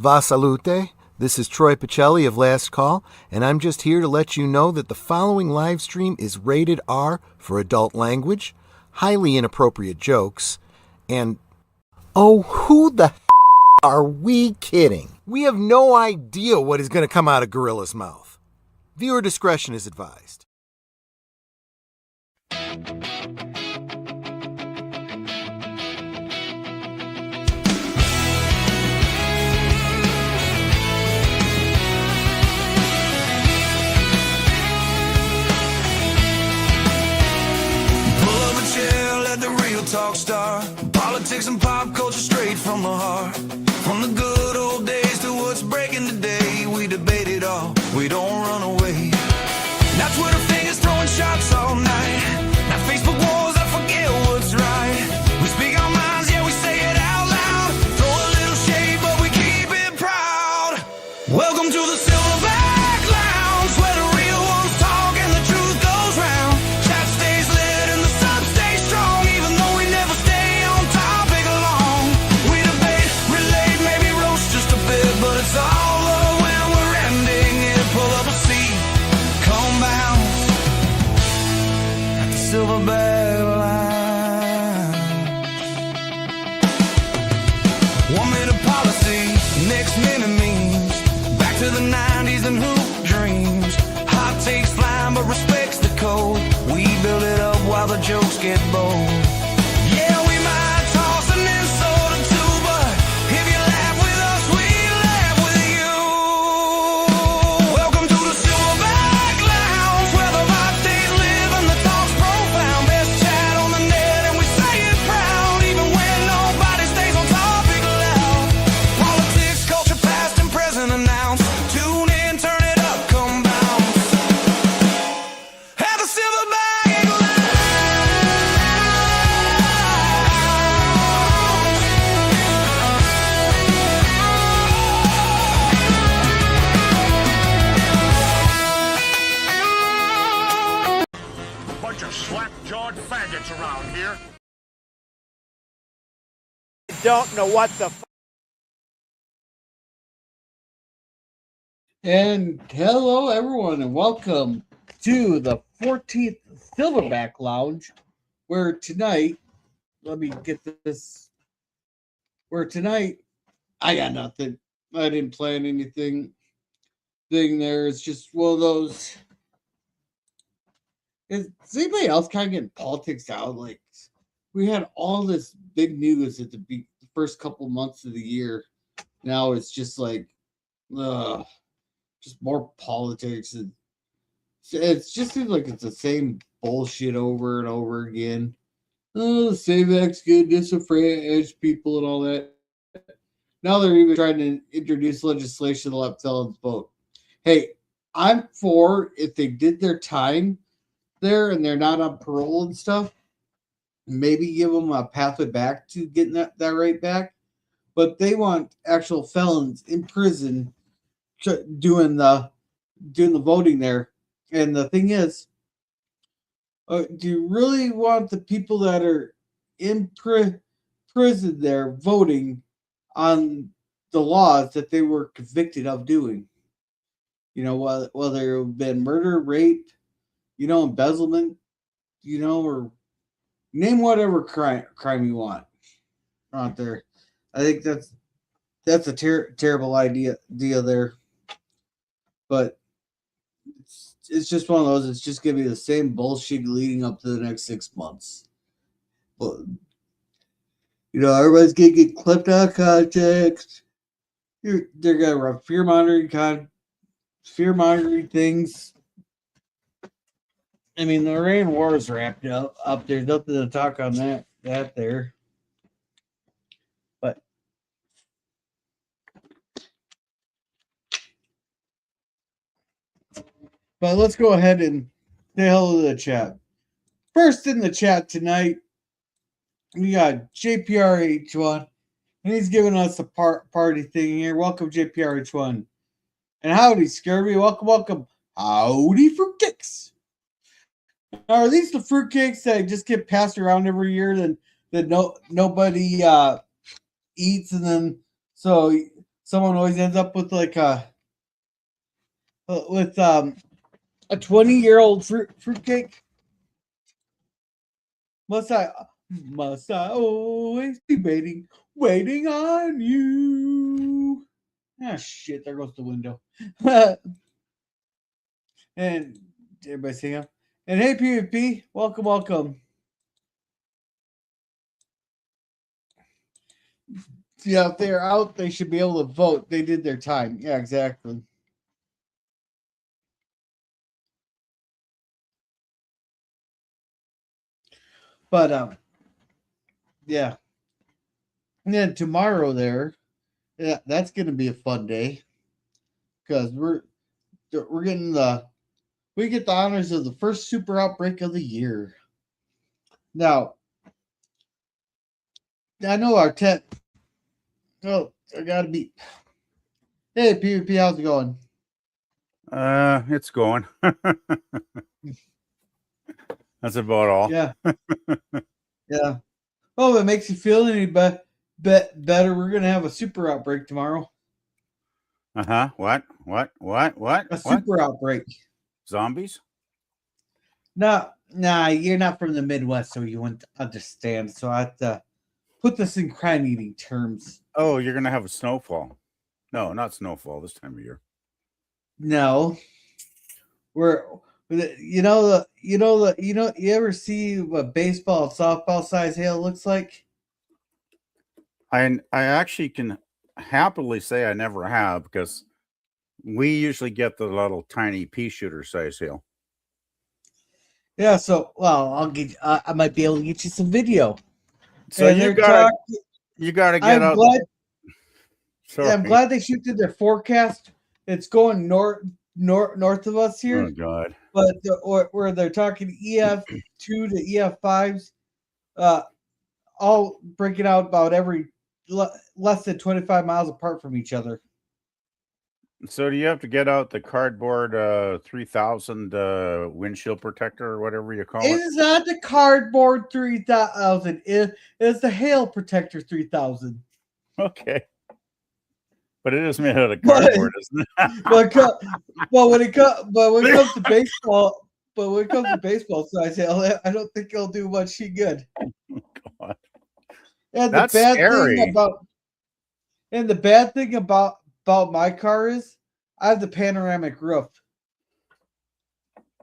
Va salute. This is Troy Pacelli of Last Call, and I'm just here to let you know that the following live stream is rated R for adult language, highly inappropriate jokes, and oh, who the are we kidding? We have no idea what is going to come out of Gorilla's mouth. Viewer discretion is advised. Talk star, politics and pop culture straight from the heart. From the good old days to what's breaking today, we debate it all, we don't run away. Now Twitter fingers throwing shots all night. Now Facebook wars, I forget what's right. We speak our minds, yeah, we say it out loud. Throw a little shade, but we keep it proud. Welcome to the Silverback Lounge, where the real ones talk and the truth goes round. Chat stays lit and the sun stays strong. It's all love when we're ending it. Pull up a seat, come bounce at the Silverback Lounge. 1 minute policy, next minute memes. Back to the 90s and hoop dreams. Hot takes flying but respects the code. We build it up while the jokes get bold. Yeah, we might toss an insult or two, but if you laugh with us, we laugh with you. Welcome to the Silverback Lounge, where the vibe stays live and the talk's profound. Best chat on the net and we say it proud, even when nobody stays on topic loud. Politics, culture, past and present announced. Tune in, turn it up, come bounce at the Silverback Lounge. Bunch of slap-jawed faggots around here. Don't know what the And hello, everyone, and welcome to the 14th Silverback Lounge, where tonight, let me get this, where tonight, I got nothing. I didn't plan anything there. It's just one of those. Is anybody else kind of getting politics out? Like, we had all this big news at the first couple months of the year. Now it's just like, just more politics. And it just seems like it's the same bullshit over and over again. Oh, save X good, disenfranchise people and all that. Now they're even trying to introduce legislation to let felons vote. Hey, I'm for if they did their time there and they're not on parole and stuff, maybe give them a pathway back to getting that right back. But they want actual felons in prison doing the voting there. And the thing is, do you really want the people that are in prison there voting on the laws that they were convicted of doing? You know, whether it have been murder, rape, embezzlement, or name whatever crime you want out there. I think that's a terrible idea there. But it's just one of those. It's just going to be the same bullshit leading up to the next 6 months. But, everybody's going to get clipped out of context. They're going to run fear-mongering things. I mean, the Iran war is wrapped up. There's nothing to talk on that there. But let's go ahead and say hello to the chat. First in the chat tonight, we got JPRH1, and he's giving us a party thing here. Welcome, JPRH1. And howdy, Scurvy. Welcome. Howdy, fruitcakes. Now, are these the fruitcakes that just get passed around every year that nobody eats, and then so someone always ends up with like a 20-year-old fruitcake. Must I always be waiting on you? Ah, shit! There goes the window. And everybody sing. And hey, PvP, welcome. Yeah, if they're out, they should be able to vote. They did their time. Yeah, exactly. But yeah. And then tomorrow yeah, that's gonna be a fun day. Because we get the honors of the first super outbreak of the year. Now, I know our tent. Oh, I gotta be. Hey, PvP, how's it going? It's going. That's about all. Yeah. Yeah. Oh, it makes you feel any better. We're gonna have a super outbreak tomorrow. What? A super outbreak. Zombies? No, nah, you're not from the Midwest, so you wouldn't understand. So I have to put this in crime eating terms. Oh, you're gonna have a snowfall. No, not snowfall this time of year. No, you ever see what baseball and softball size hail looks like? I actually can happily say I never have, because we usually get the little tiny pea shooter size hail. Yeah, so I'll get. I might be able to get you some video. So And you gotta get I'm up. glad. Sorry. I'm glad they shifted their forecast. It's going north of us here. Oh God. But where they're talking EF2 to EF5s, all breaking out about every less than 25 miles apart from each other. So do you have to get out the cardboard 3000 windshield protector or whatever you call it? It's not the cardboard 3000. It's the hail protector 3000. Okay. But it is made out of cardboard, isn't it? But when it comes to baseball size hail, I don't think it'll do much good. God. And That's the bad scary. thing about my car is I have the panoramic roof.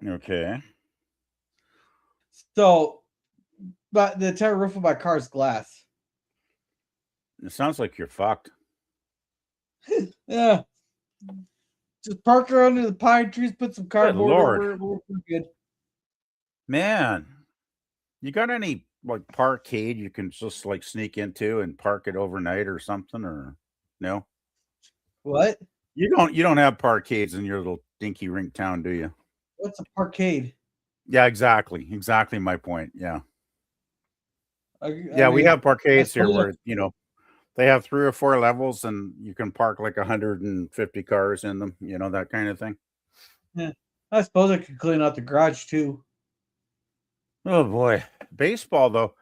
Okay. So, but the entire roof of my car is glass. It sounds like you're fucked. Yeah. Just park her under the pine trees, put some cardboard Lord. over it. We're good. Man, you got any like parkade you can just like sneak into and park it overnight or something, or no? What? You don't have parkades in your little dinky rink town, do you? What's a parkade? Yeah, exactly my point. Yeah. We mean, have parkades here suppose where they have 3 or 4 levels and you can park like 150 cars in them, that kind of thing. Yeah, I suppose I could clean out the garage too. Oh boy. Baseball though,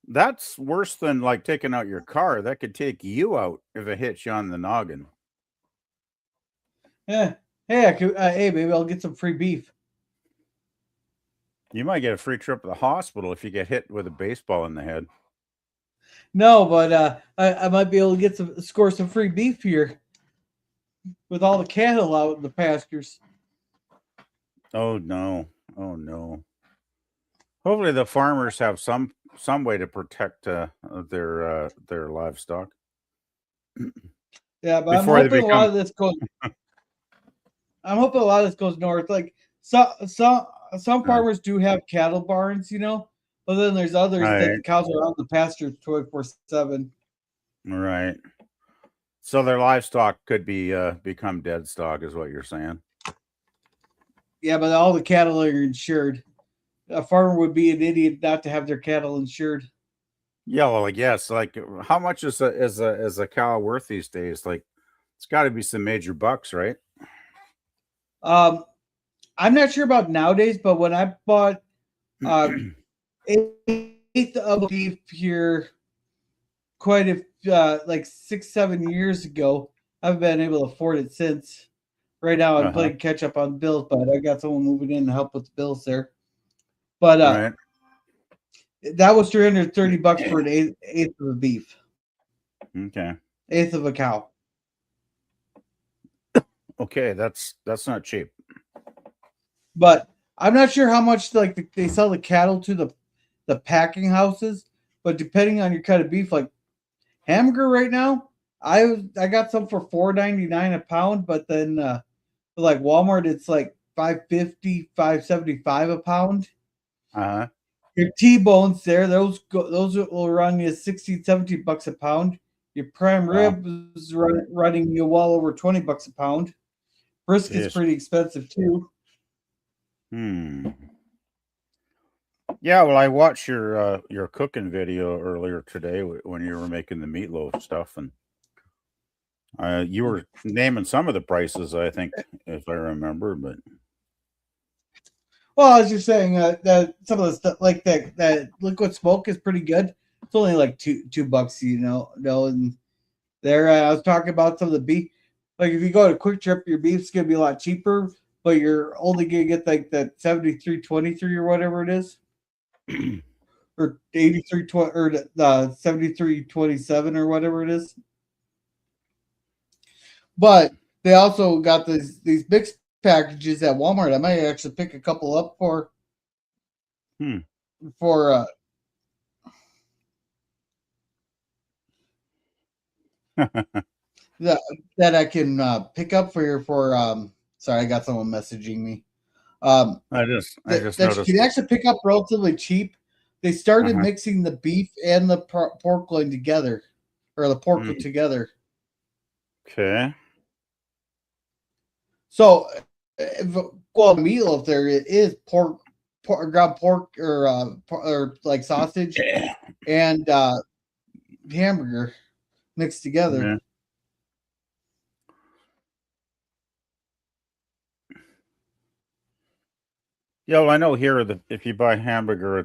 that's worse than like taking out your car. That could take you out if it hits you on the noggin. Yeah. Hey, hey, maybe I'll get some free beef. You might get a free trip to the hospital if you get hit with a baseball in the head. No, but I might be able to score some free beef here with all the cattle out in the pastures. Oh no. Hopefully the farmers have some way to protect their livestock. Yeah, but I'm hoping a lot of this goes north. Like some farmers do have cattle barns, but then there's others that the cows are out in the pasture 24/7. Right. So their livestock could become dead stock, is what you're saying. Yeah, but all the cattle are insured. A farmer would be an idiot not to have their cattle insured. Yeah, well, I guess. Like, how much is a cow worth these days? Like, it's got to be some major bucks, right? I'm not sure about nowadays, but when I bought eighth of beef here, quite like 6-7 years ago, haven't been able to afford it since. Right now, I'm playing catch up on bills, but I got someone moving in to help with the bills there. But Right. that was $330 for an eighth of a beef, Okay. eighth of a cow. Okay, that's not cheap. But I'm not sure how much like they sell the cattle to the packing houses. But depending on your cut of beef, like hamburger right now, I got some for $4.99 a pound, but then like Walmart, it's like $5.50, $5.75 a pound. Uh-huh. Your T-bones there, those will run you 16, $17 a pound. Your prime Wow. rib is running you well over $20 a pound. Brisket's Yes. pretty expensive too. Yeah, well, I watched your cooking video earlier today when you were making the meatloaf stuff, and you were naming some of the prices, I think, if I remember. But Well, I was just saying that some of the stuff like that liquid smoke is pretty good. It's only like $2, you know. And there I was talking about some of the beef. Like if you go to Quick Trip, your beef's gonna be a lot cheaper, but you're only gonna get like that 73.23 or whatever it is, or 83.20 or the 73.27 or whatever it is. But they also got these mixed packages at Walmart. I might actually pick a couple up for that I can pick up for sorry, I got someone messaging me. I just that noticed you can actually pick up relatively cheap. They started Uh-huh. mixing the beef and the pork loin together, or the pork together. Okay. So, well, meatloaf there it is pork, ground pork, or like sausage and hamburger mixed together. Yeah. Yeah, well, I know here that if you buy hamburger,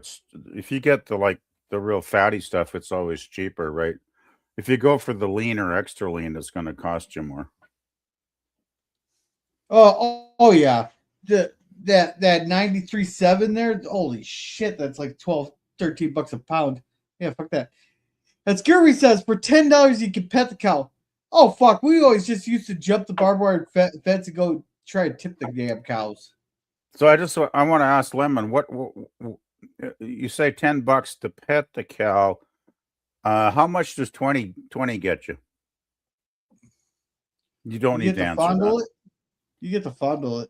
if you get the real fatty stuff, it's always cheaper, right? If you go for the lean or extra lean, it's going to cost you more. Oh yeah. That 93.7 there, holy shit, that's like 12, $13 a pound. Yeah, fuck that. And Scurvy says for $10 you can pet the cow. Oh fuck, we always just used to jump the barbed wire fence and go try to tip the damn cows. So I want to ask Lemon, what you say $10 to pet the cow? How much does 20 get you? You don't need to answer that. It. You get to fondle it.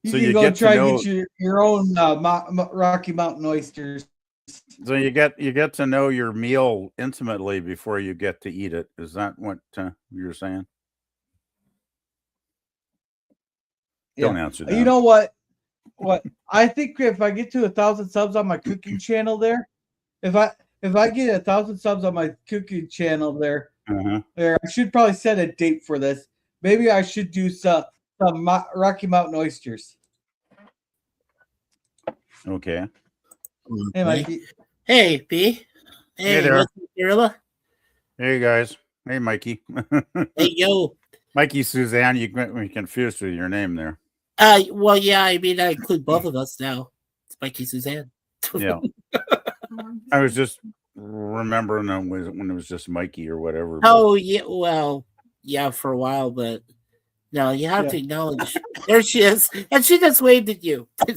So you can go try and get your own Rocky Mountain oysters. So you get to know your meal intimately before you get to eat it. Is that what you're saying? Yeah. Don't answer that. You know what? What I think if I get to 1,000 subs on my cooking channel there, if I get 1,000 subs on my cooking channel there, I should probably set a date for this. Maybe I should do some Rocky Mountain oysters. Okay. Hey, Mikey. Hey, B. Hey there. What's up, Gorilla? Hey, guys. Hey, Mikey. Hey, yo. Mikey Suzanne, you got me confused with your name there. Well, yeah, I mean, I include both of us now. It's Mikey Suzanne. Yeah. I was just remembering when it was just Mikey or whatever. Oh, yeah, well, yeah, for a while, but no, you have to acknowledge. There she is, and she just waved at you. Okay.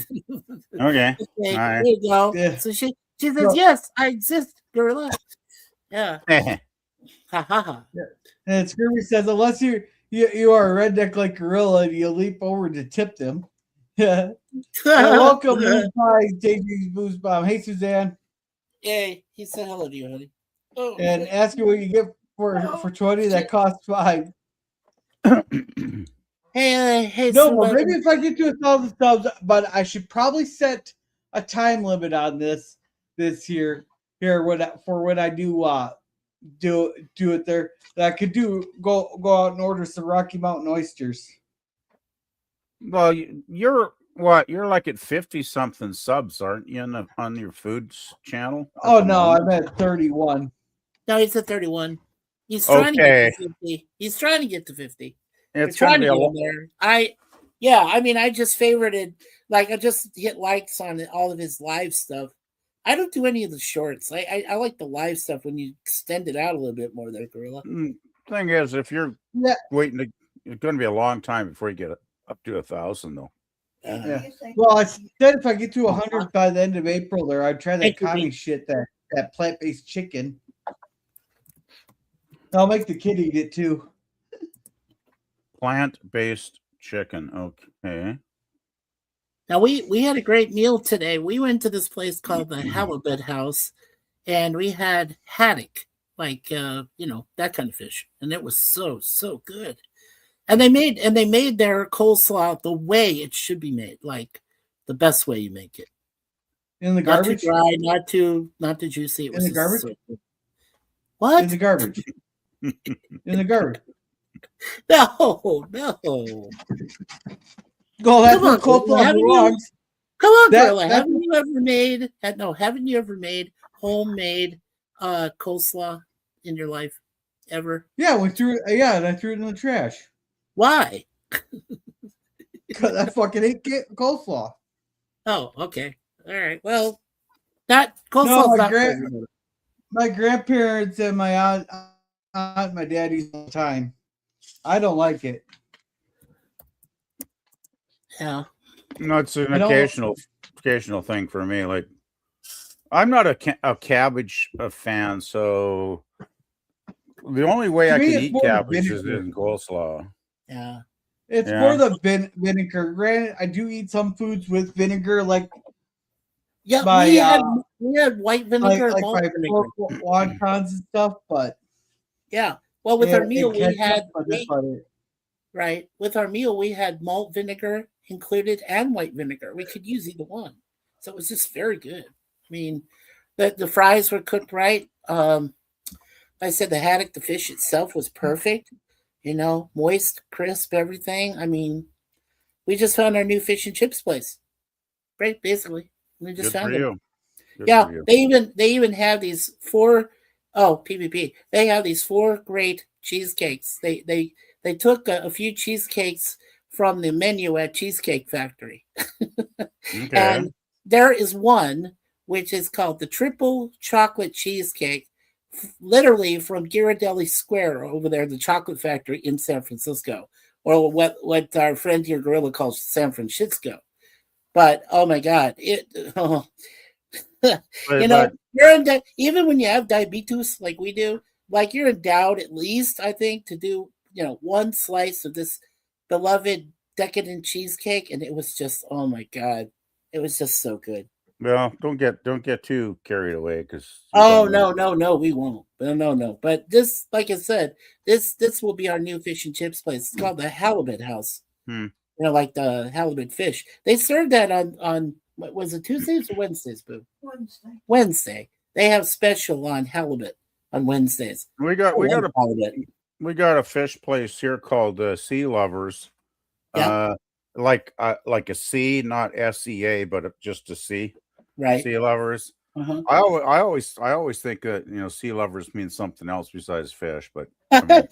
All right. There you go. Yeah. So she says, yes, I exist, Gorilla. Yeah. Ha ha ha. And Scurvy says, unless you are a redneck like Gorilla and you leap over to tip them. Yeah. Welcome, by JJ's Boost Bomb. Hey, Suzanne. Hey, he said hello to you, honey. Oh, and ask you what you get for 20 that costs 5. Hey. No, but maybe if I get to 1,000 subs, but I should probably set a time limit on this here when I do it there. That I could go out and order some Rocky Mountain oysters. Well, you're what? You're like at 50 something subs, aren't you, on your foods channel? Oh no, I'm at 31. No, he's at 31. He's trying to get Okay. to 50. He's trying to get to 50. We're It's gonna trying to be a get him lot. there. I mean, I just favorited, like, I just hit likes on all of his live stuff. I don't do any of the shorts. I like the live stuff when you extend it out a little bit more there, Gorilla. Thing is, if you're Yeah. waiting to, it's going to be a long time before you get up to 1,000, though. Yeah. Well, I said if I get to 100 by the end of April, there, I'd try that Thank you, commie Pete. shit, that plant-based chicken. I'll make the kid eat it too. Plant-based chicken. Okay. Now we had a great meal today. We went to this place called the Halibut House, and we had haddock, like that kind of fish, and it was so good. And they made their coleslaw the way it should be made, like the best way you make it. In the Not garbage? too dry, not too juicy. It was In the just garbage? so good. What? In the garbage. In the garbage. No. Well, that's Come where on, Gorilla. coleslaw Haven't belongs. Come on, That- Gorilla. that's- Haven't you ever made homemade coleslaw in your life? Ever? Yeah, we threw it. Yeah, and I threw it in the trash Why? because I fucking hate coleslaw. Oh, okay. All right. Well, that coleslaw's my not for gran- everybody. My grandparents and my aunt and my dad eat all the time. I don't like it. Yeah. No, it's an You know- occasional thing for me. Like, I'm not a cabbage fan, so the only way To I me, can it's eat more the cabbage is vinegar. in coleslaw. Yeah. It's Yeah. more the vinegar. Granted, I do eat some foods with vinegar, like Yeah, My, we had white vinegar, like malt my vinegar. wontons and stuff. But Yeah. Well, with our and meal, we ketchup, had but that's about it. right. With our meal, we had malt vinegar included and white vinegar. We could use either one, so it was just very good. I mean, the fries were cooked right. I said the haddock, the fish itself was perfect. Moist, crisp, everything. I mean, we just found our new fish and chips place. Right, basically, we just Good for found it. you. Good Yeah, for you. they even have these four. Oh, PvP. They have these 4 great cheesecakes. They took a few cheesecakes from the menu at Cheesecake Factory, Okay. and there is one which is called the Triple Chocolate Cheesecake, literally from Ghirardelli Square over there, the chocolate factory in San Francisco, or what our friend here Gorilla calls San Francisco. But oh my God, But you're even when you have diabetes like we do, like you're endowed at least, I think, to do one slice of this beloved decadent cheesecake, and it was just, oh my God, it was just so good. well, don't get too carried away because Oh no, we won't. No. But this, like I said, this will be our new fish and chips place. It's called the Halibut House. Like the halibut fish. They serve that on what was it, Tuesdays or Wednesdays, Boo? Wednesday. They have special on halibut on Wednesdays. we got halibut. we got a fish place here called Sea Lovers. Yeah. Like a C, not SEA, but just a C. Right. Sea Lovers. Uh-huh. I always think that sea lovers means something else besides fish, but I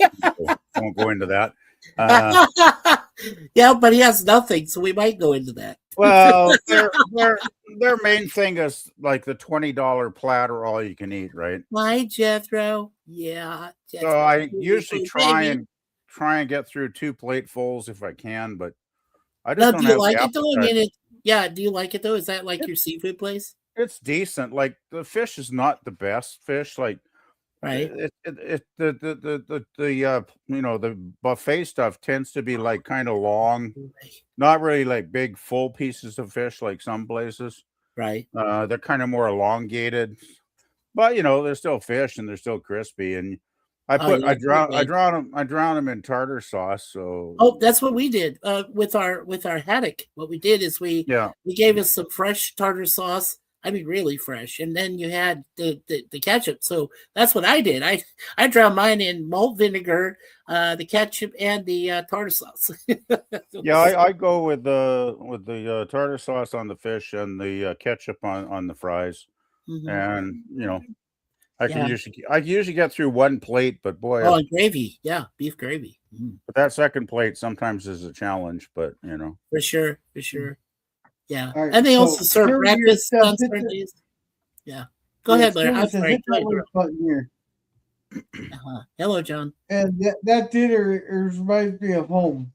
won't go into that. Yeah, but he has nothing, so we might go into that. Well, their main thing is like the $20 platter, all you can eat, right? My Jethro, yeah. Jethro. So I usually try and get through 2 platefuls if I can, but I just don't do you have like the it though? I appetite. mean, do you like it though? Is that like your seafood place? It's decent. Like the fish is not the best fish. Like Right. The buffet stuff tends to be like kind of long, not really like big full pieces of fish like some places. Right. They're kind of more elongated, but they're still fish and they're still crispy. And I drown them in tartar sauce. So that's what we did with our haddock. What we did is we gave us some fresh tartar sauce. I mean, really fresh, and then you had the ketchup. So that's what I did. I drowned mine in malt vinegar, the ketchup, and the tartar sauce. I go with the tartar sauce on the fish and the ketchup on the fries, and I can usually get through one plate, but boy, Oh, and gravy. Yeah, beef gravy. but that second plate sometimes is a challenge. But For sure. For sure. Yeah. All right, And they so also serve Carrie, your breakfast stuff, on hit certain the- days. Yeah. Go ahead, Blair. Scary I'm says, sorry. hit that like button here. Hello, John. And that dinner reminds me of home.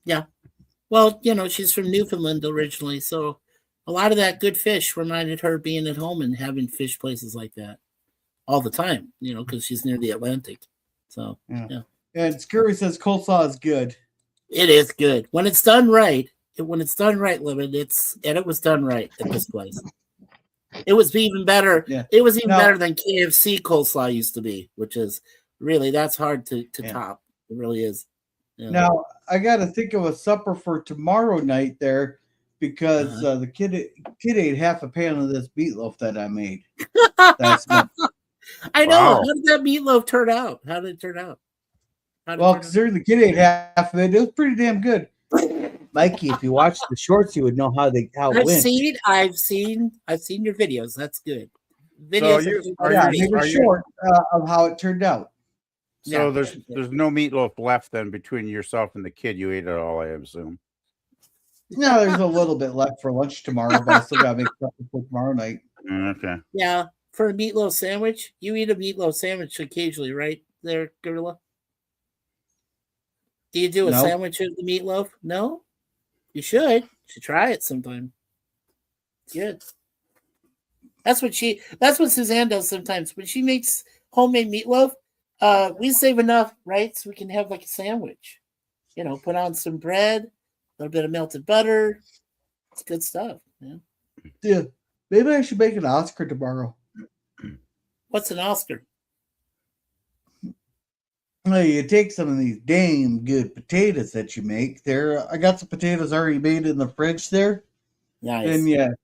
Yeah. Well, she's from Newfoundland originally, so a lot of that good fish reminded her of being at home and having fish places like that all the time, because she's near the Atlantic. So, yeah. And Scary says coleslaw is good. It is good. When it's done right, Lemon, it was done right at this place. It was even better. Yeah. It was even Now- better than KFC coleslaw used to be, which is really, that's hard to top. It really is. Yeah. Now I got to think of a supper for tomorrow night there, because the kid ate half a pan of this meatloaf that I made. That's not, I know. Wow. How did that meatloaf turn out? How did it turn out? well, considering the kid ate half of it, it was pretty damn good. Mikey, if you watched the shorts, you would know how it I've went. seen your videos. That's good. So Videos. I made a short of how it turned out. So Yeah. there's no meatloaf left then between yourself and the kid. You ate it all, I assume. No, there's a little bit left for lunch tomorrow, but I still got to make something for tomorrow night. Okay. Yeah. For a meatloaf sandwich, you eat a meatloaf sandwich occasionally, right? There, Gorilla. Do you do a No. sandwich of the meatloaf? No. You should. You should try it sometime. Good. That's what Suzanne does sometimes. When she makes homemade meatloaf, we save enough, right? So we can have like a sandwich. Put on some bread, a little bit of melted butter. It's good stuff. Yeah. Yeah, maybe I should make an Oscar tomorrow. What's an Oscar? Well, you take some of these damn good potatoes that you make. I got some potatoes already made in the fridge there. Nice. And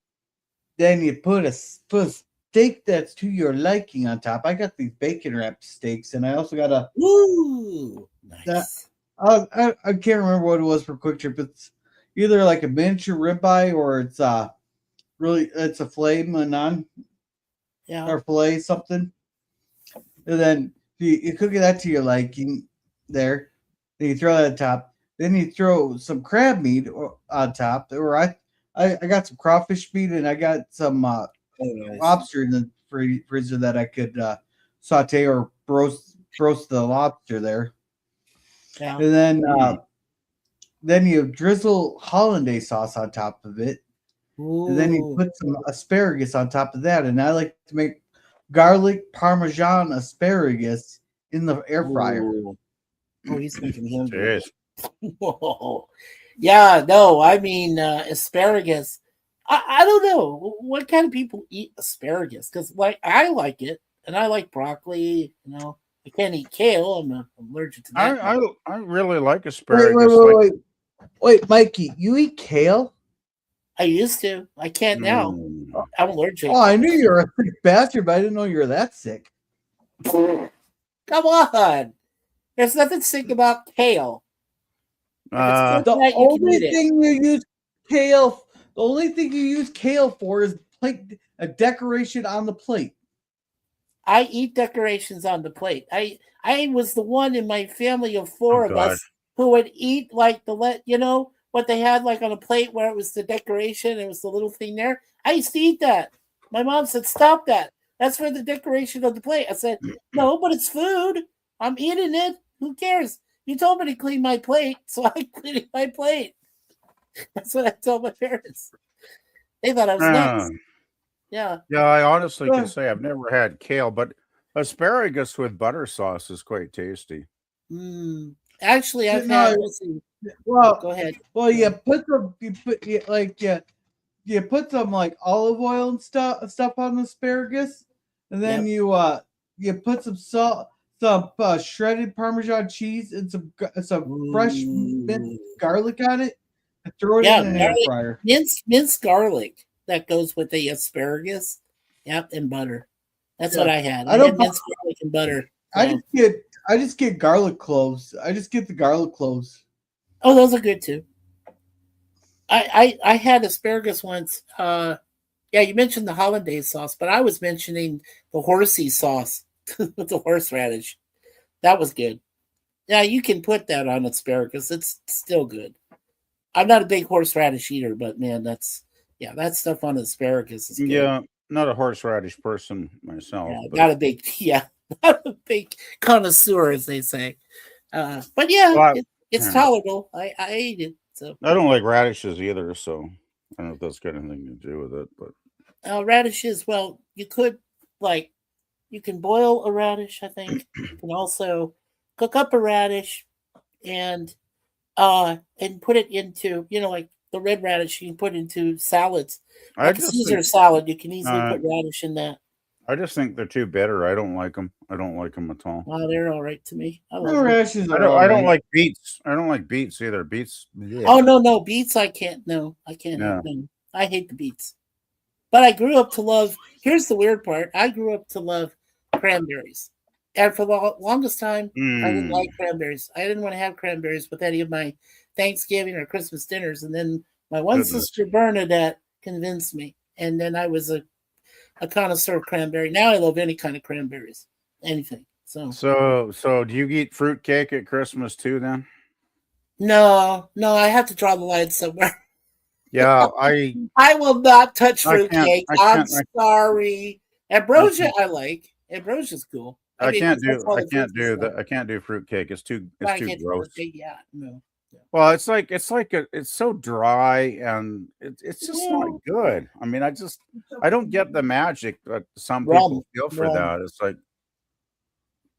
then you put a steak that's to your liking on top. I got these bacon wrapped steaks, and I also got Woo! Nice. I can't remember what it was for Quick Trip. It's either like a miniature ribeye or it's it's a filet mignon or filet something. And then you cook that to your liking there. Then you throw that on top. Then you throw some crab meat on top. Or I got some crawfish meat, and I got some lobster in the freezer that I could saute or roast the lobster there. Yeah. And then you drizzle hollandaise sauce on top of it. Ooh. And then you put some asparagus on top of that. And I like to make garlic parmesan asparagus in the air fryer. Ooh. Oh, he's making hamburgers. Jeez. Whoa. Yeah, no, I mean asparagus. I don't know what kind of people eat asparagus, because I like it, and I like broccoli. I can't eat kale. I'm allergic to that. I really like asparagus. Wait, Mikey, you eat kale? I used to. I can't now. I'm allergic. Oh, I knew you were a sick bastard, but I didn't know you were that sick. Come on. There's nothing sick about kale. The only thing you use kale for is like a decoration on the plate. I eat decorations on the plate. I was the one in my family of four of us who would eat like what they had like on a plate where it was the decoration, it was the little thing there. I used to eat that. My mom said, "Stop that. That's for the decoration of the plate." I said, "No, but it's food. I'm eating it. Who cares? You told me to clean my plate, so I cleaned my plate." That's what I told my parents. They thought I was nuts. Yeah. Yeah, I honestly can say I've never had kale, but asparagus with butter sauce is quite tasty. Actually, I've had. Well, go ahead. Well, you put some like olive oil and stuff on the asparagus, and then you put some salt, some shredded Parmesan cheese, and some fresh minced garlic on it, and throw it in an air fryer. Minced garlic that goes with the asparagus, and butter. That's what I had. I had minced garlic and butter. So. I just get garlic cloves. I just get the garlic cloves. Oh, those are good too. I had asparagus once Yeah, you mentioned the hollandaise sauce, but I was mentioning the horsey sauce with the horseradish. That was good. Yeah, you can put that on asparagus. It's still good. I'm not a big horseradish eater, but man, that stuff on asparagus is good. Yeah, not a horseradish person myself, Yeah, but not a big yeah, not a big connoisseur, as they say. But yeah, well, it's yeah. tolerable. I ate it. So I don't like radishes either, so I don't know if that's got anything to do with it. But radishes, well, you could like you can boil a radish, I think. You can also cook up a radish and put it into, like the red radish you can put into salads. I Like a just Caesar think salad, you can easily uh, put radish in that. I just think they're too bitter. I don't like them. I don't like them at all. Wow, they're all right to me. I love No, them. rashes I are don't. all I don't right. like beets. I don't like beets either. Beets. Yeah. Oh no, beets I can't. No, I can't Yeah. have them. I hate the beets. But I grew up to love. Here's the weird part. I grew up to love cranberries, and for the longest time, I didn't like cranberries. I didn't want to have cranberries with any of my Thanksgiving or Christmas dinners. And then my one Goodness. sister Bernadette convinced me, and then I was a connoisseur of cranberry. Now I love any kind of cranberries, anything. So do you eat fruit cake at Christmas too? Then? No, I have to draw the line somewhere. Yeah, I will not touch I can't. fruitcake. I I'm can't. sorry. Ambrosia, I like. Ambrosia's cool. I can't That's do. all I the can't fruits do and stuff. that. I can't do fruit cake. It's too. It's I too can't do gross. fruitcake. Yeah, no. Well, it's so dry and it's just not good. I mean, I don't get the magic that some people feel for Rum. that. It's like,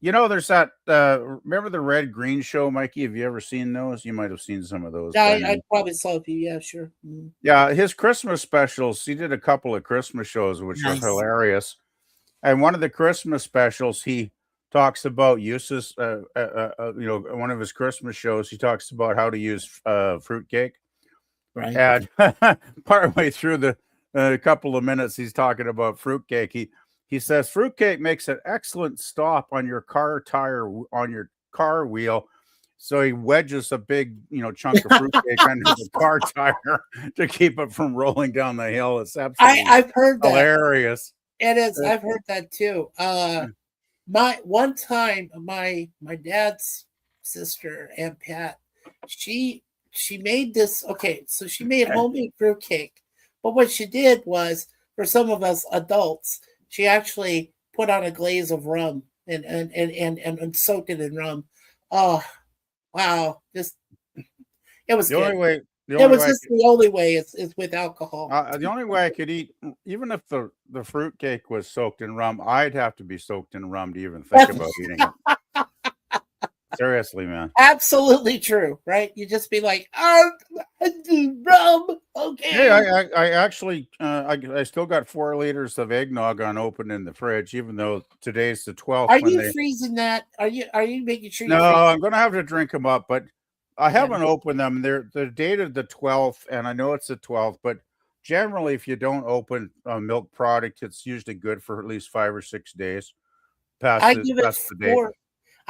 there's that. Remember the Red Green Show, Mikey? Have you ever seen those? You might have seen some of those. Yeah, By now. I probably saw a few. Yeah, sure. Mm. Yeah, his Christmas specials. He did a couple of Christmas shows, which Nice. are hilarious. And one of the Christmas specials, he talks about uses. One of his Christmas shows, he talks about how to use fruitcake. Right. And partway through the couple of minutes, he's talking about fruitcake. He says fruitcake makes an excellent stop on your car tire on your car wheel. So he wedges a big, chunk of fruitcake under the car tire to keep it from rolling down the hill. It's absolutely I've heard that. hilarious. It is. I've heard that too. One time, my dad's sister, Aunt Pat, she made this. Okay, so she made homemade fruitcake, but what she did was, for some of us adults, she actually put on a glaze of rum and soaked it in rum. Oh, wow! It was The good. only way. It was just the only way is with alcohol. The only way I could eat, even if the fruitcake was soaked in rum, I'd have to be soaked in rum to even think about eating it. Seriously, man. Absolutely true, right? You just be like, rum, okay. Hey, I actually, I still got 4 liters of eggnog unopened in the fridge, even though today's the 12th. Are you freezing that? Are you making sure? No, I'm going to have to drink them up, but I haven't opened them. They're dated the 12th, and I know it's the 12th, but generally, if you don't open a milk product, it's usually good for at least 5 or 6 days. I give it the date. 4.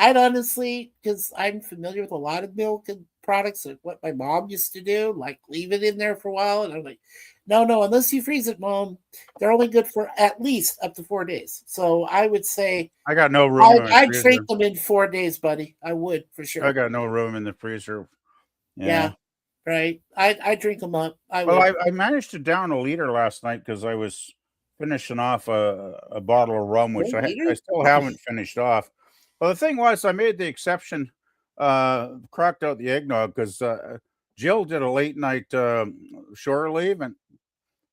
I'd honestly, because I'm familiar with a lot of milk and products, like what my mom used to do, like leave it in there for a while. And I'm like, no, unless you freeze it, Mom, they're only good for at least up to 4 days. So I would say I got no room. I'd drink them in 4 days, buddy. I would for sure. I got no room in the freezer. Yeah, right. I drink them up. I managed to down a liter last night because I was finishing off a bottle of rum, which I still haven't finished off. Well, the thing was, I made the exception, cracked out the eggnog because Jill did a late night shore leave, and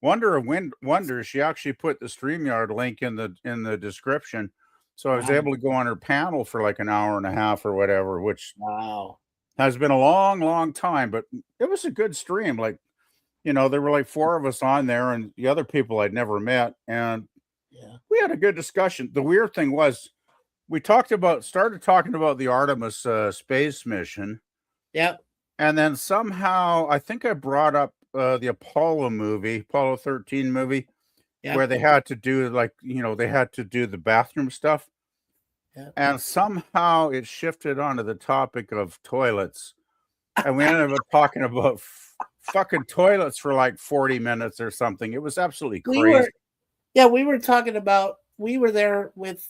wonder of wonders, she actually put the StreamYard link in the description, so I was able to go on her panel for like an hour and a half or whatever, which has been a long, long time, but it was a good stream. Like, there were like 4 of us on there, and the other people I'd never met, and we had a good discussion. The weird thing was, we started talking about the Artemis space mission. Yep. And then somehow, I think I brought up the Apollo 13 movie, where they had to do the bathroom stuff. Yep. And somehow it shifted onto the topic of toilets. And we ended up talking about fucking toilets for like 40 minutes or something. It was absolutely We crazy. we were talking about, we were there with,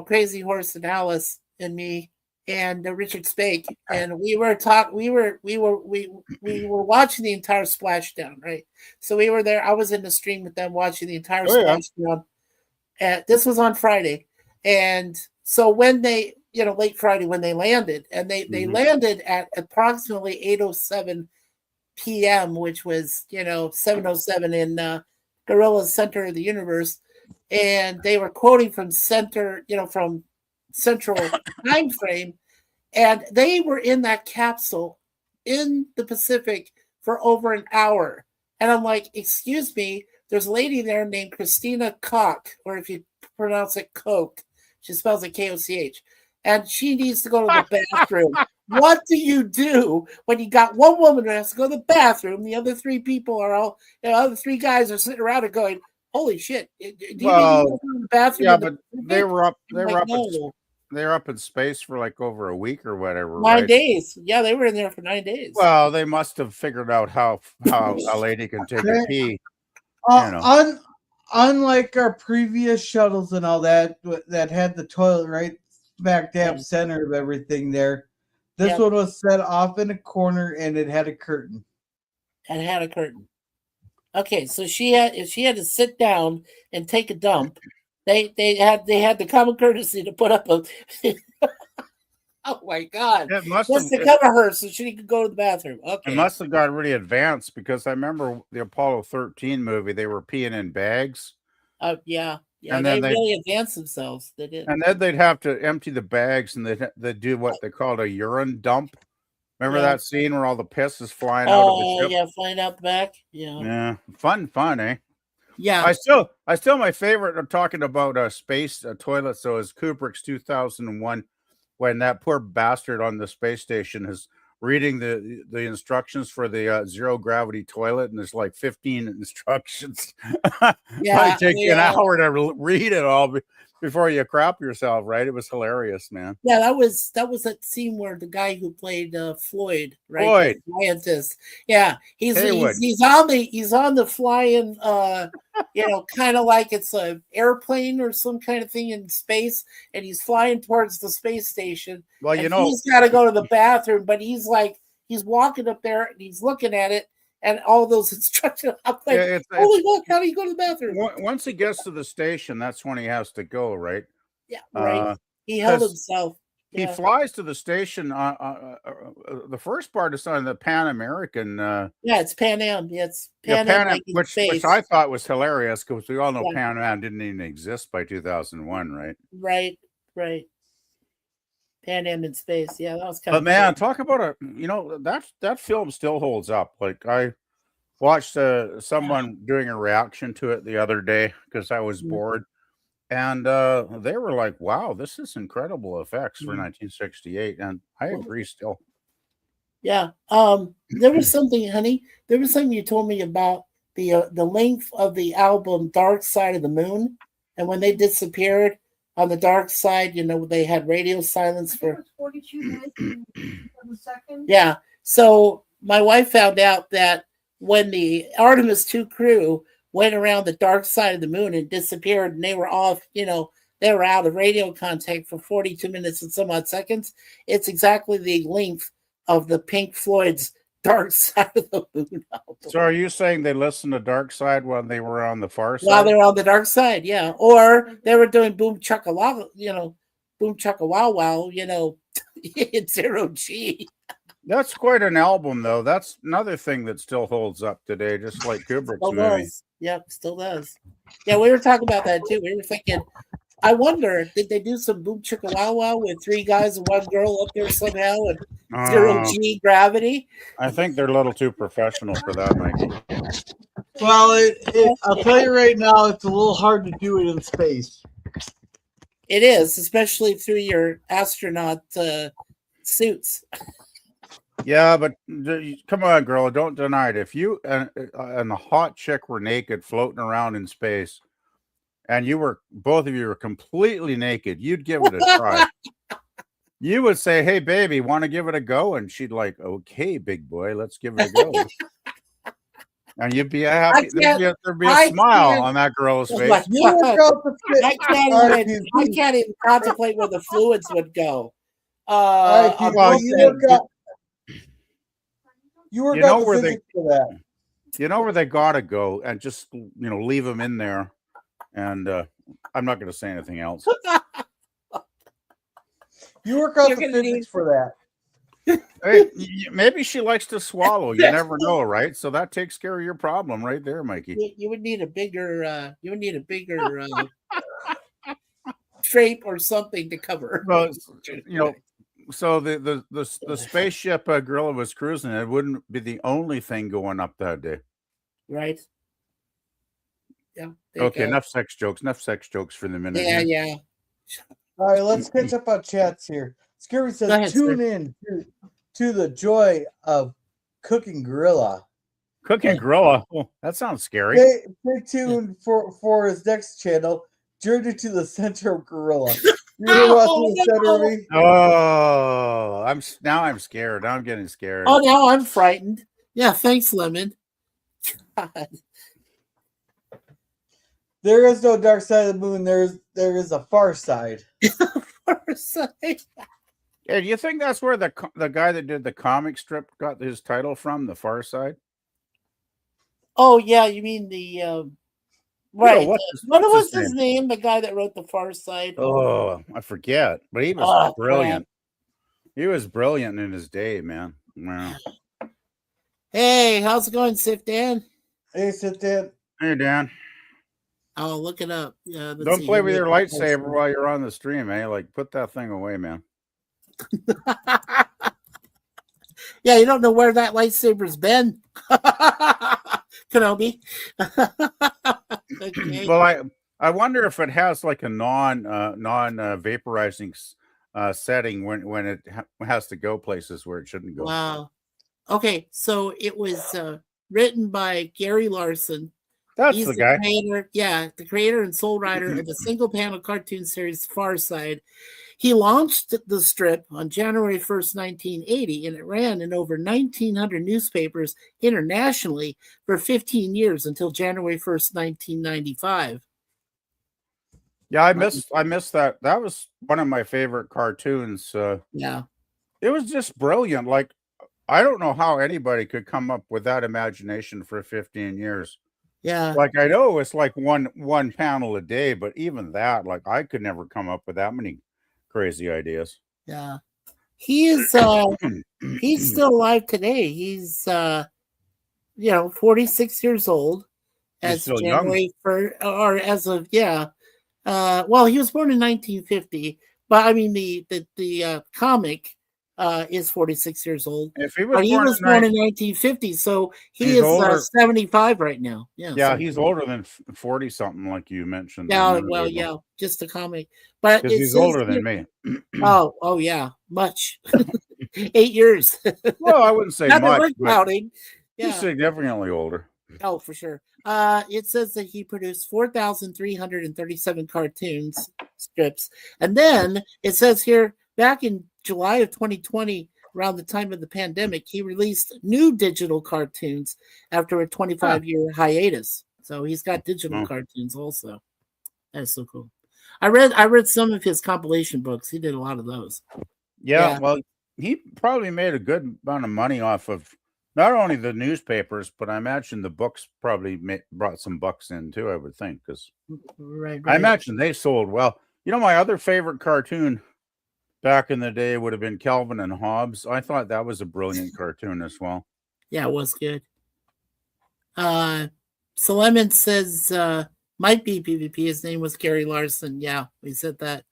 Crazy Horse and Alice and me and Richard Spake, and we were watching the entire splashdown, right? So we were there. I was in the stream with them watching the entire splashdown. This was on Friday, and so when they, late Friday when they landed, and they landed at approximately 8:07 p.m., which was 7:07 in Gorilla's Center of the Universe, and they were quoting from from Central Time Frame, and they were in that capsule in the Pacific for over an hour. And I'm like, excuse me, there's a lady there named Christina Koch, or if you pronounce it Koch, she spells it Koch, and she needs to go to the bathroom. What do you do when you got one woman who has to go to the bathroom? The other three people are all, other three guys are sitting around and going, "Holy shit! Do you need to go to the bathroom?" Yeah, but they were up. No. They were up in space for like over a week or whatever. 9 right? days. Yeah, they were in there for 9 days. Well, they must have figured out how a lady can take a pee. Unlike our previous shuttles and all that had the toilet right smack dab center of everything there, this one was set off in a corner and it had a curtain. Okay, so if she had to sit down and take a dump, they had the common courtesy to put up a oh my god, just to cover her so she could go to the bathroom. Okay, it must have got really advanced, because I remember the Apollo 13 movie, they were peeing in bags. Yeah, and they really advanced themselves. They did. And then they'd have to empty the bags, and they'd do what they called a urine dump. Remember that scene where all the piss is flying out of the ship? Yeah, flying out the back. Yeah. Fun, eh? Yeah. I still my favorite of talking about space toilets, though, is Kubrick's 2001, when that poor bastard on the space station is reading the instructions for the zero gravity toilet, and there's like 15 instructions. Might take you an hour to read it all before you crap yourself, right? It was hilarious, man. Yeah, that was that scene where the guy who played Floyd, right? Floyd. The scientist. Yeah, he's on the flying, kind of like it's an airplane or some kind of thing in space, and he's flying towards the space station. Well, he's got to go to the bathroom, but he's walking up there and he's looking at it. And all those instructions, I'm like, holy look, how do you go to the bathroom? Once he gets to the station, that's when he has to go, right? Yeah, right. He held himself. He flies to the station. The first part is on the Pan American. It's Pan Am. Yeah, it's Pan Am, like which I thought was hilarious, because we all know Pan Am didn't even exist by 2001, right? Right. Pan Am in space. Yeah, that was kind of. But man, talk about that film still holds up. Like, I watched someone doing a reaction to it the other day because I was bored, and they were like, "Wow, this is incredible effects for 1968," and I agree still. Yeah. There was something, honey. There was something you told me about the length of the album "Dark Side of the Moon," and when they disappeared on the dark side, they had radio silence for 42 minutes and 7 seconds. Yeah. So my wife found out that when the Artemis 2 crew went around the dark side of the moon and disappeared, and they were off, they were out of radio contact for 42 minutes and some odd seconds. It's exactly the length of the Pink Floyd's Dark Side of the Moon album. So are you saying they listened to Dark Side when they were on the far side? While they're on the dark side, yeah. Or they were doing Boom Chugga Wow Wow, in Zero G. That's quite an album, though. That's another thing that still holds up today, just like Kubrick's movie. Yep, still does. Yeah, we were talking about that too. We were thinking, I wonder, did they do some Boom Chicka Wow Wow with 3 guys and 1 girl up there somehow and zero G gravity? I think they're a little too professional for that, Mikey. Well, I'll tell you right now, it's a little hard to do it in space. It is, especially through your astronaut suits. Yeah, but come on, girl, don't deny it. If you and a hot chick were naked floating around in space, and both of you were completely naked, you'd give it a try. You would say, "Hey, baby, want to give it a go?" And she'd like, "Okay, big boy, let's give it a go." And you'd be happy. There'd be a I smile can't- on that girl's Oh face. my You work God. out the fit. I can't All right, even. Pete. I can't even contemplate where the fluids would go. All right, On Pete, well, both you ends. work out. You work You out know the where physics for that. You know where they gotta go, and just leave them in there. And I'm not going to say anything else. You work out You're the gonna physics need- for that. Hey, maybe she likes to swallow. You never know, right? So that takes care of your problem right there, Mikey. You would need a bigger. You would need a bigger drape or something to cover. Well, so the spaceship Gorilla was cruising. It wouldn't be the only thing going up that day. Right. Yeah. Okay, enough sex jokes. Enough sex jokes for the minute. Yeah, here. yeah. All right, let's catch up on chats here. Scary says, Go ahead, tune sir. in to the joy of cooking gorilla. Cooking gorilla. Oh, that sounds scary. Stay tuned for his next channel, Journey to the Center of Gorilla. You ever watch the center of me? Oh, I'm scared. Now I'm getting scared. Oh, now I'm frightened. Yeah, thanks, Lemon. God. There is no dark side of the moon. There is a far side. Yeah, do you think that's where the guy that did the comic strip got his title from? The Far Side. Oh yeah, you mean the right? what was his name? The guy that wrote the Far Side. Oh, I forget, but he was brilliant. He was brilliant in his day, man. Wow. Hey, how's it going, Sif Dan? Hey, Sif Dan. Hey, Dan. I'll look it up. Don't play with your lightsaber while you're on the stream, eh? Like, put that thing away, man. Yeah, you don't know where that lightsaber's been. Kenobi. Okay. Well, I wonder if it has like a non vaporizing setting when it has to go places where it shouldn't go. Wow. Okay, so it was written by Gary Larson. He's the guy. Creator, the creator and sole writer of the single panel cartoon series Far Side. He launched the strip on January 1st, 1980, and it ran in over 1,900 newspapers internationally for 15 years until January 1st, 1995. Yeah, I missed that. That was one of my favorite cartoons. Yeah. It was just brilliant. Like, I don't know how anybody could come up with that imagination for 15 years. Yeah. Like, I know it's like one panel a day, but even that, like, I could never come up with that many crazy ideas. Yeah. He is he's still alive today. He's 46 years old. He's still young. Or as of well, he was born in 1950, but I mean the comic is 46 years old. If he was born in 1950, so he is 75 right now. Yeah, he's older than 40 something, like you mentioned. Yeah, well, yeah, just the comic, but he's older than me. Oh yeah, much. 8 years. Well, I wouldn't say Not much. that we're counting. He's significantly older. Oh, for sure. It says that he produced 4,337 cartoons strips, and then it says here back in July of 2020, around the time of the pandemic, he released new digital cartoons after a 25-year hiatus. So he's got digital cartoons also. That's so cool. I read some of his compilation books. He did a lot of those. Yeah. Well, he probably made a good amount of money off of not only the newspapers, but I imagine the books probably brought some bucks in too, I would think, because right. I imagine they sold well. My other favorite cartoon back in the day would have been Calvin and Hobbes. I thought that was a brilliant cartoon as well. Yeah, it was good. So Lemon says might be PvP. His name was Gary Larson. Yeah, we said that.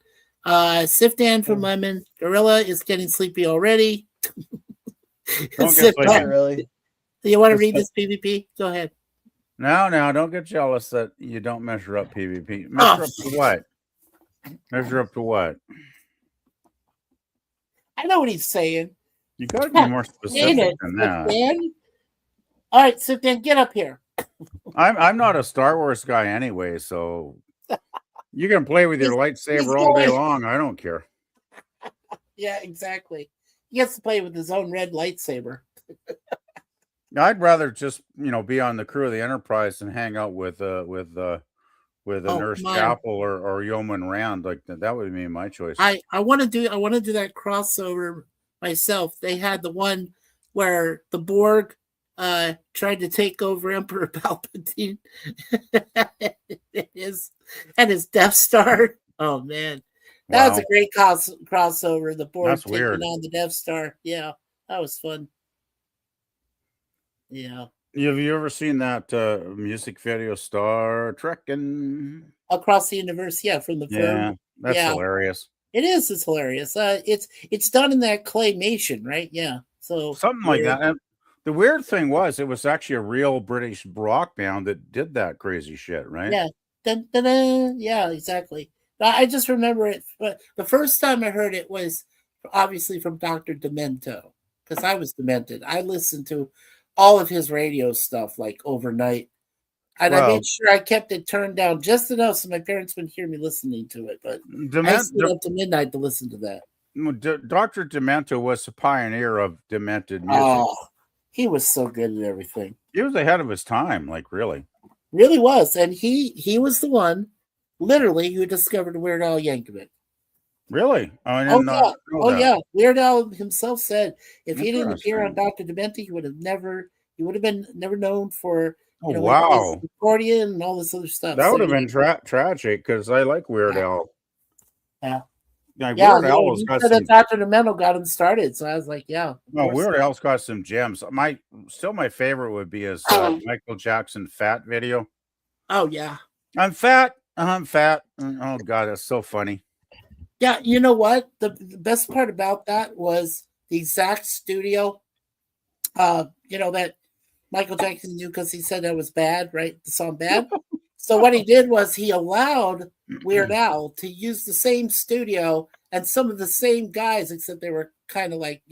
Sifdan from Lemon. Gorilla is getting sleepy already. Don't get sleepy. Really? Do you want to read this PvP? Go ahead. No, don't get jealous that you don't measure up PvP. Measure up to what? Measure up to what? I know what he's saying. You got to be more specific than that. All right, Sifdan, get up here. I'm not a Star Wars guy anyway, so you can play with your lightsaber all day long. I don't care. Yeah, exactly. He gets to play with his own red lightsaber. I'd rather just be on the crew of the Enterprise and hang out with a Oh, Nurse come on. Chapel or Yeoman Rand. Like that would be my choice. I want to do that crossover myself. They had the one where the Borg tried to take over Emperor Palpatine and his Death Star. Oh man. That was Wow, a great crossover. The Borg that's taking weird. on the Death Star. Yeah, that was fun. Yeah. Have you ever seen that music video, Star Trekking? Across the universe, yeah, from the Yeah, firm. that's Yeah, hilarious. it is. It's hilarious. It's done in that claymation, right? Yeah. So Something like weird. that. And the weird thing was, it was actually a real British rock band that did that crazy shit, right? Yeah. Dun, dun, dun. Yeah, exactly. I just remember it, but the first time I heard it was obviously from Dr. Demento because I was demented. I listened to all of his radio stuff like overnight, and I Well, made sure I kept it turned down just enough so my parents wouldn't hear me listening to it. But I Dement, stayed up to midnight to listen to that. Dr. Demento was the pioneer of demented music. Oh, he was so good at everything. He was ahead of his time, like really. Really was, and he was the one, literally, who discovered Weird Al Yankovic. Really? I Oh did not yeah, know oh that. yeah. Weird Al himself said if he didn't appear on Interesting. Dr. Dementi, he would have been never known for Oh, when he plays wow. the accordion and all this other stuff. That So would have yeah, been tragic because I like Weird yeah, Al. yeah. Yeah, Yeah, Weird Al's he got said that some. Dr. Demento got him started. So I was like, yeah, of No, course. Weird Al's got some gems. My favorite would be his Michael Jackson "Fat" video. Oh yeah. I'm fat. I'm fat. Oh God, that's so funny. Yeah, you know what? The best part about that was the exact studio that Michael Jackson knew because he said that was bad, right? The song bad. So what he did was he allowed Weird Al to use the same studio and some of the same guys, except they were kind of like,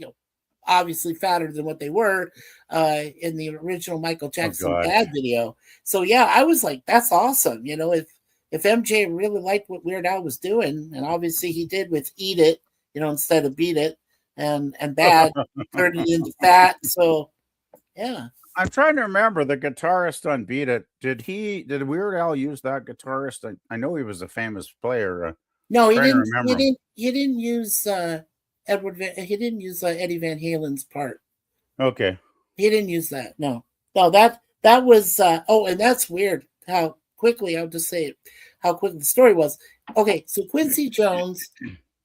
obviously fatter than what they were in the original Michael Oh Jackson God. Bad video. So yeah, I was like, that's awesome. If MJ really liked what Weird Al was doing, and obviously he did with Eat It, instead of Beat It, and Bad turned it into Fat. So yeah. I'm trying to remember the guitarist on "Beat It." Did Weird Al use that guitarist? I know he was a famous player. No, he Trying to didn't. He remember. didn't. He didn't use He didn't use Eddie Van Halen's part. Okay. He didn't use that. No, that was. And that's weird. How quickly I'll just say it. How quick the story was. Okay, so Quincy Jones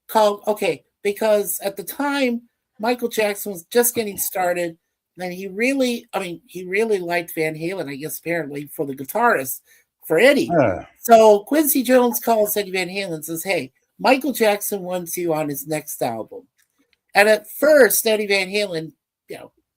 called. Okay, because at the time Michael Jackson was just getting started, and he really liked Van Halen. I guess apparently for the guitarist for Eddie. So Quincy Jones calls Eddie Van Halen and says, "Hey, Michael Jackson wants you on his next album." And at first, Eddie Van Halen,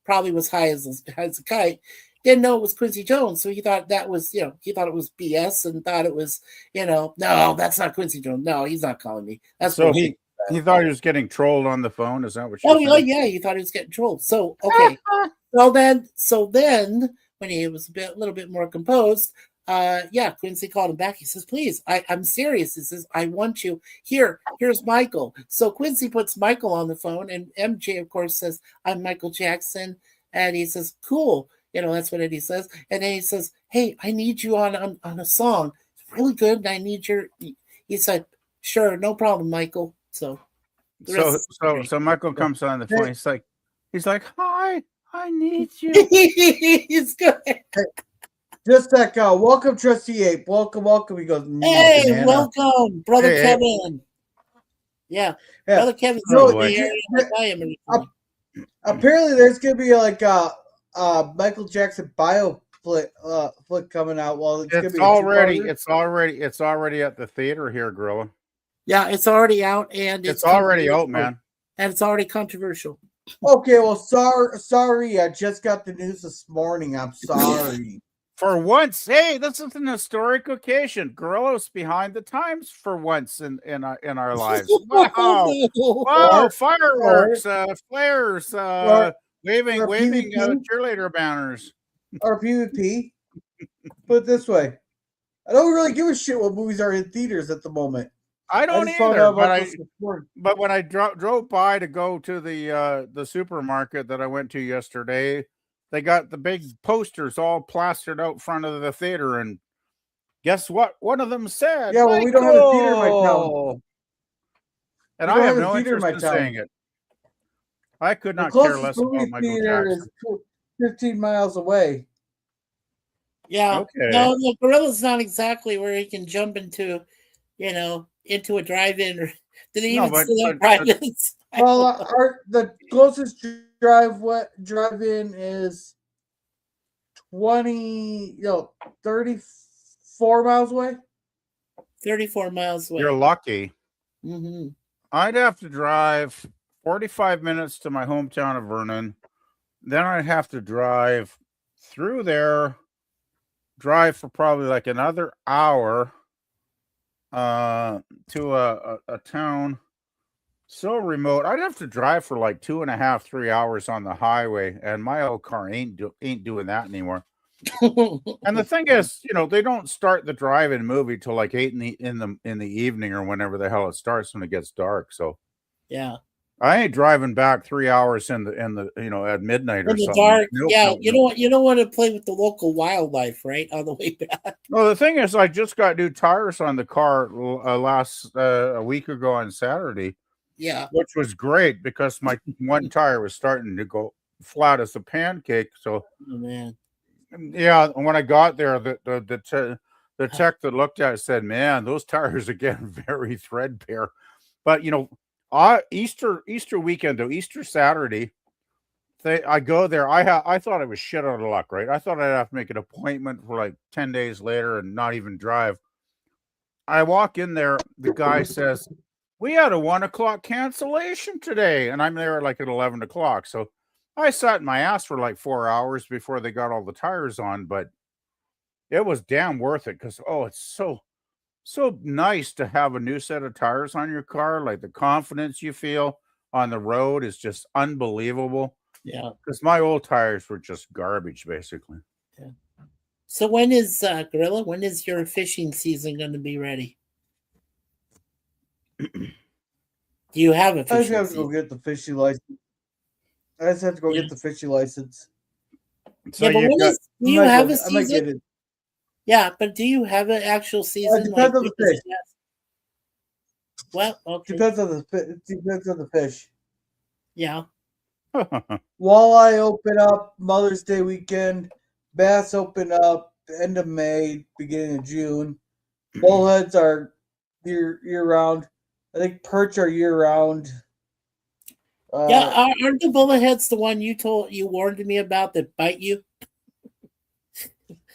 probably was high as a kite. Didn't know it was Quincy Jones, so he thought that was, he thought it was BS and thought it was, no, that's not Quincy Jones. No, he's not calling me. That's So bullshit. he thought he was getting trolled on the phone. Is that what Oh you're saying? yeah, he thought he was getting trolled. So okay, so then when he was a little bit more composed, Quincy called him back. He says, "Please, I'm serious." He says, "I want you here. Here's Michael." So Quincy puts Michael on the phone, and MJ, of course, says, "I'm Michael Jackson," and he says, "Cool." That's what Eddie says, and then he says, "Hey, I need you on a song. It's really good, and I need your." He said, "Sure, no problem, Michael." So. So Michael comes on the phone. He's like, "Hi, I need you." He's good. Just like, welcome, Trustee Ape. Welcome. He goes, Hey, banana. welcome, brother Hey, Kevin. Yeah, Yeah. brother Kevin's No, in the area like I am originally. Apparently, there's gonna be like Michael Jackson bio flick coming out. Well, it's gonna be It's already at the theater here, Gorilla. Yeah, it's already out and It's already out, man. And it's already controversial. Okay, well, sorry. I just got the news this morning. I'm sorry. For once, hey, this is an historic occasion. Gorilla's behind the times for once in our lives. Wow! Wow! Fireworks, flares, waving PvP? cheerleader banners. Or PvP. Put it this way, I don't really give a shit what movies are in theaters at the moment. I don't just found either, out about this this morning. but when I drove by to go to the supermarket that I went to yesterday, they got the big posters all plastered out front of the theater, and guess what? One of them said, Yeah, well, we don't have a theater in my town. "Michael!" And We I don't have have a no theater in interest my in town. saying it. I could The not care closest less about movie Michael theater Jackson. is 15 miles away. Yeah. Okay. No, the Gorilla's not exactly where he can jump into, into a drive-in. Or did they No, even but- still have but- drive-ins? Well, the closest drive-in is 34 miles away. 34 miles away. You're lucky. Mm-hmm. I'd have to drive 45 minutes to my hometown of Vernon. Then I'd have to drive through there, drive for probably like another hour to a town so remote. I'd have to drive for like 2.5, 3 hours on the highway, and my old car ain't doing that anymore. And the thing is, they don't start the drive-in movie till like 8 in the evening or whenever the hell it starts when it gets dark. So Yeah. I ain't driving back 3 hours in the at midnight or In the something. dark. Nope, Yeah. nope, You nope. don't want to play with the local wildlife, right? On the way back. Well, the thing is, I just got new tires on the car a week ago on Saturday, Yeah. which was great because my one tire was starting to go flat as a pancake. So, Oh, man. yeah, when I got there, the tech that looked at it said, "Man, those tires are getting very threadbare." But Easter weekend, though, Easter Saturday, I go there. I thought it was shit out of luck, right? I thought I'd have to make an appointment for like 10 days later and not even drive. I walk in there, the guy says, "We had a 1:00 cancellation today," and I'm there at 11 o'clock. So I sat in my ass for like 4 hours before they got all the tires on, but it was damn worth it because it's so nice to have a new set of tires on your car. Like the confidence you feel on the road is just unbelievable. Yeah. Because my old tires were just garbage, basically. Yeah. So when is Gorilla? When is your fishing season going to be ready? Do you have a I just fishing have to go season? get the fishing license. I just have to go get the fishing license. So Yeah, but you got, do you have a I might get season? it. Yeah, but do you have an actual season? Depends on the because fish. it has- Well, okay. Depends on the fish. Yeah. Walleye open up Mother's Day weekend. Bass open up end of May, beginning of June. Bullheads are year round. I think perch are year round. Yeah, aren't the bulletheads the one you warned me about that bite you?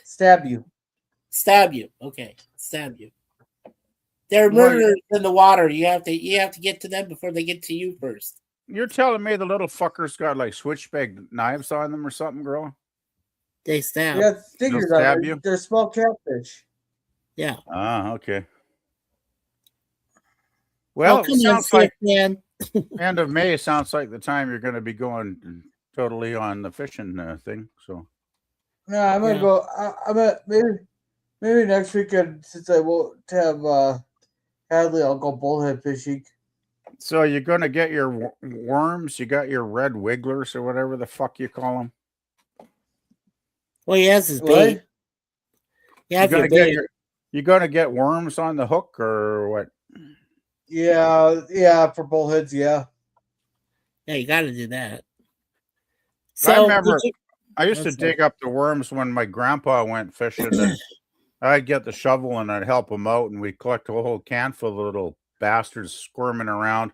Stab you. Stab you. Okay. Stab you. They're Right. murderers in the water. You have to get to them before they get to you first. You're telling me the little fuckers got like switchback knives on them or something, girl? They stab. They got stingers They'll on stab them. you? They're small catfish. Yeah. Ah, okay. Well, Well, come it on, sounds like man. end of May sounds like the time you're going to be going totally on the fishing thing. So No, I'm gonna go. I'm gonna maybe next weekend since I won't have Hadley. I'll go bullhead fishing. So you're going to get your worms. You got your red wigglers or whatever the fuck you call them. Well, he has his What? bait. You have your bait. You're going to get worms on the hook or what? Yeah, for bullheads, yeah. Yeah, you got to do that. I So remember I used to That's dig up the worms when my grandpa went fishing, and I'd get the shovel and I'd help him out, and we'd collect a whole can full of little bastards squirming around.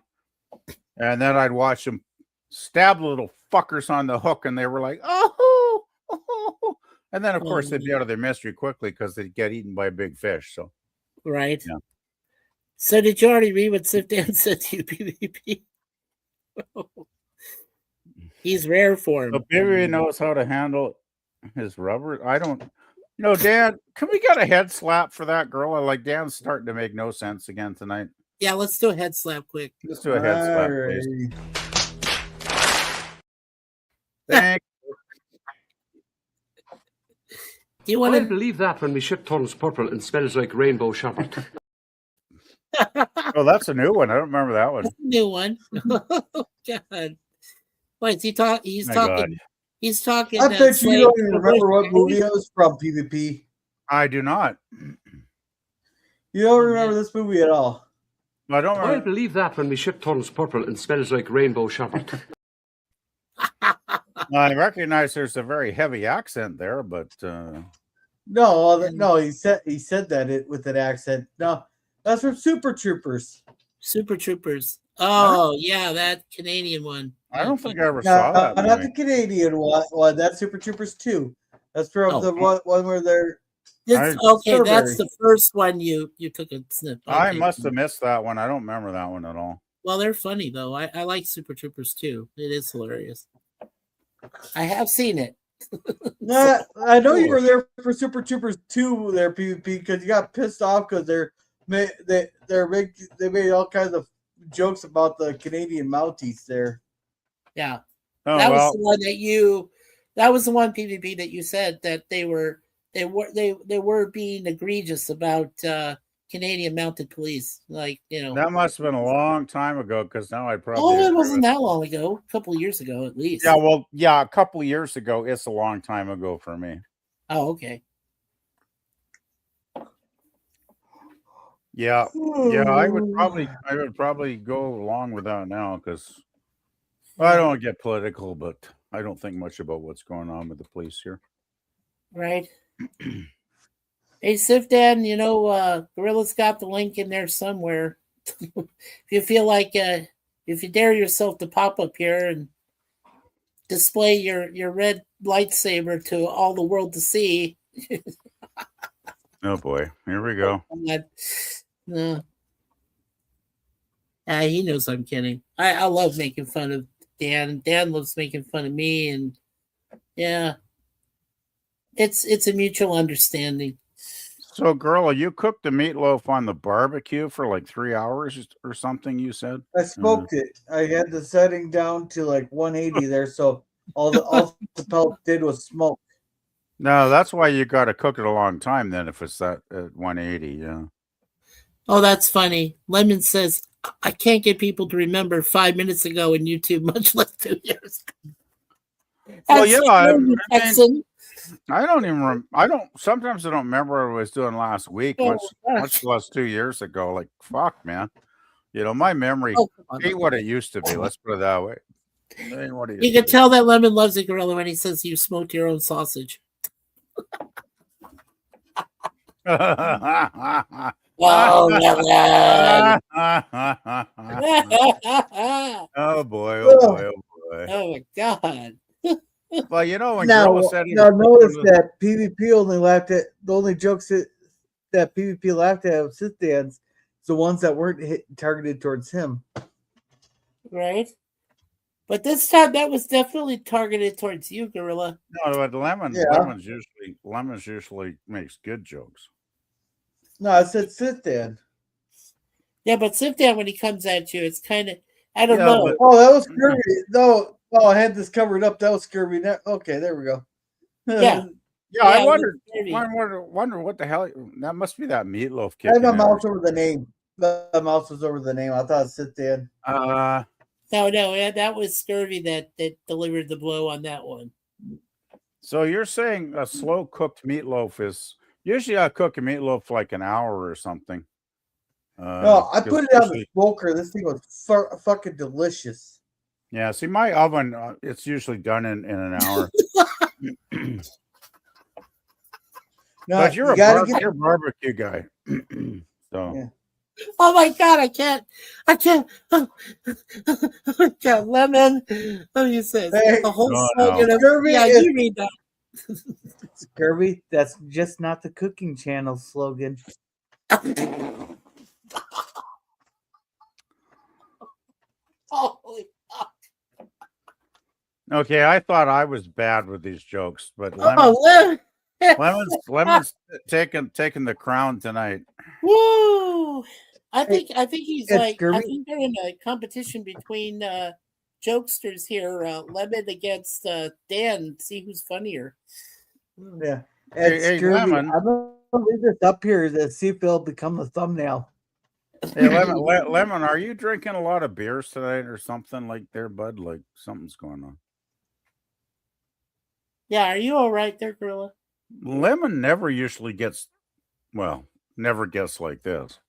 And then I'd watch them stab the little fuckers on the hook, and they were like, oh. And then, of course, they'd be out of their misery quickly because they'd get eaten by a big fish. So, right. Yeah. So did you already read what Sif Dan said to you, PvP? He's rare for him. so Barry knows how to handle his rubber. I don't. Dan, can we get a head slap for that girl? Like, Dan's starting to make no sense again tonight. Yeah, let's do a head slap quick. Let's do a head slap, please. Alrighty. Thank Do you want I'll to? believe that when my shit turns purple and smells like rainbow sherbet. Oh, that's a new one. I don't remember that one. That's a new one. Oh, God. What is he talking? He's My talking. God. He's talking. I bet you slave don't even to remember what Russian movie it was from, PvP. I do not. You don't remember this movie at all. I don't I'll remember. believe that when my ship turns purple and smells like rainbow sherbet. I recognize there's a very heavy accent there, but No, he said that with an accent. No, that's from Super Troopers. Super Troopers. Oh, yeah, that Canadian one. I don't think I ever No, saw that not movie. the Canadian one. That's Super Troopers 2. That's from the one where they're. Okay, Strawberry. that's the first one you took a snip. I Okay. must have missed that one. I don't remember that one at all. Well, they're funny though. I like Super Troopers too. It is hilarious. I have seen it. No, I know you were there for Super Troopers 2 there, PvP, because you got pissed off because they made all kinds of jokes about the Canadian Mounties there. Yeah. Oh, that well. was the one that was the one PvP that you said that they were being egregious about Canadian mounted police. Like, That must have been a long time ago because now I probably. Oh, it wasn't that long ago. A couple of years ago at least. Yeah, well, yeah, a couple of years ago. It's a long time ago for me. Oh, okay. Yeah, I would probably go along with that now because I don't get political, but I don't think much about what's going on with the police here. Right. Hey, Sifdan, Gorilla's got the link in there somewhere. If you feel like, if you dare yourself to pop up here and display your red lightsaber to all the world to see. Oh boy, here we go. No. He knows I'm kidding. I love making fun of Dan. Dan loves making fun of me, and yeah, it's a mutual understanding. So, Gorilla, you cooked the meatloaf on the barbecue for like 3 hours or something, you said? I smoked it. I had the setting down to like 180 there, so all the pellet did was smoke. No, that's why you got to cook it a long time then if it's that at 180, yeah. Oh, that's funny. Lemon says, I can't get people to remember 5 minutes ago in YouTube, much less 2 years. Well, yeah, sometimes I don't remember what I was doing last week, much less 2 years ago. Like, fuck, man. My memory ain't what it used to be. Let's put it that way. You can tell that Lemon loves a gorilla when he says you smoked your own sausage. Oh, Lemon. Oh boy, oh boy, oh boy. Oh my God. Well, when now Gorilla said notice that PvP only laughed at the only jokes that PvP laughed at of Sith Dan's, the ones that weren't targeted towards him. Right. But this time that was definitely targeted towards you, Gorilla. No, but Lemons usually makes good jokes. No, I said Sith Dan. Yeah, but Sith Dan, when he comes at you, it's kind of, I don't know. That was Kirby. No, I had this covered up. That was Kirby. Okay, there we go. Yeah. I wonder what the hell. That must be that meatloaf kid. I had my mouse over the name. The mouse was over the name. I thought Sith Dan. No, that was Scurvy that delivered the blow on that one. So you're saying a slow cooked meatloaf is usually I cook a meatloaf for like an hour or something. No, I put it on the smoker. This thing was fucking delicious. Yeah, see, my oven, it's usually done in an hour. No, but you're a barbecue guy. So. Yeah. Oh my God, I can't. Lemon. Oh, you said the whole slogan of Kirby. Yeah, you read that. Kirby, that's just not the cooking channel slogan. Holy fuck. Okay, I thought I was bad with these jokes, but Lemon's taking the crown tonight. Woo! I think he's like Kirby. I think they're in a competition between jokesters here, Lemon against Dan. See who's funnier. Yeah, it's Kirby. Lemon. I'm gonna leave this up here to see if it'll become the thumbnail. Hey, Lemon, are you drinking a lot of beers tonight or something like there, bud? Like something's going on. Yeah, are you all right there, Gorilla? Lemon never usually gets, never gets like this.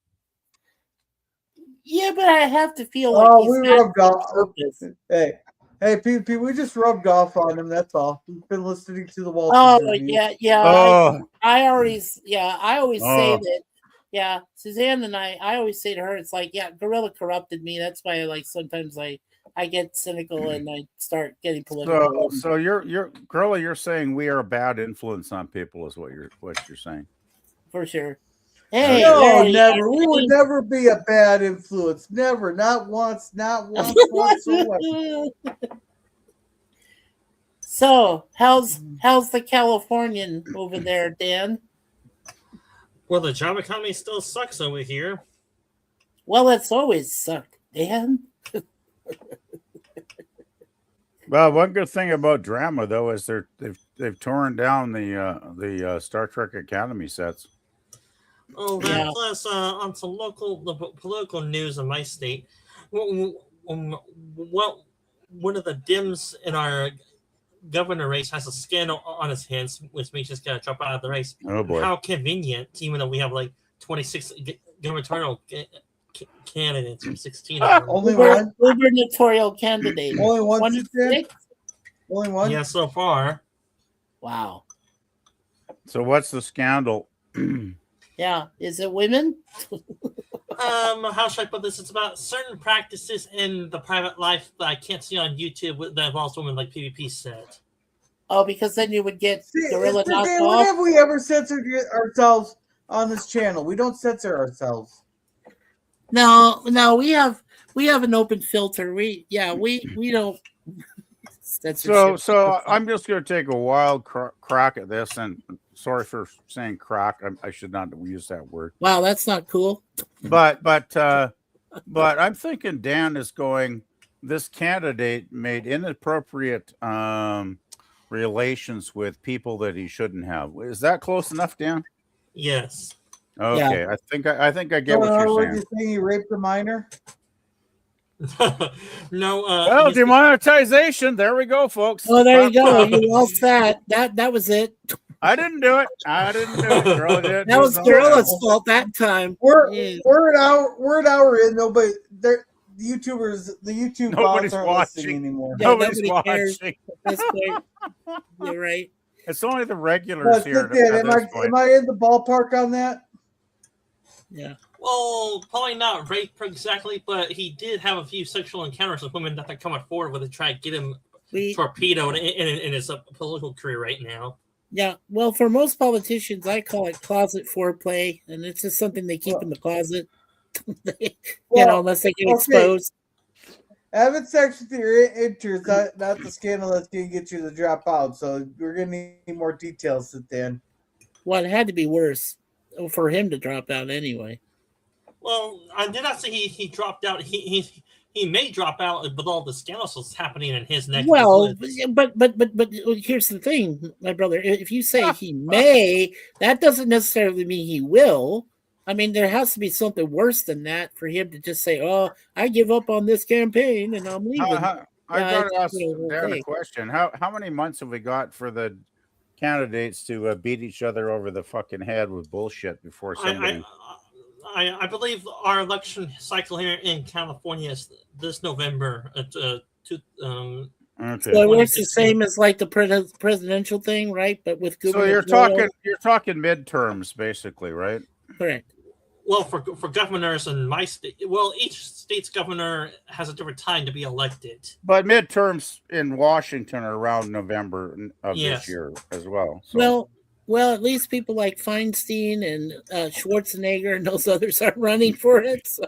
Yeah, but I have to feel like Oh, he's we not rubbed off. purpose. Hey, PP, we just rubbed off on him. That's all. We've been listening to the Walters Oh review. yeah. Oh, I always say Oh. that. Yeah, Suzanne and I always say to her, it's like, yeah, Gorilla corrupted me. That's why like sometimes I get cynical and I start getting political. so you're Gorilla, you're saying we are a bad influence on people, is what you're saying. For sure. Hey, No, hey, never. We would never be a bad influence. Never. Not once. Not once whatsoever. So how's the Californian over there, Dan? Well, the job economy still sucks over here. Well, it's always sucked, Dan. Well, one good thing about drama though is they've torn down the Star Trek Academy sets. Oh, that Yeah. plus on some political news in my state. One of the Dems in our governor race has a scandal on his hands, which means he's going to drop out of the race. Oh boy! How convenient, even though we have like 26 gubernatorial candidates from 16 of them. Only one. Gubernatorial candidate. Only one. 26? Only one. Yeah, so far. Wow. So what's the scandal? Yeah. Is it women? How should I put this? It's about certain practices in the private life that I can't see on YouTube that involves women, like PvP said. Oh, because then you would get Gorilla knocked Dan, off. when have we ever censored ourselves on this channel? We don't censor ourselves. No, we have an open filter. We don't. So I'm just going to take a wild crack at this, and sorry for saying crack. I should not use that word. Wow, that's not cool. But I'm thinking Dan is going. This candidate made inappropriate relations with people that he shouldn't have. Is that close enough, Dan? Yes. Okay, Yeah. I think I get what you're saying. You're saying he raped a minor? No. Well, demonetization. There we go, folks. Oh, there you go. You lost that. That was it. I didn't do it. Gorilla did. That was Gorilla's fault that time. We're Yeah. an hour in. Nobody, the YouTube Nobody's bots aren't watching listening anymore. Yeah, Nobody's nobody cares watching. at this point. You're right. It's only the regulars here. Am I in the ballpark on that? Yeah. Well, probably not rape exactly, but he did have a few sexual encounters with women that they're coming forward with to try to get him torpedoed in his political career right now. Yeah. Well, for most politicians, I call it closet foreplay, and it's just something they keep in the closet. Unless they get exposed. Having sex with your interns, not the scandal that's going to get you to drop out. So we're going to need more details then. Well, it had to be worse for him to drop out anyway. Well, I did not say he dropped out. He may drop out with all the scandals that's happening in his neck. Well, but here's the thing, my brother. If you say he may, that doesn't necessarily mean he will. I mean, there has to be something worse than that for him to just say, "Oh, I give up on this campaign and I'm leaving." I got to ask Dan a question. How many months have we got for the candidates to beat each other over the fucking head with bullshit before somebody? I believe our election cycle here in California is this November. Okay. So it works the same as like the presidential thing, right? But with so you're talking midterms, basically, right? Correct. Well, for governors in my state, well, each state's governor has a different time to be elected. But midterms in Washington are around November of this year as well. So. Well, at least people like Feinstein and Schwarzenegger and those others are running for it. So.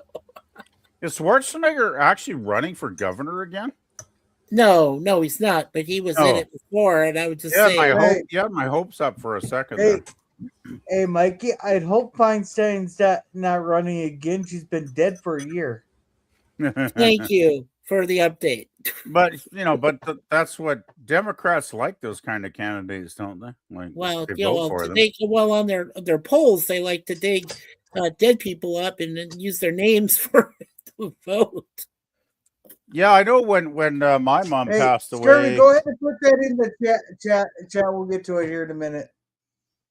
Is Schwarzenegger actually running for governor again? No, he's not. But he was in it before, and I would just say, you had my hopes up for a second. Hey, Mikey, I'd hope Feinstein's not running again. She's been dead for a year. Thank you for the update. But that's what Democrats like, those kind of candidates, don't they? Like, well, they vote for them. on their polls, they like to dig dead people up and then use their names for to vote. Yeah, I know when my mom Hey, passed Sterling, away. go ahead and put that in the chat. We'll get to it here in a minute.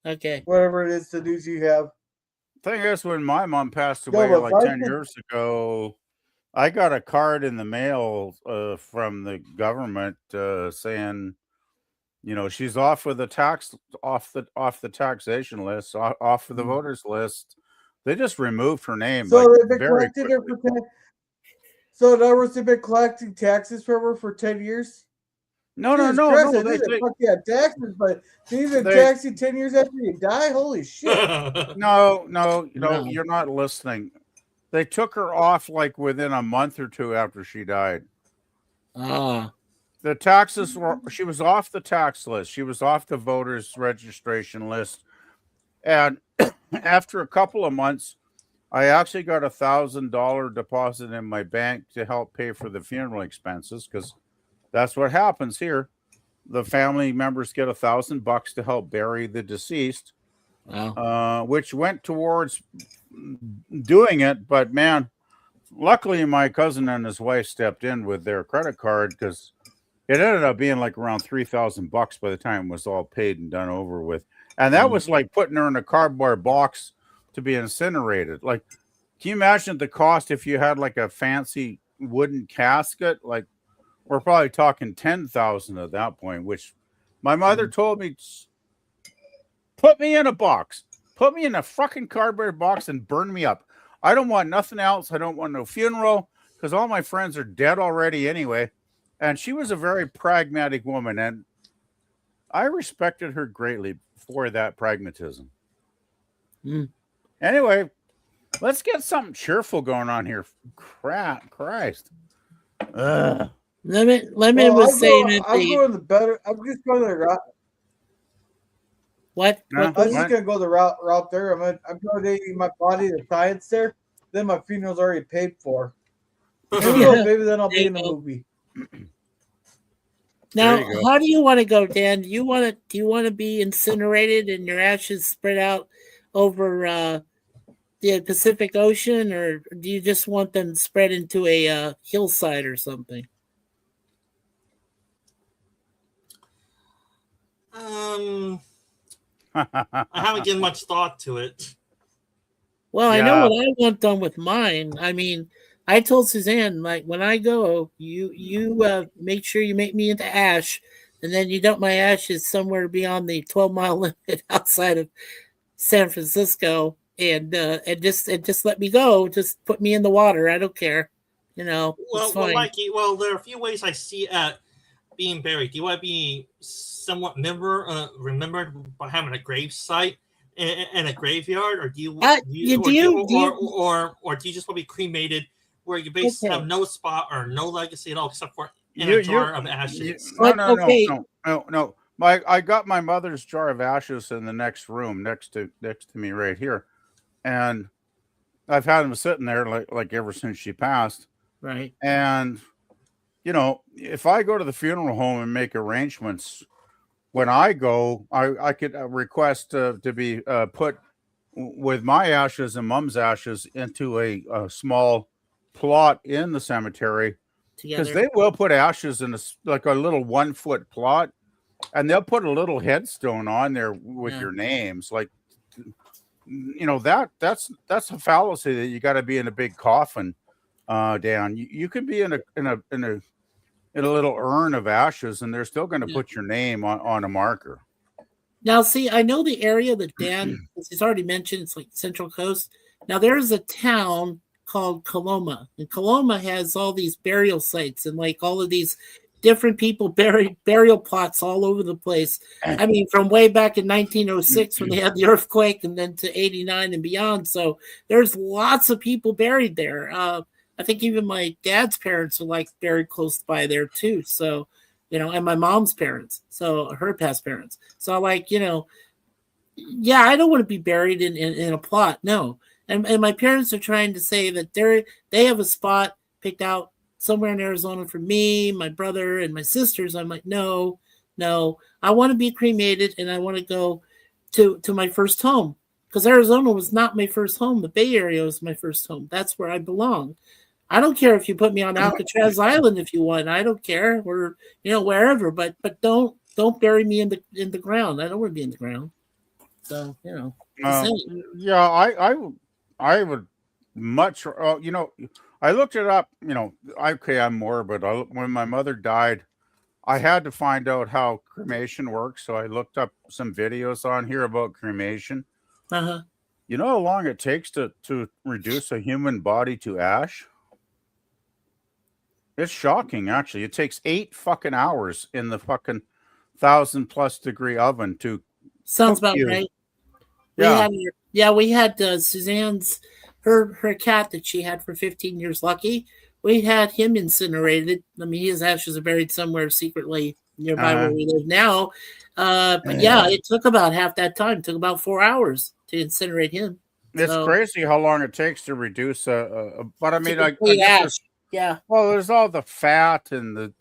Okay. Whatever it is, the news you have. Thing is, when my mom passed Yo, away but like 10 years ago, I got a card in the mail from the government saying, you know, she's off with the tax off the taxation list, off of the voters list. They just removed her name. So like, they've been very collecting her quickly. for 10. So in other words, they've been collecting taxes from her for 10 years. No, Jesus no, Christ, no. I knew they fuck yeah taxes, but they even they- tax you 10 years after you die. Holy shit! No, No. you're not listening. They took her off like within a month or two after she died. Ah. The taxes were, she was off the tax list. She was off the voters registration list. And after a couple of months, I actually got $1,000 deposit in my bank to help pay for the funeral expenses, because that's what happens here. The family members get $1,000 to help bury the deceased, which went towards doing it. But man, luckily my cousin and his wife stepped in with their credit card, because it ended up being like around $3,000 by the time it was all paid and done over with. And that was like putting her in a cardboard box to be incinerated. Like, can you imagine the cost if you had like a fancy wooden casket? Like, we're probably talking $10,000 at that point, which my mother told me, put me in a box, put me in a fucking cardboard box and burn me up. I don't want nothing else. I don't want no funeral, because all my friends are dead already anyway. And she was a very pragmatic woman, and I respected her greatly for that pragmatism. Anyway, let's get something cheerful going on here. Christ. Lemon Well, was saying I'm going the better. I'm just going the route. What? I'm just gonna go the route there. I'm donating my body to science there. Then my funeral's already paid for. Maybe then I'll be in the movie. Now, how do you want to go, Dan? Do you want to be incinerated and your ashes spread out over the Pacific Ocean, or do you just want them spread into a hillside or something? I haven't given much thought to it. Well, I know what I want done with mine. I mean, I told Suzanne, like, when I go, you make sure you make me into ash, and then you dump my ashes somewhere beyond the 12-mile limit outside of San Francisco, and just let me go. Just put me in the water. I don't care. You know, it's fine. Mikey, well, there are a few ways I see at being buried. Do you want to be somewhat remembered by having a grave site and a graveyard, or do you just want to be cremated where you basically have no spot or no legacy at all except for in a jar of ashes? No. I got my mother's jar of ashes in the next room next to me right here, and I've had them sitting there like ever since she passed. Right. And you know, if I go to the funeral home and make arrangements, when I go, I could request to be put with my ashes and Mom's ashes into a small plot in the cemetery, because they will put ashes in like a little 1-foot plot, and they'll put a little headstone on there with your names. Like, you know, that's a fallacy that you got to be in a big coffin. Dan, you can be in a little urn of ashes, and they're still going to put your name on a marker. Now, see, I know the area that Dan has already mentioned. It's like Central Coast. Now, there is a town called Coloma, and Coloma has all these burial sites and like all of these different people buried burial plots all over the place. I mean, from way back in 1906 when they had the earthquake, and then to 89 and beyond. So there's lots of people buried there. I think even my dad's parents are like buried close by there too. So, you know, and my mom's parents, so her past parents. So like, you know, yeah, I don't want to be buried in a plot. No. And my parents are trying to say that they have a spot picked out somewhere in Arizona for me, my brother, and my sisters. I'm like, no, I want to be cremated, and I want to go to my first home. because Arizona was not my first home. The Bay Area was my first home. That's where I belong. I don't care if you put me on Alcatraz Island if you want. I don't care, or wherever. But don't bury me in the ground. I don't want to be in the ground. So yeah, I would much. I looked it up. Okay, I'm morbid. When my mother died, I had to find out how cremation works. So I looked up some videos on here about cremation. Uh-huh. You know how long it takes to reduce a human body to ash? It's shocking, actually. It takes 8 fucking hours in the fucking 1,000+ degree oven to sounds cook about you. right. Yeah. We had Suzanne's her cat that she had for 15 years. Lucky, we had him incinerated. I mean, his ashes are buried somewhere secretly nearby where we live now. But yeah, it took about half that time. It took about 4 hours to incinerate him. It's crazy how long it takes to reduce but I mean, I guess yeah. Well, there's all the fat and the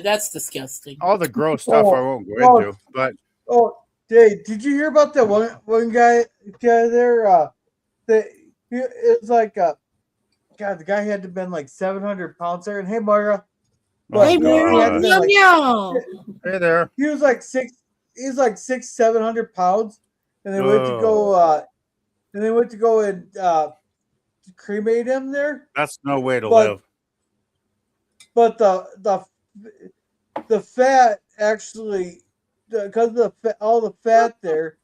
that's disgusting. All the gross stuff I won't go into. But Dave, did you hear about that one guy there? It's like God, the guy had to been like 700 pounds there. And hey, Moira, hey there. Hey there. He was like 700 pounds, and they went to go. And they went to go and cremate him there. That's no way to live. But the fat actually, because of all the fat there,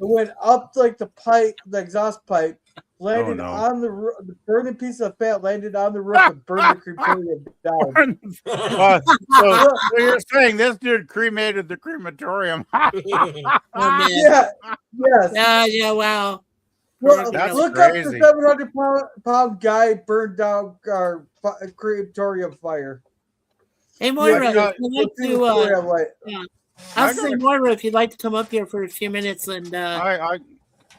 it went up like the pipe, the exhaust pipe, landed on the roof. The burning piece of fat landed on the roof and burned the crematorium down. So you're saying this dude cremated the crematorium? Oh, man. Yes. Yeah. Wow. Look up the 700-pound guy burned down our crematorium fire. Hey, Moira, I'll say Moira if you'd like to come up here for a few minutes and live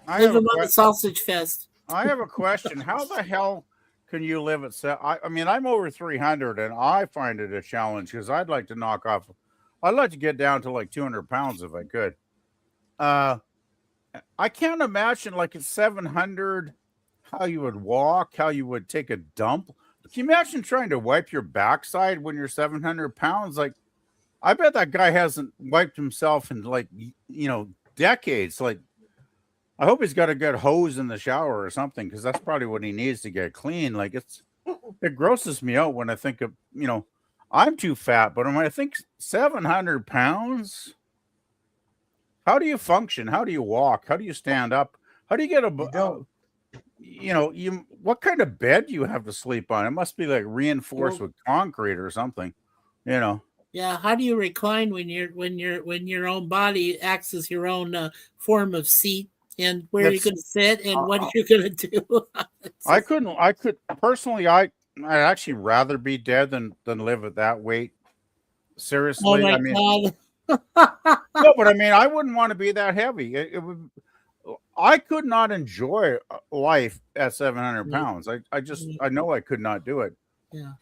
him on the Sausage Fest. I have a question. How the hell can you live at I mean, I'm over 300, and I find it a challenge because I'd like to get down to like 200 pounds if I could. I can't imagine like at 700 how you would walk, how you would take a dump. Can you imagine trying to wipe your backside when you're 700 pounds? Like, I bet that guy hasn't wiped himself in like, decades. Like, I hope he's got a good hose in the shower or something, because that's probably what he needs to get clean. Like, it grosses me out when I think of, I'm too fat, but when I think 700 pounds, how do you function? How do you walk? How do you stand up? How do you get what kind of bed do you have to sleep on? It must be like reinforced with concrete or something, Yeah, how do you recline when your own body acts as your own form of seat, and where you're going to sit and what you're going to do? I could personally, I'd actually rather be dead than live at that weight. Seriously, God. No, but I mean, I wouldn't want to be that heavy. I could not enjoy life at 700 pounds. I know I could not do it. Yeah.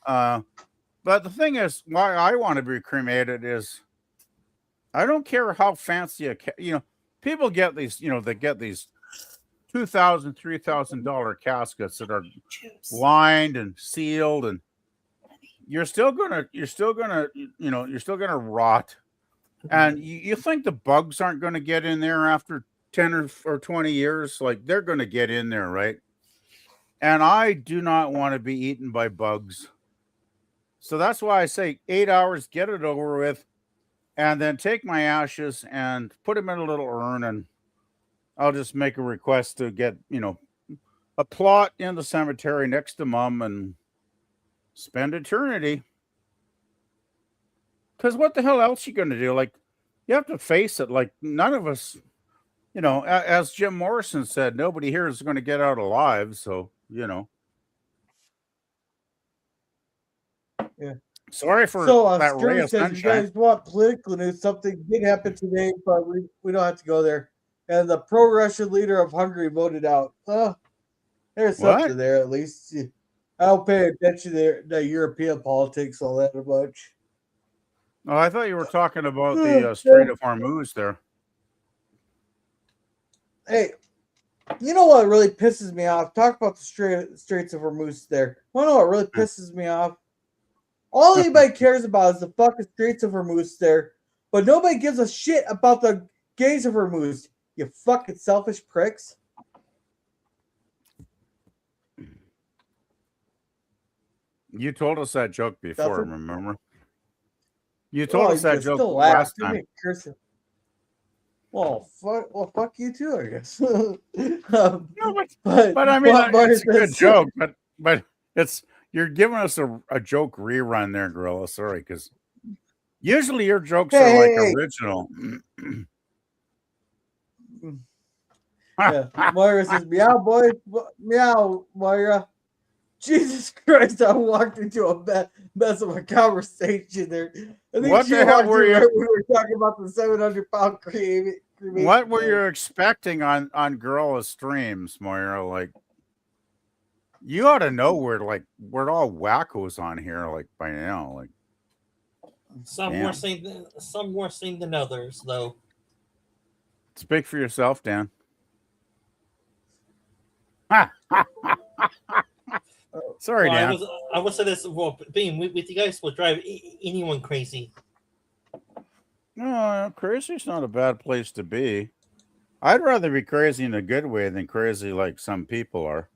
But the thing is, why I want to be cremated is, I don't care how fancy people get these, they get these $2,000, $3,000 caskets that are lined and sealed, and you're still gonna rot. And you think the bugs aren't going to get in there after 10 or 20 years? Like, they're going to get in there, right? And I do not want to be eaten by bugs. So that's why I say 8 hours, get it over with, and then take my ashes and put them in a little urn, and I'll just make a request to get, a plot in the cemetery next to Mom and spend eternity. Because what the hell else are you going to do? Like, you have to face it. Like, none of us, as Jim Morrison said, nobody here is going to get out alive. So, Yeah. Sorry for that ray of sunshine. You guys want political news? Something did happen today, but we don't have to go there. And the pro-Russian leader of Hungary voted out. There's something there at least. I don't pay attention to the European politics all that much. Oh, I thought you were talking about the Strait of Hormuz there. Hey, you know what really pisses me off? Talk about the Straits of Hormuz there. You know what really pisses me off? All anybody cares about is the fucking Straits of Hormuz there, but nobody gives a shit about the gays of Hormuz. You fucking selfish pricks. You told us that joke before, Nothing. remember? You told us that joke still last laugh. time. Well, fuck you too, I guess. No, but I mean, it's a good joke, but you're giving us a joke rerun there, Gorilla. Sorry, because usually your jokes are like original. Yeah. Moira says, meow, boy. Meow, Moira. Jesus Christ, I walked into a mess of a conversation there. I think What she the hell walked were in you? right when we were talking about the 700-pound cremation. What were you expecting on Gorilla's streams, Moira? Like, you ought to know we're all wackos on here, like by now. Like, some more sane than others, though. Speak for yourself, Dan. Sorry, Dan. I would say this. Well, being with you guys will drive anyone crazy. No, crazy's not a bad place to be. I'd rather be crazy in a good way than crazy like some people are.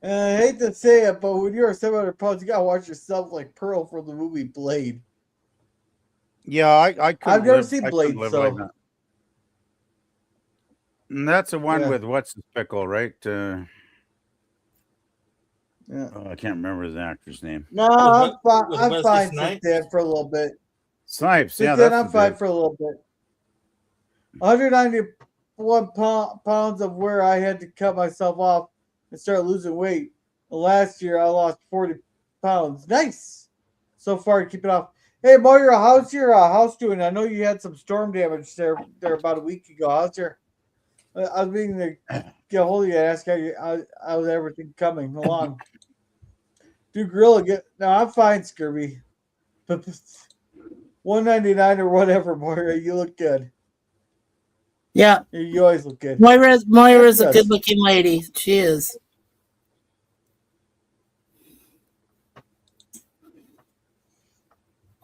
I hate to say it, but when you're 700 pounds, you gotta watch yourself like Pearl from the movie Blade. Yeah, I've never seen Blade, so like that. And that's the one with what's the pickle, right? Yeah. I can't remember the actor's name. No, I'm fine with that for a little bit. Snipes, yeah, then I'm fine for a little bit. 191 pounds of where I had to cut myself off and start losing weight. Last year I lost 40 pounds. Nice. So far, keep it off. Hey, Moira, how's your house doing? I know you had some storm damage there about a week ago. How's your? I was meaning to get a hold of you and ask how's everything coming along. Do Gorilla get? No, I'm fine, Skirby. 199 or whatever, Moira. You look good. Yeah, you always look good. Moira's a good-looking lady. She is.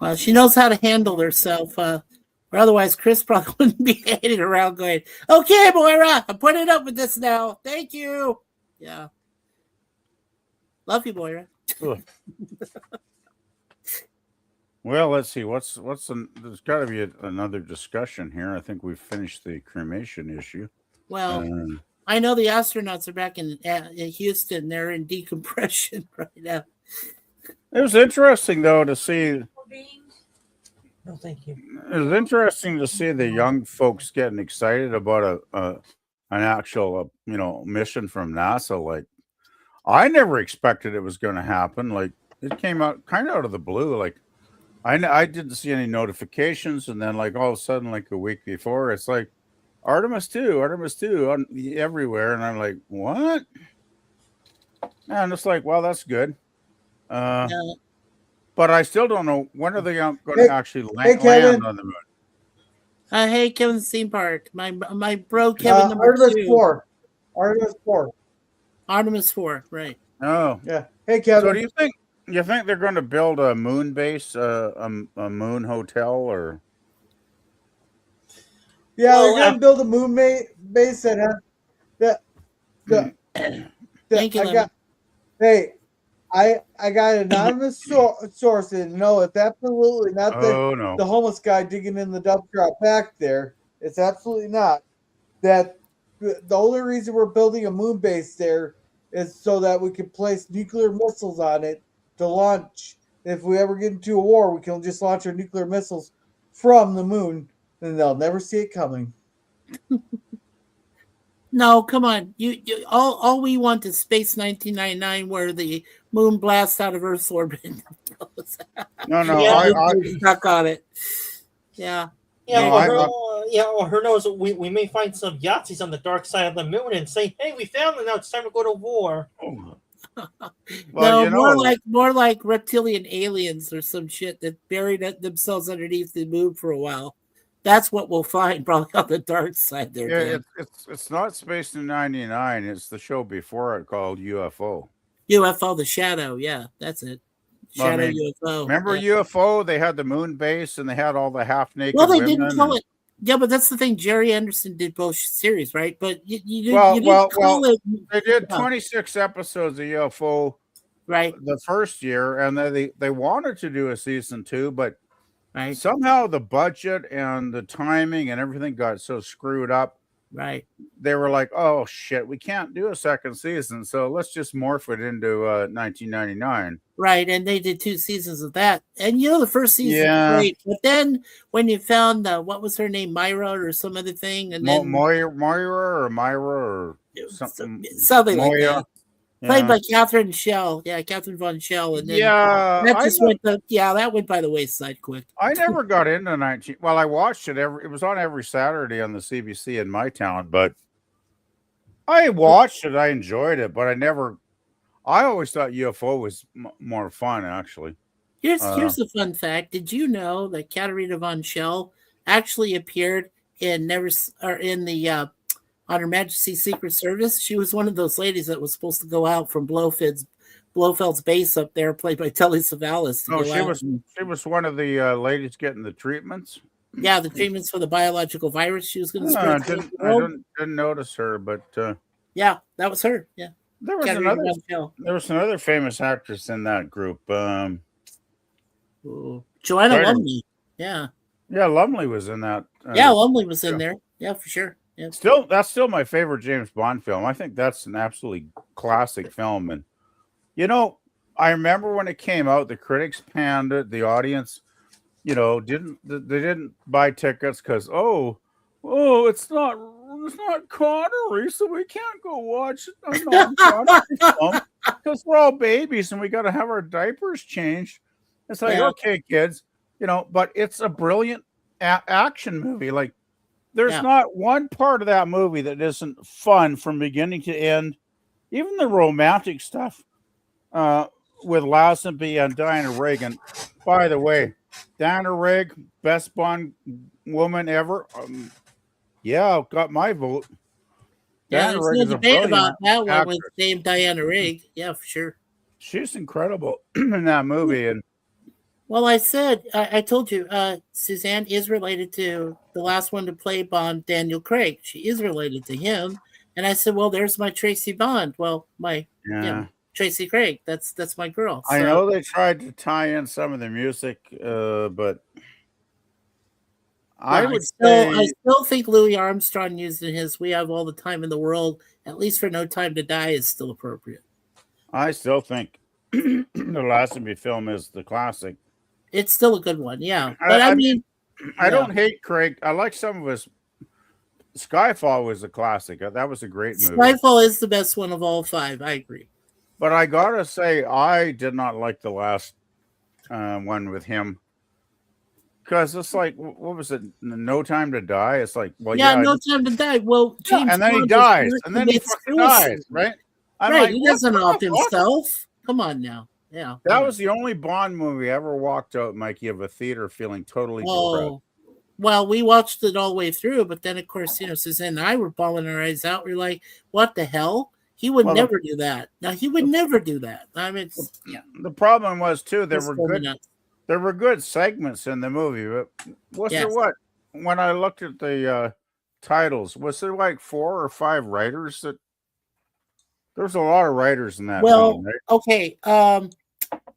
Well, she knows how to handle herself. Or otherwise, Chris probably wouldn't be hanging around going, "Okay, Moira, I'm putting up with this now. Thank you." Yeah. Love you, Moira. Well, let's see. There's got to be another discussion here. I think we've finished the cremation issue. Well, I know the astronauts are back in Houston. They're in decompression right now. It was interesting, though, to see. No, thank you. It was interesting to see the young folks getting excited about an actual, mission from NASA. Like, I never expected it was going to happen. Like, it came out kind of out of the blue. Like, I didn't see any notifications, and then like all of a sudden, like a week before, it's like Artemis 2 everywhere, and I'm like, what? And it's like, well, that's good. But I still don't know when are they going to actually land on the moon. Hey, Kevin Steenpark, my bro Kevin number Artemis 2. 4. Artemis 4, right? Oh, yeah. Hey, Kevin. So do you think they're going to build a moon base, a moon hotel, or? Yeah, they're going to build a moon base that has Thank you, I got an anonymous source, and no, it's absolutely not the homeless guy digging in the dump truck back there. It's absolutely not. That the only reason we're building a moon base there is so that we can place nuclear missiles on it to launch. If we ever get into a war, we can just launch our nuclear missiles from the moon, and they'll never see it coming. No, come on. You all we want is Space 1999, where the moon blasts out of Earth's orbit. No, I stuck on it. Yeah. Yeah, or who knows? We may find some Yahtzees on the dark side of the moon and say, "Hey, we found them. Now it's time to go to war." Well, No, more like reptilian aliens or some shit that buried themselves underneath the moon for a while. That's what we'll find probably on the dark side there, yeah, Dan. it's not Space in '99. It's the show before it called UFO. UFO, the Shadow. Yeah, that's it. Well, I Shadow mean, UFO. remember Yeah. UFO? They had the moon base and they had all the half Well, naked they women. didn't call it. Yeah, but that's the thing. Jerry Anderson did both series, right? But you Well, didn't call it. they did Yeah, 26 episodes of UFO right, the first year, and they wanted to do a season 2, but right, somehow the budget and the timing and everything got so screwed up. right. They were like, "Oh shit, we can't do a second season, so let's just morph it into 1999." Right, and they did 2 seasons of that. And the first season's Yeah, great, but then when you found what was her name, Myra or some other thing, and then Myra or something, something like Moya. that, played Yeah, by Catherine Schell, Catherine Von Schell, and then yeah. that just that went by the wayside quick. I never got into 19. Well, I watched it it was on every Saturday on the CBC in my town, but I watched it. I enjoyed it, but I always thought UFO was more fun, actually. Here's a fun fact. Did you know that Katharina von Schell actually appeared in the on Her Majesty's Secret Service? She was one of those ladies that was supposed to go out from Blofeld's base up there, played by Telly Savalas. She was one of the ladies getting the treatments. Yeah, the treatments for the biological virus she was going to spread. I didn't notice her, but yeah, that was her. Yeah, there was another famous actress in that group. Joanna Lumley. Yeah, Lumley was in that. Lumley was in there. Yeah, for sure. Yeah. That's still my favorite James Bond film. I think that's an absolutely classic film. And I remember when it came out, the critics panned it. The audience, didn't buy tickets because it's not Connery, so we can't go watch a non-Connery film because we're all babies and we got to have our diapers changed. It's like, okay, kids, but it's a brilliant action movie. Like, there's not one part of that movie that isn't fun from beginning to end. Even the romantic stuff with Lazenby and Diana Rigg. By the way, Diana Rigg, best Bond woman ever. Got my vote. Yeah, there's no debate about that one with Dame Diana Rigg. Yeah, for sure. She's incredible in that movie. And well, I told you, Suzanne is related to the last one to play Bond, Daniel Craig. She is related to him. And I said, well, there's my Tracy Bond. Well, Tracy Craig. That's my girl. So, I know they tried to tie in some of the music, but I still think Louis Armstrong used in his "We Have All the Time in the World," at least for "No Time to Die," is still appropriate. I still think the Lazenby film is the classic. It's still a good one, yeah. But I mean, I don't hate Craig. I like some of his. Skyfall was a classic. That was a great movie. Skyfall is the best one of all 5. I agree. But I gotta say, I did not like the last one with him. Because it's like, what was it? No Time to Die. It's like, well, No Time to Die. Well, James and then he dies, and then he fucking dies, right? Right, he doesn't off himself. Come on now, yeah. That was the only Bond movie I ever walked out, Mikey, of a theater feeling totally depressed. Well, we watched it all the way through, but then of course, Suzanne and I were bawling our eyes out. We're like, "What the hell? He would never do that." Now he would never do that. I mean, the problem was too there were good segments in the movie, but there what? When I looked at the titles, was there like 4 or 5 writers that? There's a lot of writers in that film, right? Okay.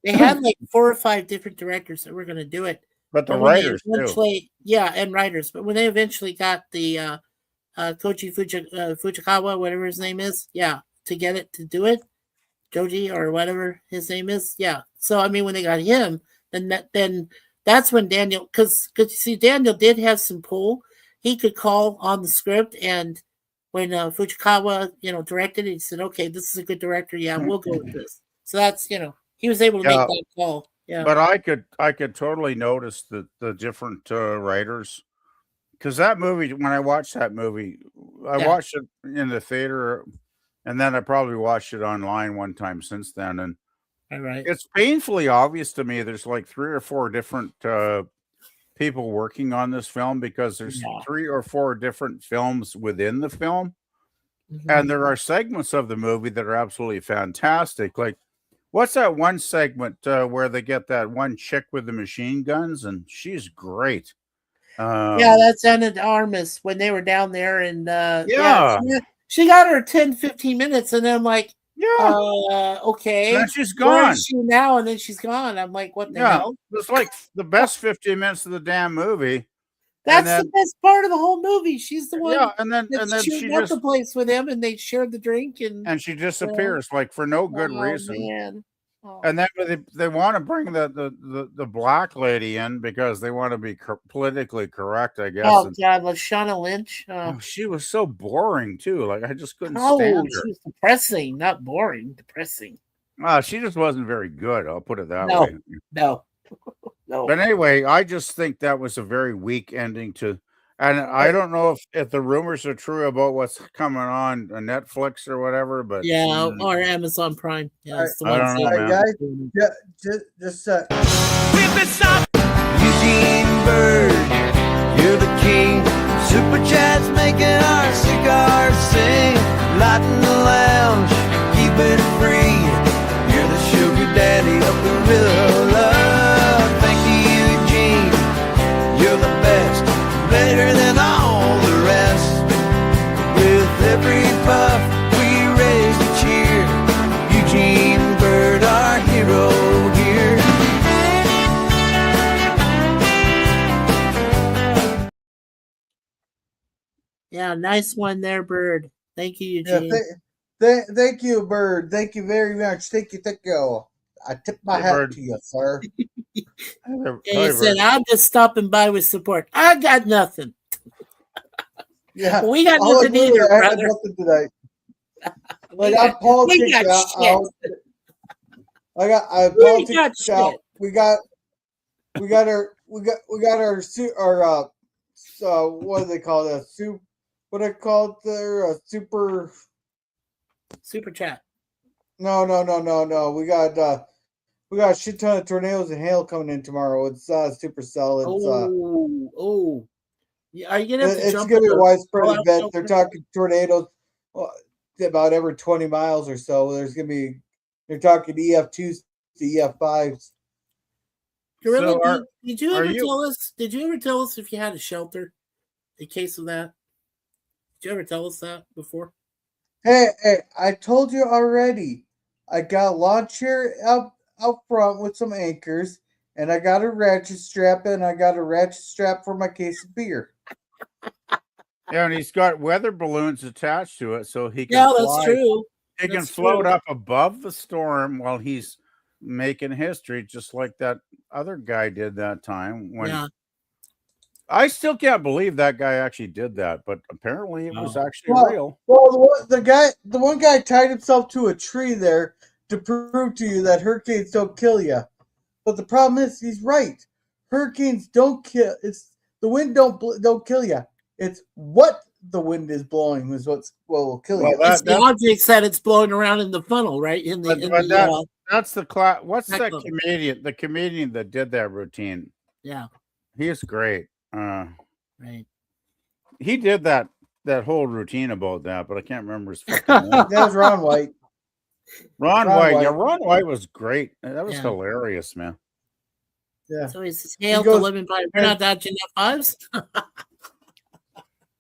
They had like 4 or 5 different directors that were going to do it. But the writers too. Yeah, and writers. But when they eventually got the Koji Fujikawa, whatever his name is, to get it to do it, Joji or whatever his name is, So I mean, when they got him, then that's when Daniel, because you see, Daniel did have some pull. He could call on the script, and when Fujikawa, directed it, he said, "Okay, this is a good director. Yeah, we'll go with this." So that's he was able to make that call. Yeah. But I could totally notice the different writers, because that movie, when I watched that movie, I watched it in the theater and then I probably watched it online one time since then. And All right. it's painfully obvious to me there's like 3 or 4 different people working on this film, because there's 3 or 4 different films within the film. And there are segments of the movie that are absolutely fantastic. Like, what's that one segment where they get that one chick with the machine guns, and she's great. Yeah, that's Anna de Armas when they were down there, and Yeah. she got her 10, 15 minutes, and then I'm like, okay, And then she's where gone. is she now? And then she's gone. I'm like, what the hell? It's like the best 15 minutes of the damn movie. That's the best part of the whole movie. She's the one. and then she got just the place with him, and they shared the drink, and she disappears like for no good reason. Man. Oh. And then they want to bring the black lady in because they want to be politically correct, I guess. Oh God, Lashana Lynch. She was so boring too. Like I just couldn't Oh, stand her. she was depressing, not boring. Depressing. She just wasn't very good. I'll put it that No, way. no. But anyway, I just think that was a very weak ending to. And I don't know if the rumors are true about what's coming on Netflix or whatever, but or Amazon Prime. Yeah, it's the I don't know, man. Guys, just Eugene Bird, you're the king. Super Chat's making our cigars sing. Light in the lounge, keep it free. You're the sugar daddy of the real love. Thank you, Eugene. You're the best, better than all the rest. With every puff, we raise a cheer. Eugene Bird, our hero here. Yeah, nice one there, Bird. Thank you, Eugene. Thank you, Bird. Thank you very much. Thank you. I tip my hat Bird. to you, sir. He said, I'm just stopping by with support. I got nothing. Yeah, We got I'll nothing agree, either, I had brother. nothing tonight. Like We I got politics shit. I got politics shit. out. We got our what do they call that? What I call it there? Super chat. No. We got a shit ton of tornadoes and hail coming in tomorrow. It's super cell. It's Yeah, are you gonna have to it's jump gonna be a in widespread all-out event. shelter? They're talking tornadoes about every 20 miles or so. They're talking EF2s to EF5s. Gorilla, So did you ever tell us? Did you ever tell us if you had a shelter in case of that? Did you ever tell us that before? Hey, I told you already. I got a lawn chair out front with some anchors, and I got a ratchet strap, and I got a ratchet strap for my case of beer. Yeah, and he's got weather balloons attached to it, so he can Yeah, fly. that's true. He can That's float true. up above the storm while he's making history, just like that other guy did that time. When I still can't believe that guy actually did that, but apparently it was actually real. Well, the one guy tied himself to a tree there to prove to you that hurricanes don't kill you. But the problem is, he's right. Hurricanes don't kill. It's the wind don't kill you. It's what the wind is blowing is what will kill you. It's the objects that it's blowing around in the funnel, right? That's the class. What's that comedian? The comedian that did that routine. Yeah, he is great. Right. He did that whole routine about that, but I can't remember his fucking name. That was Ron White. Ron White. Yeah, Ron White was great. That was Yeah. hilarious, man. Yeah. So he says, hail to living by. We're not dodging F5s.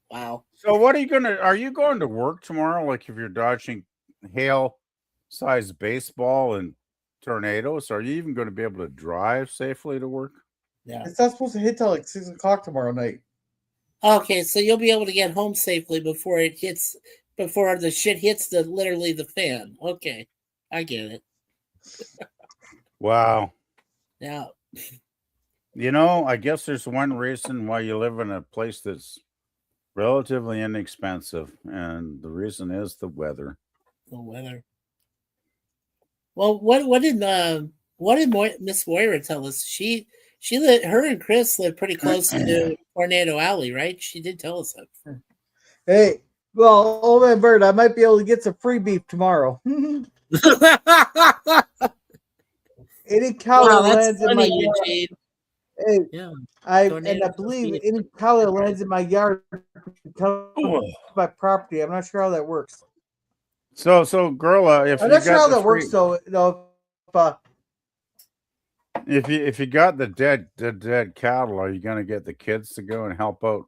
Wow. So what are you going to work tomorrow? Like if you're dodging hail sized baseball and tornadoes, are you even going to be able to drive safely to work? Yeah. It's not supposed to hit till like 6 o'clock tomorrow night. Okay, so you'll be able to get home safely before the shit hits literally the fan. Okay, I get it. Wow. Yeah. I guess there's one reason why you live in a place that's relatively inexpensive, and the reason is the weather. The weather. Well, what did Miss Moira tell us? Her and Chris live pretty close to Tornado Alley, right? She did tell us that. Hey, Well, old man Bird, I might be able to get some free beef tomorrow. Any cow Wow, that that's lands in my funny, yard, Eugene. hey, Yeah. I Tornadoes of believe beef. any cow that lands in my yard becomes my property. I'm not sure how that works. So Gorilla, if I'm you not sure got how the that works free, though. if you got the dead cattle, are you gonna get the kids to go and help out?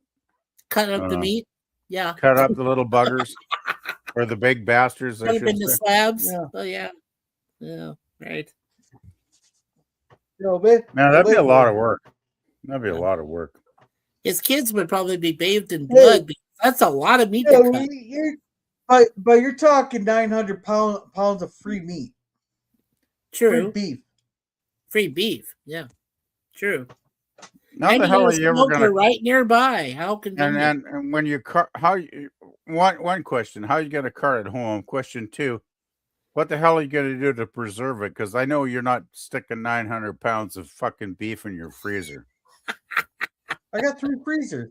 Cut up the meat. Yeah. Cut up the little buggers or the big bastards, I Cut up should into say. slabs. Yeah. Oh yeah. Yeah. Right. No, but Now that'd be a lot of work. That'd be a lot of work. His kids would probably be bathed in Hey. blood. Because that's a lot of meat to cut. But you're talking 900 pounds of free meat. True. Free beef. Free beef. Yeah. True. Not and the hell are you ever gonna right nearby? How convenient. and when you cut one question, how are you gonna cart it home? Question two, what the hell are you gonna do to preserve it? Because I know you're not sticking 900 pounds of fucking beef in your freezer. I got 3 freezers.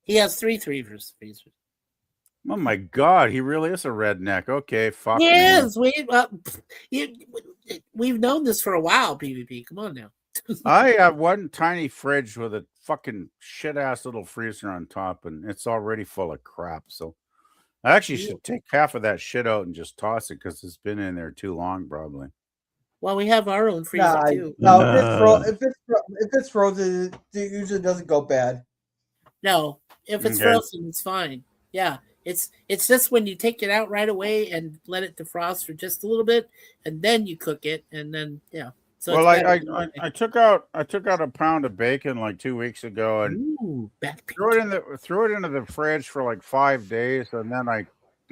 He has 3 freezers. Oh my god, he really is a redneck. Okay, fuck. Yes, we've known this for a while, PvP. Come on now. I have one tiny fridge with a fucking shit ass little freezer on top, and it's already full of crap. So I actually should take half of that shit out and just toss it because it's been in there too long, probably. Well, we have our own freezer too. No, if it's frozen, it usually doesn't go bad. No, if it's frozen, it's fine. Yeah, it's just when you take it out right away and let it defrost for just a little bit, and then you cook it, and then yeah. So well, I took out a pound of bacon like 2 weeks ago and threw it into the fridge for like 5 days, and then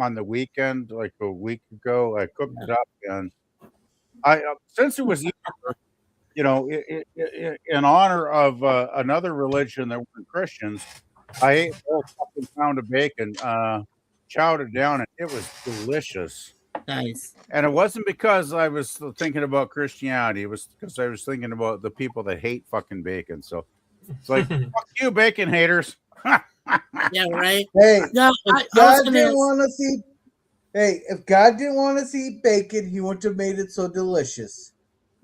on the weekend, like a week ago, I cooked it up, and I since it was in honor of another religion that weren't Christians, I ate a whole fucking pound of bacon, chowed it down, and it was delicious. Nice. And it wasn't because I was thinking about Christianity. It was because I was thinking about the people that hate fucking bacon. So it's like, fuck you, bacon haters. Yeah, right. Hey, no, if God didn't want us to eat bacon, he wouldn't have made it so delicious.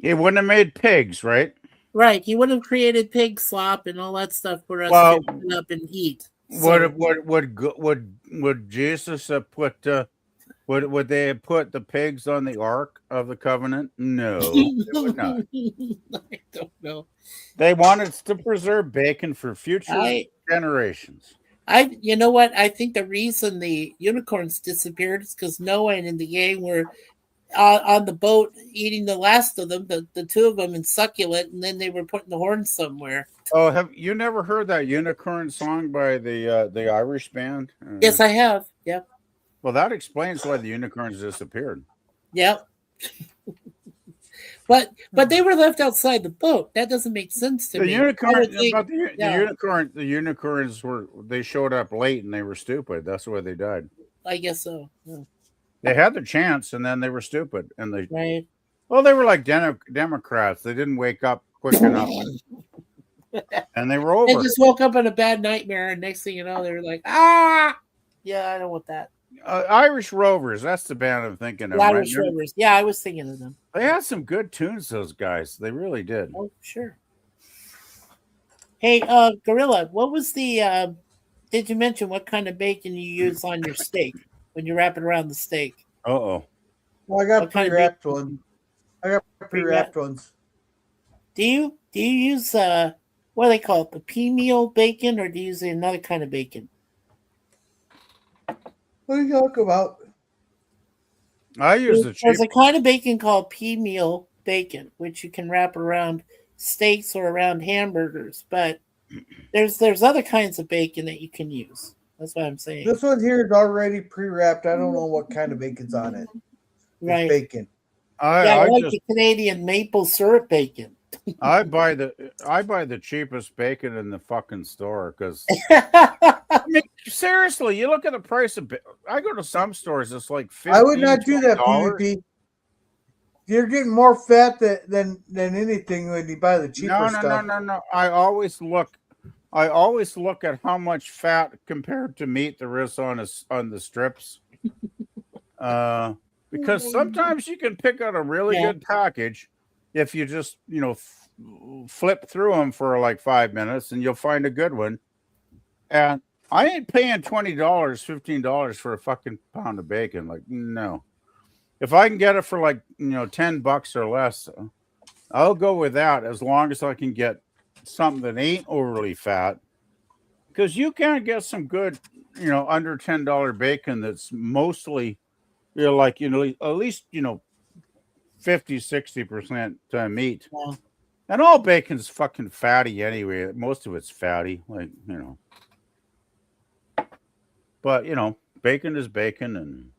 He wouldn't have made pigs, right? Right. He would have created pig slop and all that stuff for us to open up and eat. So, Would Jesus have put would they have put the pigs on the Ark of the Covenant? No, they would not. I don't know. They wanted to preserve bacon for future generations. You know what? I think the reason the unicorns disappeared is because Noah and the gang were on the boat eating the last of them, the 2 of them, and succulent, and then they were putting the horns somewhere. Oh, have you never heard that unicorn song by the Irish band? Yes, I have. Yep. Well, that explains why the unicorns disappeared. Yep. But they were left outside the boat. That doesn't make sense to me. The unicorns they showed up late and they were stupid. That's why they died. I guess so. Yeah. They had the chance and then they were stupid. And right. Well, they were like Democrats. They didn't wake up quick enough. And they were over. They just woke up in a bad nightmare, and next thing you know, they were like, ah! Yeah, I don't want that. Irish Rovers, that's the band I'm thinking of. Irish Rovers. Yeah, I was thinking of them. They had some good tunes, those guys. They really did. Oh, sure. Hey, Gorilla, what was the did you mention what kind of bacon you use on your steak when you wrap it around the steak? Uh-oh. Well, I got pre-wrapped one. I got pre-wrapped ones. Do you use what do they call it, the pea meal bacon, or do you use another kind of bacon? What are you talking about? I use There's a kind of bacon called pea meal bacon, which you can wrap around steaks or around hamburgers. But there's other kinds of bacon that you can use. That's what I'm saying. This one here is already pre-wrapped. I don't know what kind of bacon's on it. Right. It's bacon. I like the Canadian maple syrup bacon. I buy the cheapest bacon in the fucking store because I mean, seriously, you look at the price of I go to some stores, it's like $15, I would not do that, PvP. You're getting more fat than anything when you buy the cheaper stuff. No. I always look I always look at how much fat compared to meat there is on the strips. Because sometimes you can pick out a really good package if you just, flip through them for like 5 minutes and you'll find a good one. And I ain't paying $20, $15 for a fucking pound of bacon. Like, no. If I can get it for like, $10 or less, I'll go with that as long as I can get something that ain't overly fat. Because you can get some good, under $10 bacon that's mostly, at least, 50, 60% meat. Yeah. And all bacon's fucking fatty anyway. Most of it's fatty, But, bacon is bacon. And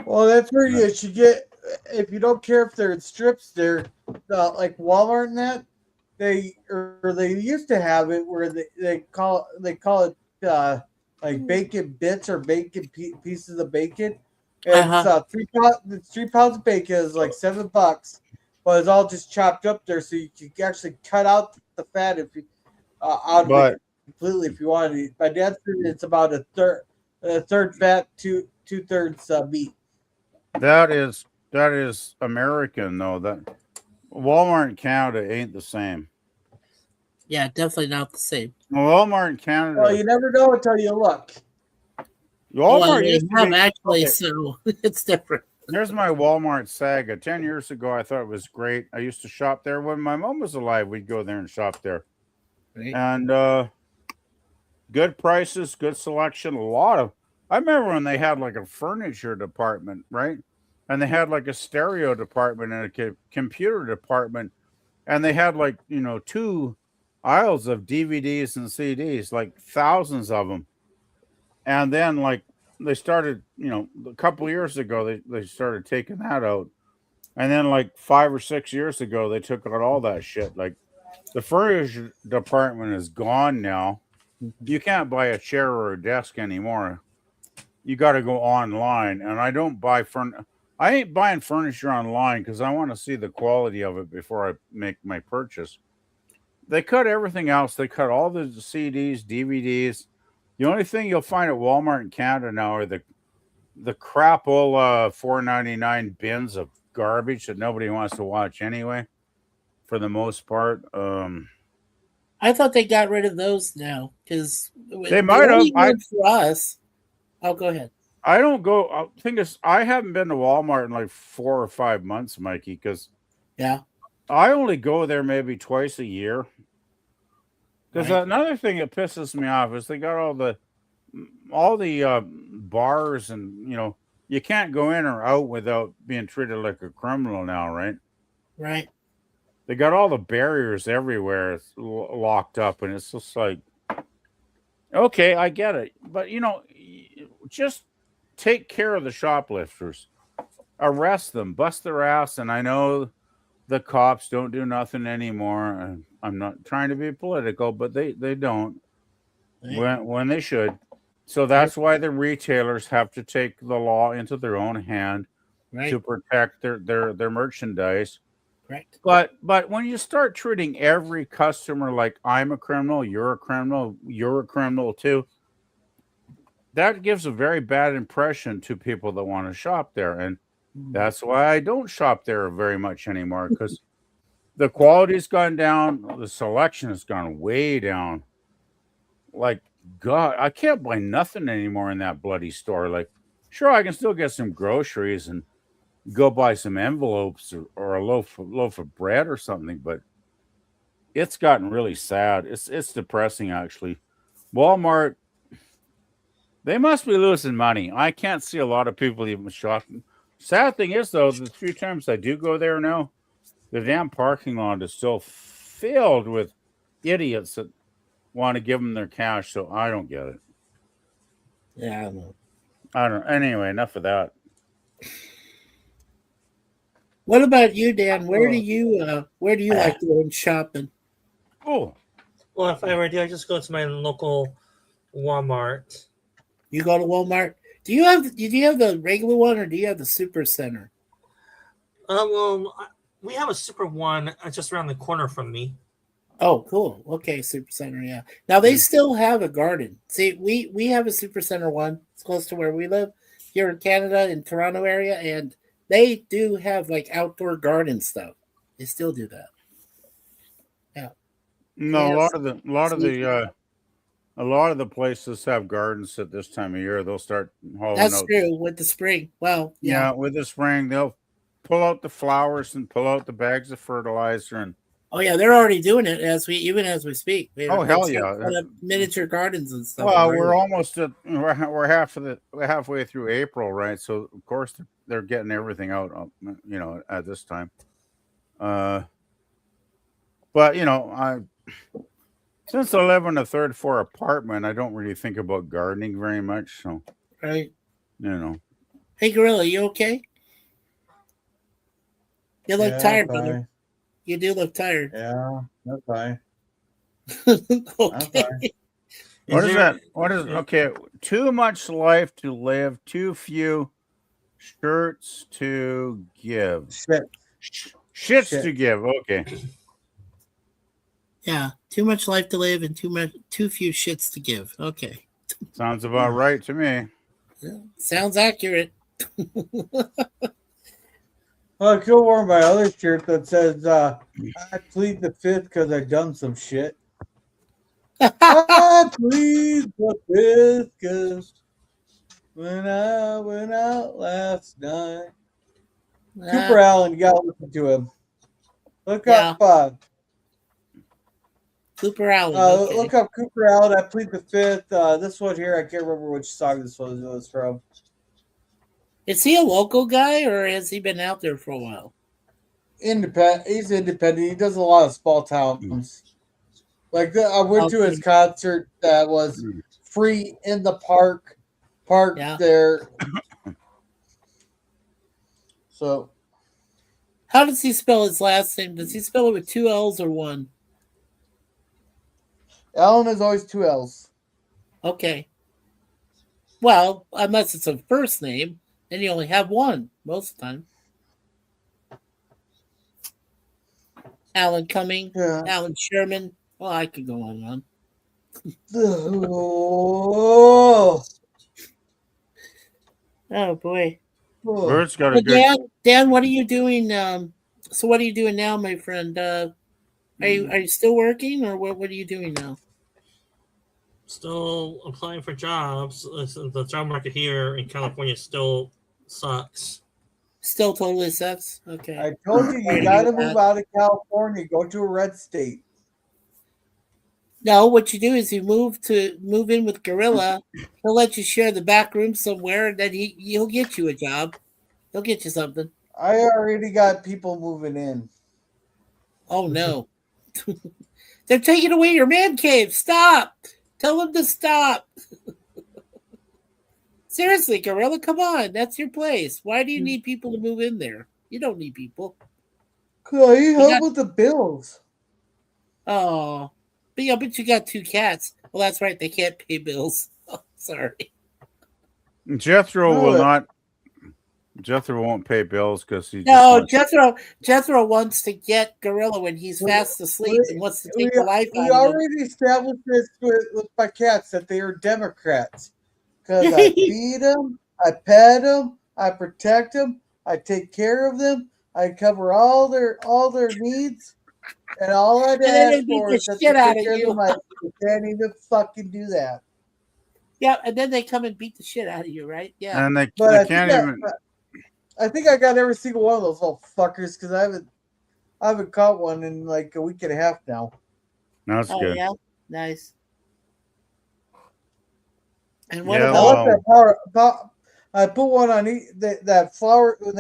well, that's where you should get, if you don't care if they're in strips, they're like Walmart and that. They used to have it where they call it like bacon bits or bacon pieces of bacon. And it's 3 pounds of bacon is like $7, but it's all just chopped up there, so you can actually cut out the fat if you out of it completely if you want to. My dad said it's about a third fat, two thirds meat. That is American though. That Walmart in Canada ain't the same. Yeah, definitely not the same. Walmart in Canada. Well, you never know until you look. Walmart so it's different. There's my Walmart saga. 10 years ago, I thought it was great. I used to shop there when my mom was alive. We'd go there and shop there, and good prices, good selection. I remember when they had like a furniture department, right? And they had like a stereo department and a computer department, and they had like 2 aisles of DVDs and CDs, like thousands of them. And then like they started, a couple of years ago, they started taking that out. And then like 5 or 6 years ago, they took out all that shit. Like the furniture department is gone now. You can't buy a chair or a desk anymore. You got to go online. And I don't buy I ain't buying furniture online because I want to see the quality of it before I make my purchase. They cut everything else. They cut all the CDs, DVDs. The only thing you'll find at Walmart in Canada now are the crapola $4.99 bins of garbage that nobody wants to watch anyway, for the most part. I thought they got rid of those now because they might have. For us, oh, go ahead. I don't go. Thing is, I haven't been to Walmart in like 4 or 5 months, Mikey, because I only go there maybe twice a year. Because another thing that pisses me off is they got all the bars, and you can't go in or out without being treated like a criminal now, right? Right. They got all the barriers everywhere locked up, and it's just like, okay, I get it, but just take care of the shoplifters, arrest them, bust their ass, and I know the cops don't do nothing anymore. I'm not trying to be political, but they don't when they should. So that's why the retailers have to take the law into their own hand to protect their merchandise. Right. But when you start treating every customer like I'm a criminal, you're a criminal too, that gives a very bad impression to people that want to shop there. And that's why I don't shop there very much anymore, because the quality's gone down. The selection has gone way down. Like, God, I can't buy nothing anymore in that bloody store. Like, sure, I can still get some groceries and go buy some envelopes or a loaf of bread or something, but it's gotten really sad. It's depressing, actually. Walmart, they must be losing money. I can't see a lot of people even shopping. Sad thing is, though, the few times I do go there now, the damn parking lot is still filled with idiots that want to give them their cash, so I don't get it. Yeah, I know. I don't. Anyway, enough of that. What about you, Dan? Where do you like going shopping? Oh, well, if I ever do, I just go to my local Walmart. You go to Walmart. Do you have the regular one, or do you have the super center? Well, we have a super one just around the corner from me. Oh, cool. Okay, Super Center. Yeah. Now they still have a garden. See, we have a Super Center one. It's close to where we live here in Canada, in Toronto area, and they do have like outdoor garden stuff. They still do that. Yeah. No, Yes. a lot of the places have gardens at this time of year. They'll start hauling That's out. true with the spring. Well, yeah. Yeah, with the spring, they'll pull out the flowers and pull out the bags of fertilizer and. Oh yeah, they're already doing it as we speak. Oh hell yeah! Miniature gardens and stuff. Well, we're almost at we're halfway through April, right? So of course they're getting everything out, at this time. But since I live in a third floor apartment, I don't really think about gardening very much. So, right. Hey, Gorilla, you okay? You look tired, brother. You do look tired. Yeah, that's fine. Okay. What is that? What is okay? Too much life to live, too few shirts to give. Shits to give. Okay. Yeah, too much life to live and too few shits to give. Okay. Sounds about right to me. Yeah, sounds accurate. Well, I could wear my other shirt that says, I plead the fifth because I done some shit. I plead the fifth because when I went out last night. Cooper Allen, you got to listen to him. Look up Cooper Allen. Okay. Look up Cooper Allen. I plead the fifth. This one here, I can't remember which song this was from. Is he a local guy or has he been out there for a while? Independent. He's independent. He does a lot of small towns. Like I went to his concert that was free in the park there. So, how does he spell his last name? Does he spell it with 2 L's or 1? Allen is always 2 L's. Okay. Well, unless it's a first name, then you only have 1 most of the time. Alan Cumming, Alan Sherman. Well, I could go on. Oh boy. Bird's got a good... Dan, what are you doing? So what are you doing now, my friend? Are you still working, or what are you doing now? Still applying for jobs. The job market here in California still sucks. Still totally sucks. Okay. I told you got to move out of California. Go to a red state. No, what you do is you move in with Gorilla. He'll let you share the back room somewhere, and then he'll get you a job. He'll get you something. I already got people moving in. Oh no. They're taking away your man cave. Stop. Tell them to stop. Seriously, Gorilla, come on. That's your place. Why do you need people to move in there? You don't need people. Could I help with the bills? Oh. But you got 2 cats. Well, that's right. They can't pay bills. Oh, sorry. Jethro won't pay bills because he. No, Jethro wants to get Gorilla when he's fast asleep and wants to take the life out of him. We already established this with my cats that they are Democrats. Because I feed them, I pet them, I protect them, I take care of them, I cover all their needs. And all I'd ask for is that they take care of them. They can't even fucking do that. Yeah, and then they come and beat the shit out of you, right? Yeah. And they can't even. I think I got every single one of those little fuckers because I haven't caught one in like a week and a half now. That's good. Yeah, nice. And what about that power? I put one on that flour when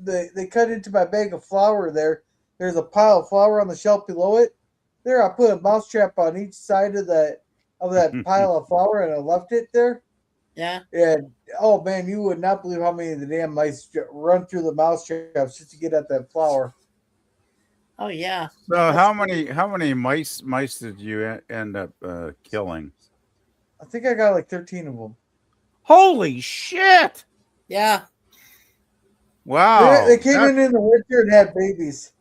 they cut into my bag of flour there. There's a pile of flour on the shelf below it. There, I put a mouse trap on each side of that pile of flour, and I left it there. Yeah. And oh man, you would not believe how many of the damn mice run through the mouse traps just to get at that flour. Oh yeah. So how many mice did you end up killing? I think I got like 13 of them. Holy shit! Yeah. Wow. They came in the winter and had babies.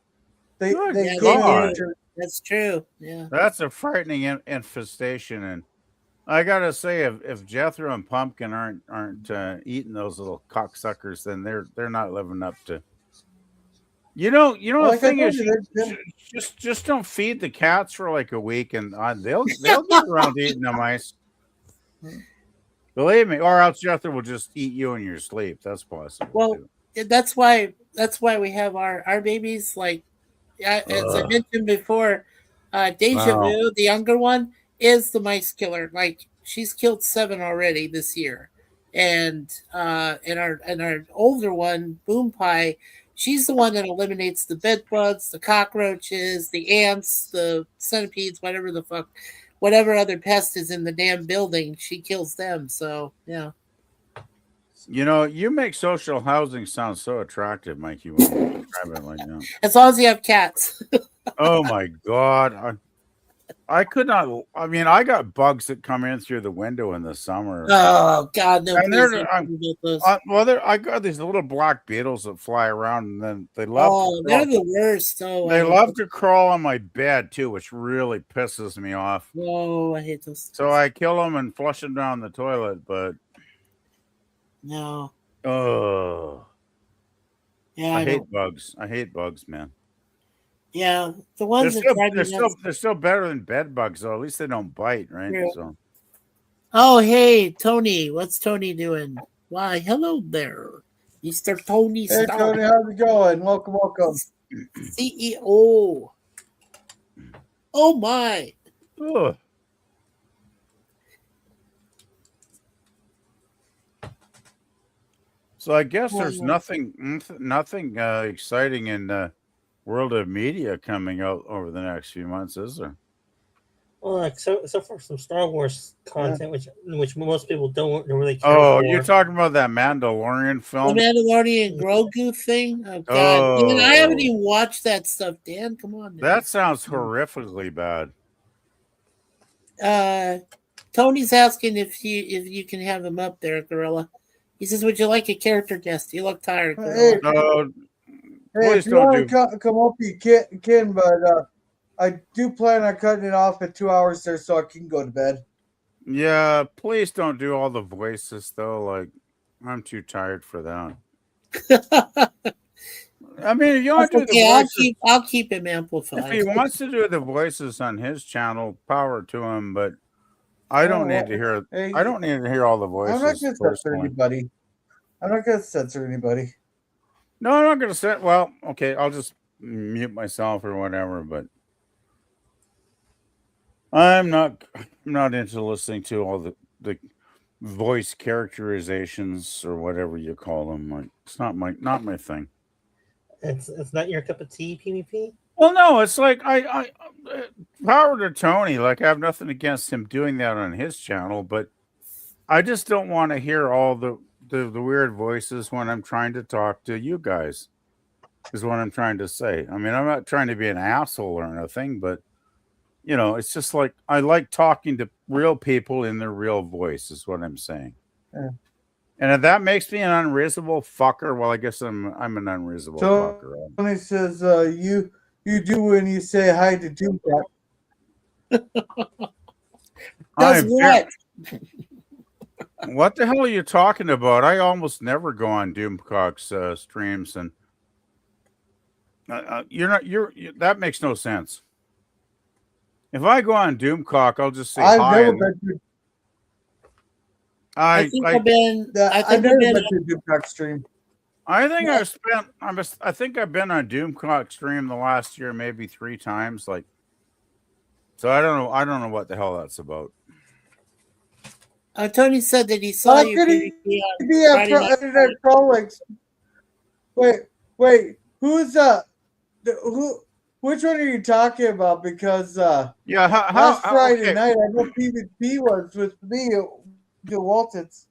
They came in the winter. That's true. Yeah. That's a frightening infestation, and I gotta say, if Jethro and Pumpkin aren't eating those little cocksuckers, then they're not living up to. Well, The like I thing told is, you, just don't feed the cats for like a week, and they'll get around to eating the mice. Believe me, or else Jethro will just eat you in your sleep. That's possible Well, too. that's why we have our babies. Like, as I Ugh. mentioned before, Deja Wow. Vu, the younger one, is the mice killer. Like, she's killed 7 already this year, and our older one, Boom Pie, she's the one that eliminates the bed bugs, the cockroaches, the ants, the centipedes, whatever the fuck, whatever other pest is in the damn building. She kills them. So yeah. You make social housing sound so attractive, Mikey, when you describe it like that. As long as you have cats. Oh my God. I could not. I mean, I got bugs that come in through the window in the summer. Oh God, no! And Please they're, don't I'm, talk about those. I got these little black beetles that fly around, and then they love to Oh, crawl. they're the worst. Oh, I They hate love those. to crawl on my bed too, which really pisses me off. Oh, I hate those. So I kill them and flush them down the toilet. But No. oh, Yeah, I I hate don't. bugs. I hate bugs, man. Yeah, the They're ones that still drive they're me still nuts. they're still better than bed bugs, though. At least they don't bite, right? True. So Oh, hey, Tony. What's Tony doing? Why, hello there, Mr. Tony hey Stark, Tony, how's it going? Welcome, welcome. CEO. Oh my. ugh. So I guess there's Well, nothing exciting in the world of media coming out over the next few months, is there? Well, like so for some Star Wars content, which most people don't really care Oh, for. you're talking about that Mandalorian the film? Mandalorian Grogu thing. Oh God, Dan, I haven't Oh, even watched that stuff. Dan, come on. Now. that sounds horrifically bad. Tony's asking if you can have him up there, Gorilla. He says, "Would you like a character guest? You look tired, Hey, Gorilla." No, hey, if please you don't want do. to come up, you can, but I do plan on cutting it off at 2 hours there so I can go to bed. Yeah, please don't do all the voices though. Like, I'm too tired for that. I mean, if you want That's to do the okay. voices, I'll keep him if amplified. he wants to do the voices on his channel, power to him. But I don't need to hear. I Hey, don't need to hear all the I'm not voices gonna censor personally. anybody. I'm not gonna censor anybody. No, I'm not gonna say. Well, okay, I'll just mute myself or whatever. But I'm not into listening to all the voice characterizations or whatever you call them. Like, it's not my thing. It's not your cup of tea, PvP. Well, no, it's like power to Tony. Like, I have nothing against him doing that on his channel, but I just don't want to hear all the weird voices when I'm trying to talk to you guys. Is what I'm trying to say. I mean, I'm not trying to be an asshole or anything, but it's just like I like talking to real people in their real voice. Is what I'm saying. Yeah. And if that makes me an unreasonable fucker, well, I guess I'm an unreasonable fucker. Tony says you do when you say hi to Doomcat. Does what? What the hell are you talking about? I almost never go on Doomcock's streams, and that makes no sense. If I go on Doomcock, I'll just say I've hi. never been to. I think I've been. I've never been to a Doomcock stream. I think I think I've been on Doomcock stream the last year maybe 3 times. Like, so I don't know. I don't know what the hell that's about. Tony said that he saw you. Could he be a internet pro? Like, wait, who's who? Which one are you talking about? Because last Friday night I know PvP was with me at Walton's.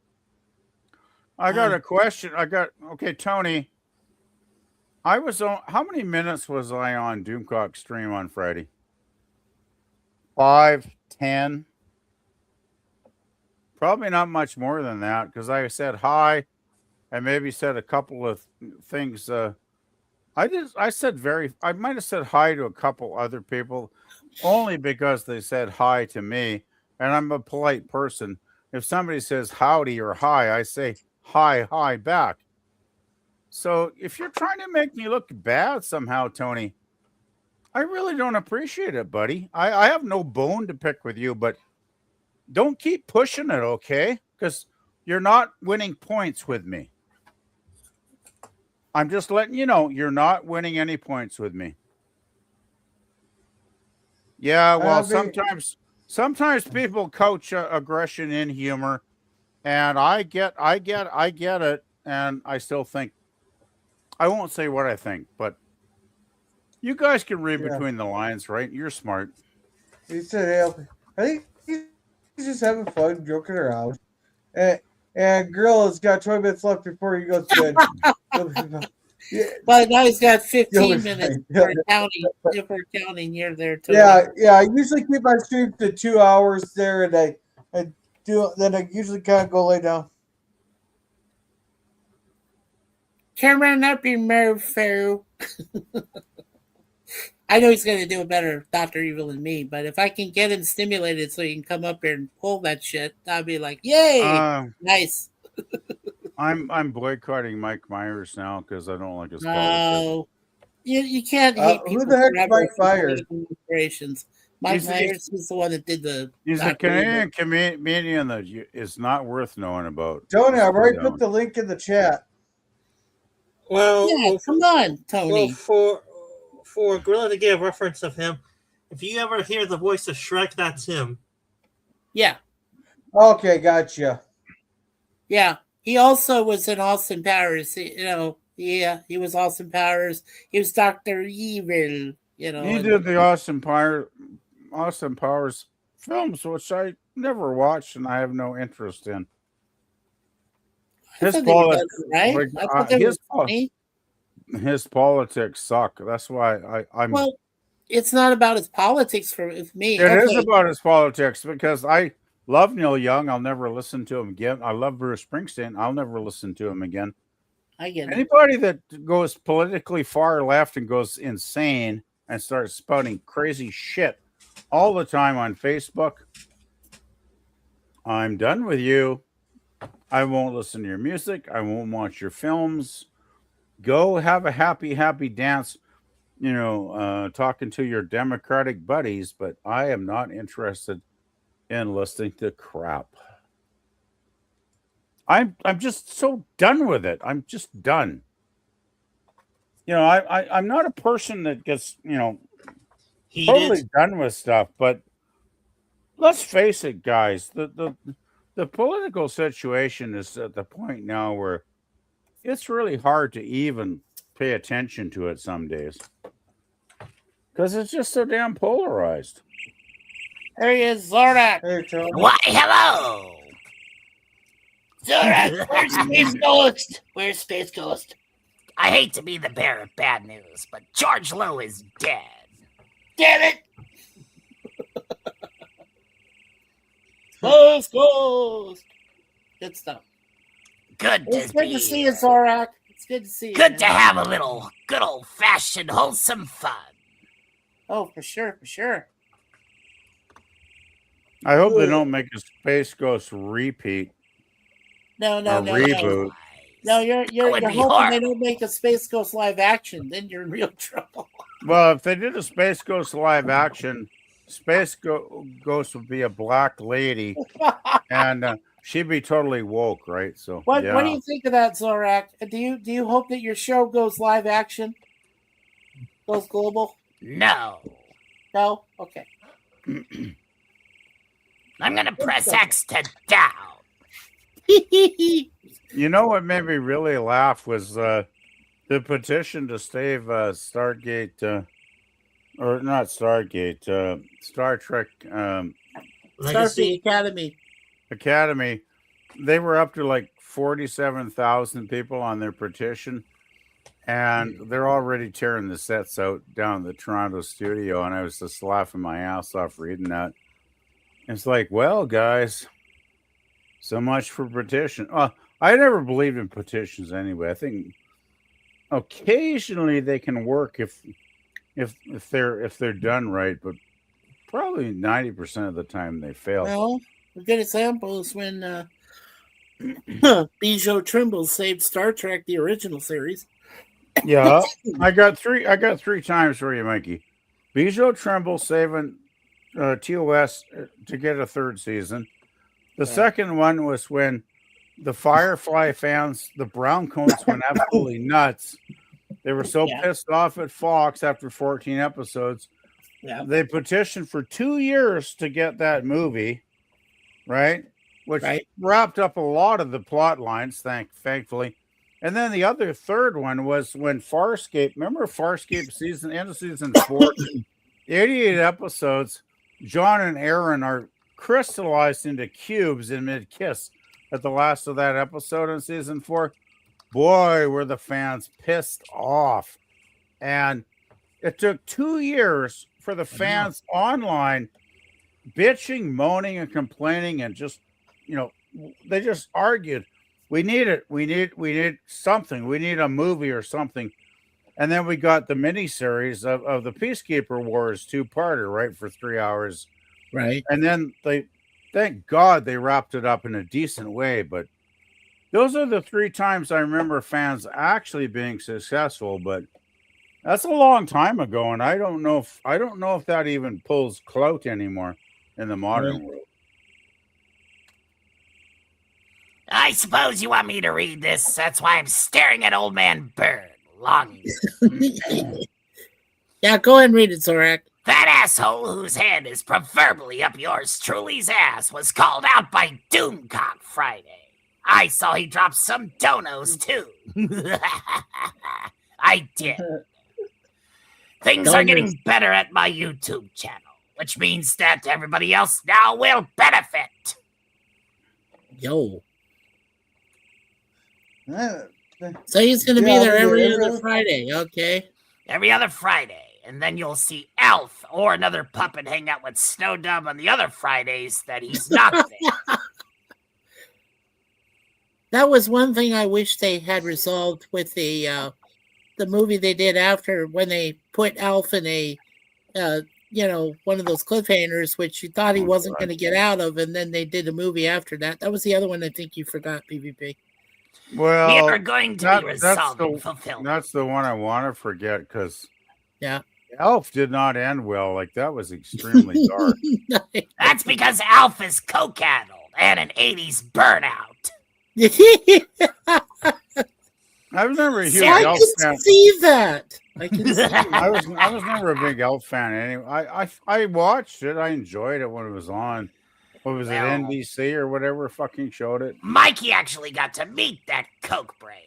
I got a question. Tony. I was on. How many minutes was I on Doomcock stream on Friday? 5, 10. Probably not much more than that because I said hi, and maybe said a couple of things I might have said hi to a couple other people only because they said hi to me, and I'm a polite person. If somebody says howdy or hi, I say hi back. So if you're trying to make me look bad somehow, Tony, I really don't appreciate it, buddy. I have no bone to pick with you, but don't keep pushing it, okay? Because you're not winning points with me. I'm just letting you know you're not winning any points with me. Yeah, well, sometimes people coach aggression in humor, and I get it, and I still think I won't say what I think, but you guys can read between the lines, right? You're smart. He said, hey, I think he's just having fun, joking around. And Grill has got 20 minutes left before he goes to bed. Yeah. But now he's got 15 You'll be minutes fine. for counting. If we're counting, you're there too. Yeah. I usually keep my stream to 2 hours there, and I usually kind of go lay down. Come on up, you mofo. I know he's going to do a better Dr. Evil than me, but if I can get him stimulated so he can come up here and pull that shit, I'd be like, yay, nice. I'm boycotting Mike Myers now because I don't like his politics. No, you can't hate people. Who the heck is Mike Myers? Mike Myers is the one that did the. He's a Canadian comedian that is not worth knowing about. Tony, I've already put the link in the chat. Well, yeah, come on, Tony. Well, for Gorilla to give reference of him, if you ever hear the voice of Shrek, that's him. Yeah. Okay, gotcha. Yeah, he also was in Austin Powers. He was Austin Powers. He was Dr. Evil. He did the Austin Powers films, which I never watched and I have no interest in. His politics suck. That's why I'm. Well, it's not about his politics with me. It is about his politics because I love Neil Young. I'll never listen to him again. I love Bruce Springsteen. I'll never listen to him again. I get it. Anybody that goes politically far left and goes insane and starts spouting crazy shit all the time on Facebook, I'm done with you. I won't listen to your music. I won't watch your films. Go have a happy dance, talking to your Democratic buddies, but I am not interested in listening to crap. I'm just so done with it. I'm just done. I'm not a person that gets, totally done with stuff, but let's face it, guys, the political situation is at the point now where it's really hard to even pay attention to it some days because it's just so damn polarized. There he is, Zorak. Hey, why, hello. Zorak, where's Space Ghost? Where's Space Ghost? I hate to be the bearer of bad news, but George Lowe is dead. Damn it! Space Ghost! Good stuff. It's good to see you, Zorak. It's good to see you. Good to have a little good old-fashioned wholesome fun. Oh, for sure. I hope they don't make a Space Ghost repeat. No. Reboot. No, you're hoping they don't make a Space Ghost live action. Then you're in real trouble. Well, if they did a Space Ghost live action, Space Ghost would be a black lady, and she'd be totally woke, right? So, what do you think of that, Zorak? Do you hope that your show goes live action, goes global? No. Okay. I'm gonna press X to down. You know what made me really laugh was the petition to save Stargate, or not Stargate, Star Trek Starfleet Academy. They were up to like 47,000 people on their petition, and they're already tearing the sets out down at the Toronto studio, and I was just laughing my ass off reading that. It's like, well, guys, so much for petition. I never believed in petitions anyway. I think occasionally they can work if they're done right, but probably 90% of the time they fail. Well, a good example is when Bijou Trimble saved Star Trek, the original series. Yeah, I got three times for you, Mikey. Bijou Trimble saving TOS to get a third season. The second one was when the Firefly fans, the brown coats, went absolutely nuts. They were so pissed off at Fox after 14 episodes. Yeah. They petitioned for 2 years to get that movie, right? Which wrapped up a lot of the plot lines, thankfully. And then the other third one was when Farscape, remember Farscape end of season 4, 88 episodes, John and Aaron are crystallized into cubes in mid-kiss at the last of that episode in season 4. Boy, were the fans pissed off. And it took 2 years for the fans online bitching, moaning, and complaining, and just, they just argued. We need it. We need something. We need a movie or something. And then we got the miniseries of the Peacekeeper Wars 2-parter, right, for 3 hours. Right. And then thank God they wrapped it up in a decent way. But those are the 3 times I remember fans actually being successful. But that's a long time ago, and I don't know if that even pulls clout anymore in the modern world. I suppose you want me to read this. That's why I'm staring at old man Bird, longing. Yeah, go ahead and read it, Zorak. That asshole whose hand is proverbially up yours truly's ass was called out by Doomcock Friday. I saw he dropped some donos, too. I did. Things are getting better at my YouTube channel, which means that everybody else now will benefit. Yo. So he's going to be there every other Friday, okay? Every other Friday. And then you'll see Elf or another puppet hang out with Snow Dub on the other Fridays that he's not there. That was one thing I wish they had resolved with the movie they did after, when they put Elf in a, one of those cliffhangers, which you thought he wasn't going to get out of, and then they did a movie after that. That was the other one I think you forgot, PvP. Well, we are going to be resolved and fulfilled. That's the one I want to forget, because Elf did not end well. Like, that was extremely dark. That's because Elf is coke-addled and an 80s burnout. I was never a huge I Elf can fan. see that. I can see I was never a big Elf fan anyway. I watched it. I enjoyed it when it was on. What was it, NBC or whatever fucking showed it? Mikey actually got to meet that coke brain.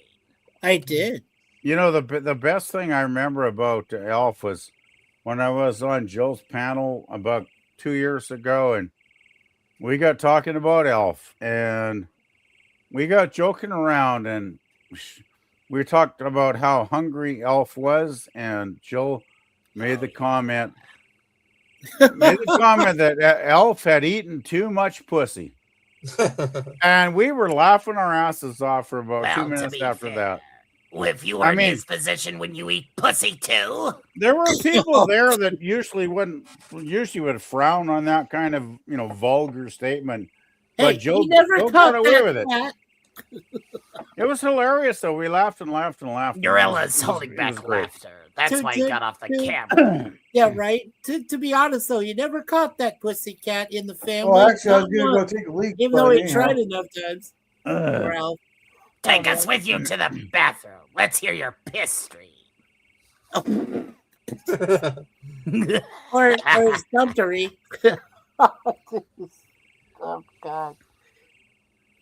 I did. The best thing I remember about Elf was when I was on Joe's panel about 2 years ago, and we got talking about Elf, and we got joking around, and we talked about how hungry Elf was, and Joe made the comment that Elf had eaten too much pussy. And we were laughing our asses off for about 2 minutes after that. If you were in his position, when you eat pussy too? There were people there that usually would frown on that kind of, vulgar statement. But Joe got away with it. It was hilarious, though. We laughed and laughed and laughed. Gorilla's holding back laughter. That's why he got off the camera. Yeah, right. To be honest, though, you never caught that pussy cat in the family. Well, actually, I was going to go take a leak. Even though he tried enough times. Take us with you to the bathroom. Let's hear your piss stream. or his dumptery. Oh, God.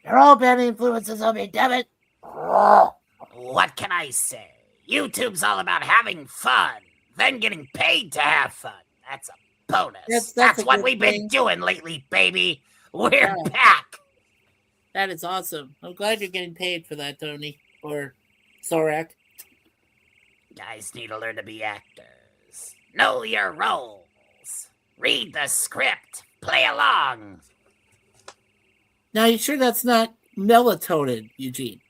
You're all bad influences on me, damn it. What can I say? YouTube's all about having fun, then getting paid to have fun. That's a bonus. That's what we've been doing lately, baby. We're back. That is awesome. I'm glad you're getting paid for that, Tony. Or Zorak. Guys need to learn to be actors. Know your roles. Read the script. Play along. Now, you sure that's not melatonin, Eugene?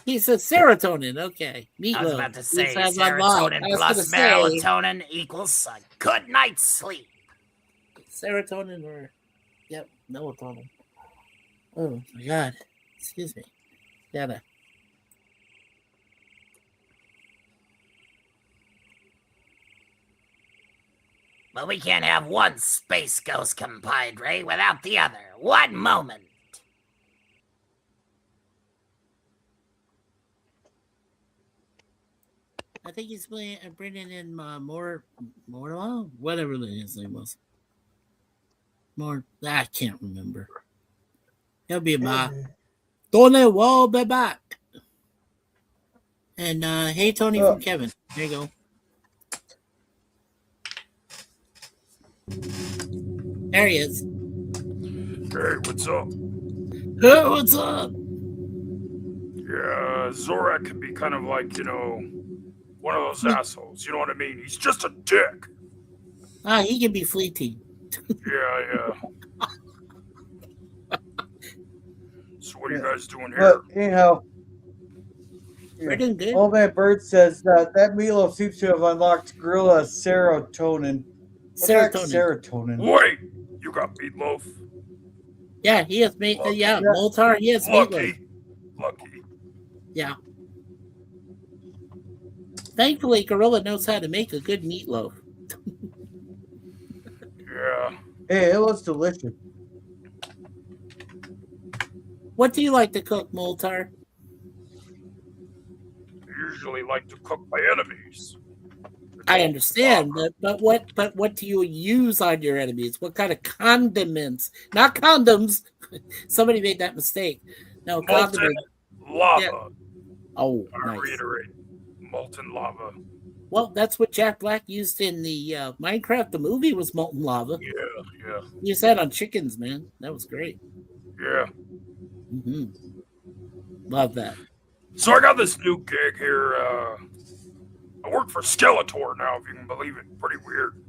He says serotonin. Okay. Meatloaf. I was about to say He says unlocked. serotonin plus melatonin equals a good night's sleep. Serotonin or melatonin. Oh my God. Excuse me. Gotta. Well, we can't have one space ghost compadre without the other. One moment. I think he's bringing in more, whatever his name was. More, I can't remember. He'll be back. Tony will be back. And hey, Tony from Kevin. There you go. There he is. Hey, what's up? Hey, what's up? Yeah, Zorak can be kind of like, one of those assholes. You know what I mean? He's just a dick. He can be fleeting. Yeah. So what are you guys doing here? But anyhow, we're doing good. Old Man Bird says that meatloaf seems to have unlocked gorilla serotonin. Serotonin. Wait, you got meatloaf? Yeah, he has meat. Yeah, Moltar. He has meatloaf. Lucky. Yeah. Thankfully, Gorilla knows how to make a good meatloaf. Yeah. Hey, it looks delicious. What do you like to cook, Moltar? I usually like to cook my enemies. I understand, but what do you use on your enemies? What kind of condiments? Not condoms. Somebody made that mistake. No, molten lava. Yeah. Oh, I nice. reiterate, molten lava. Well, that's what Jack Black used in the Minecraft. The movie was molten lava. Yeah. He used that on chickens, man. That was great. Yeah. Mm-hmm. Love that. So I got this new gig here. I work for Skeletor now, if you can believe it. Pretty weird.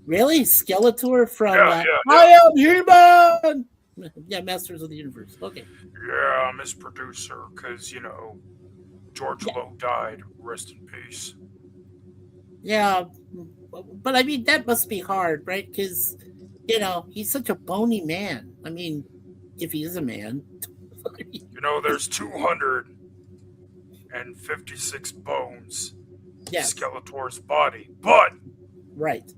Really? Skeletor from yeah. I Am He-Man! Yeah, Masters of the Universe. Okay. Yeah, I'm his producer, because, George Lowe died. Rest in peace. Yeah, but I mean, that must be hard, right? Because, he's such a bony man. I mean, if he is a man. There's 256 bones in Skeletor's body. But right,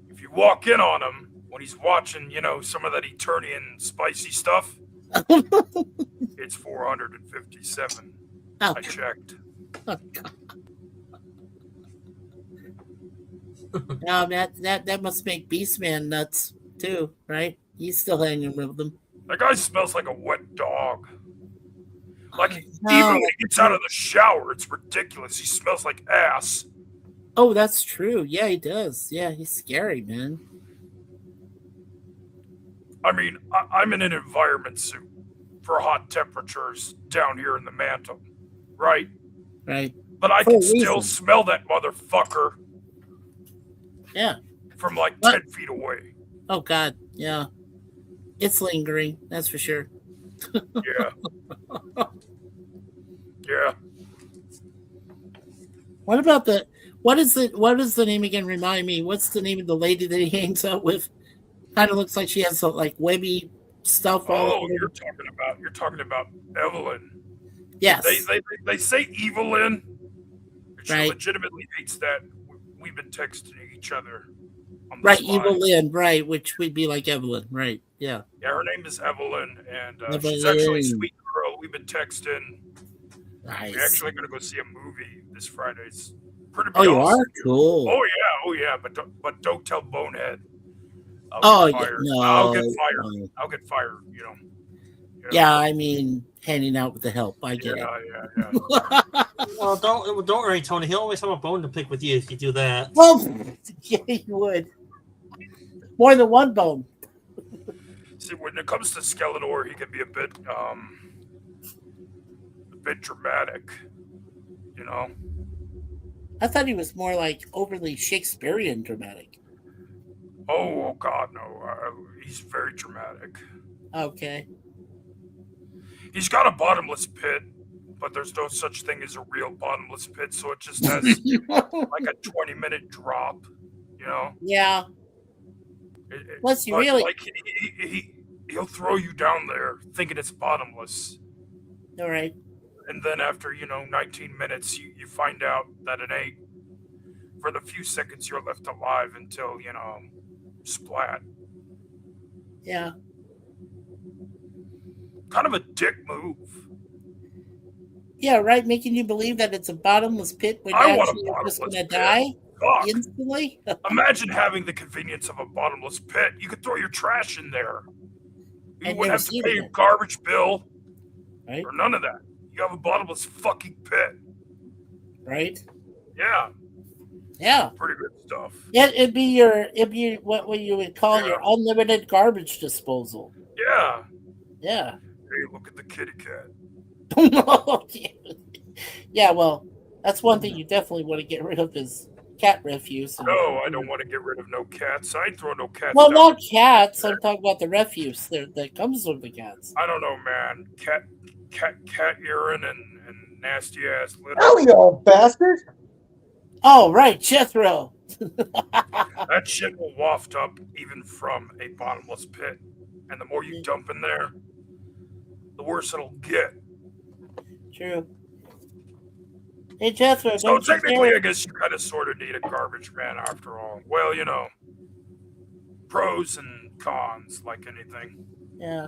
if you walk in on him when he's watching, some of that Eternian spicy stuff, it's 457. Oh. I checked. Oh, God. No, that must make Beastman nuts too, right? He's still hanging with them. That guy smells like a wet dog. Like, even when he gets out of the shower, it's ridiculous. He smells like ass. Oh, that's true. Yeah, he does. Yeah, he's scary, man. I mean, I'm in an environment suit for hot temperatures down here in the mantle, right? Right. But I can still smell that motherfucker. Yeah. From like 10 feet away. Oh, God. Yeah. It's lingering. That's for sure. Yeah. Yeah. What is the name again? Remind me. What's the name of the lady that he hangs out with? Kind of looks like she has some like webby stuff all over. You're talking about Evelyn. Yes. They say Evelyn. She right. legitimately hates that. We've been texting each other. Right, Evelyn, right, which would be like Evelyn, right? Yeah. Yeah, her name is Evelyn, and she's actually a sweet girl. We've been texting. Nice. We're actually going to go see a movie this Friday. It's pretty. Oh, you are cool. Oh yeah. But don't tell Bonehead. No. I'll get fired. I'll get fired. Yeah, I mean, handing out with the help. I get it. Yeah. Well, don't worry, Tony. He'll always have a bone to pick with you if you do that. Well, yeah, he would. More than one bone. See, when it comes to Skeletor, he can be a bit dramatic. I thought he was more like overly Shakespearean dramatic. Oh God, no. He's very dramatic. Okay. He's got a bottomless pit but there's no such thing as a real bottomless pit, so it just has like a 20-minute drop, you know? Yeah. Plus, you But really. like he'll throw you down there thinking it's bottomless. All right. And then after, 19 minutes, you find out that it ain't. For the few seconds you're left alive until, splat. Yeah. Kind of a dick move. Yeah, right. Making you believe that it's a bottomless pit when I want a actually you're just bottomless going to pit. die Fuck. instantly. Imagine having the convenience of a bottomless pit. You could throw your trash in there. You And wouldn't never have to see it pay your again. garbage bill. Right. Or none of that. You have a bottomless fucking pit. Right. Yeah. Yeah. Pretty good stuff. Yeah, it'd be what you would call your unlimited garbage disposal. Yeah. Yeah. Hey, look at the kitty cat. Yeah, well, that's one thing you definitely want to get rid of is cat refuse. No, I don't want to get rid of no cats. I ain't throwing no cats Well, down. not cats. I'm talking about the refuse that comes with the cats. I don't know, man. Cat urine and nasty ass litter. Hell, you old bastard! Oh, right, Jethro. That shit will waft up even from a bottomless pit. And the more you dump in there, the worse it'll get. True. Hey, Jethro. So technically, I guess you kind of sort of need a garbage man after all. Well, pros and cons like anything. Yeah.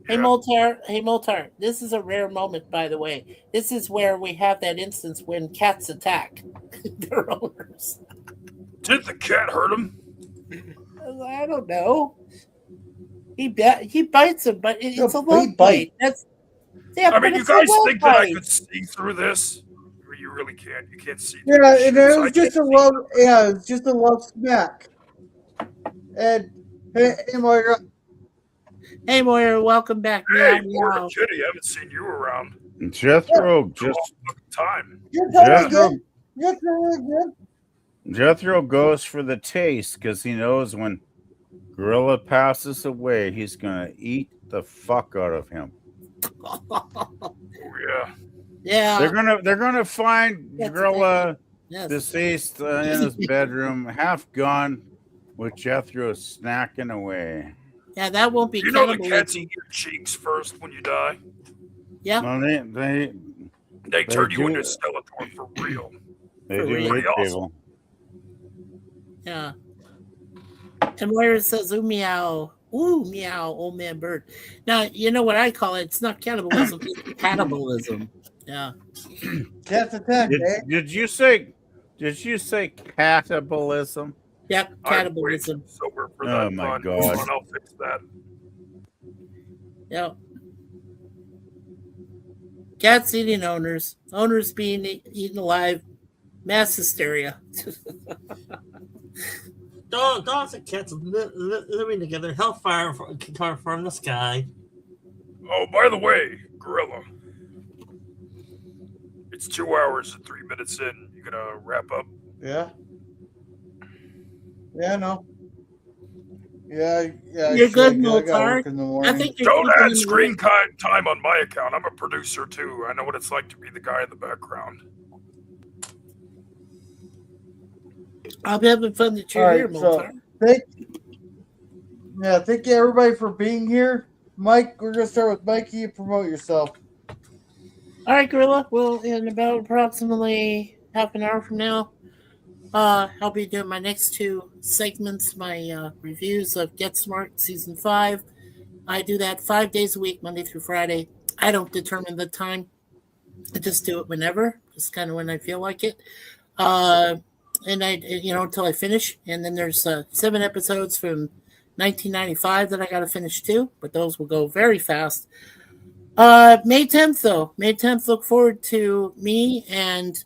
Hey, Moltar, this is a rare moment, by the way. This is where we have that instance when cats attack their owners. Did the cat hurt him? I don't know. He bites him, but it's a love bite. I mean, you guys think that I could see through this? You really can't. You can't see. Yeah, and it was just a love. Yeah, it was just a love smack. And hey, Moira. Hey, Moira, welcome back. Hey, Moira Kitty, I haven't seen you around. Jethro time. You're totally good. You're totally good. Jethro goes for the taste because he knows when Gorilla passes away, he's gonna eat the fuck out of him. Oh yeah. Yeah. They're gonna find Gorilla deceased in his bedroom, half gone, with Jethro snacking away. Yeah, that won't be. You know the cats eat your cheeks first when you die. Yeah. Well, they turn you into a Skeletor for real. They do eat people. Yeah. And Moira says, "Ooh meow, ooh meow, old man bird." Now you know what I call it. It's not cannibalism; it's cannibalism. Yeah. Cats attack. Did you say cannibalism? Yep, cannibalism. Oh my god! I'll fix that. Yep. Cats eating owners. Owners being eaten alive. Mass hysteria. Dogs and cats living together. Hellfire from the sky. Oh, by the way, Gorilla. It's 2 hours and 3 minutes in. You gonna wrap up? Yeah. Yeah, no. Yeah. You're good, Moltar. I think don't add screen time on my account. I'm a producer too. I know what it's like to be the guy in the background. I'm having fun that you're here, Moltar. Thank you everybody for being here. Mike, we're gonna start with Mikey. Promote yourself. All right, Gorilla. Well, in about approximately half an hour from now, I'll be doing my next two segments, my reviews of Get Smart Season 5. I do that 5 days a week, Monday through Friday. I don't determine the time. I just do it whenever, just kind of when I feel like it. And until I finish. And then there's 7 episodes from 1995 that I got to finish too, but those will go very fast. May 10th, though. May 10th, look forward to me and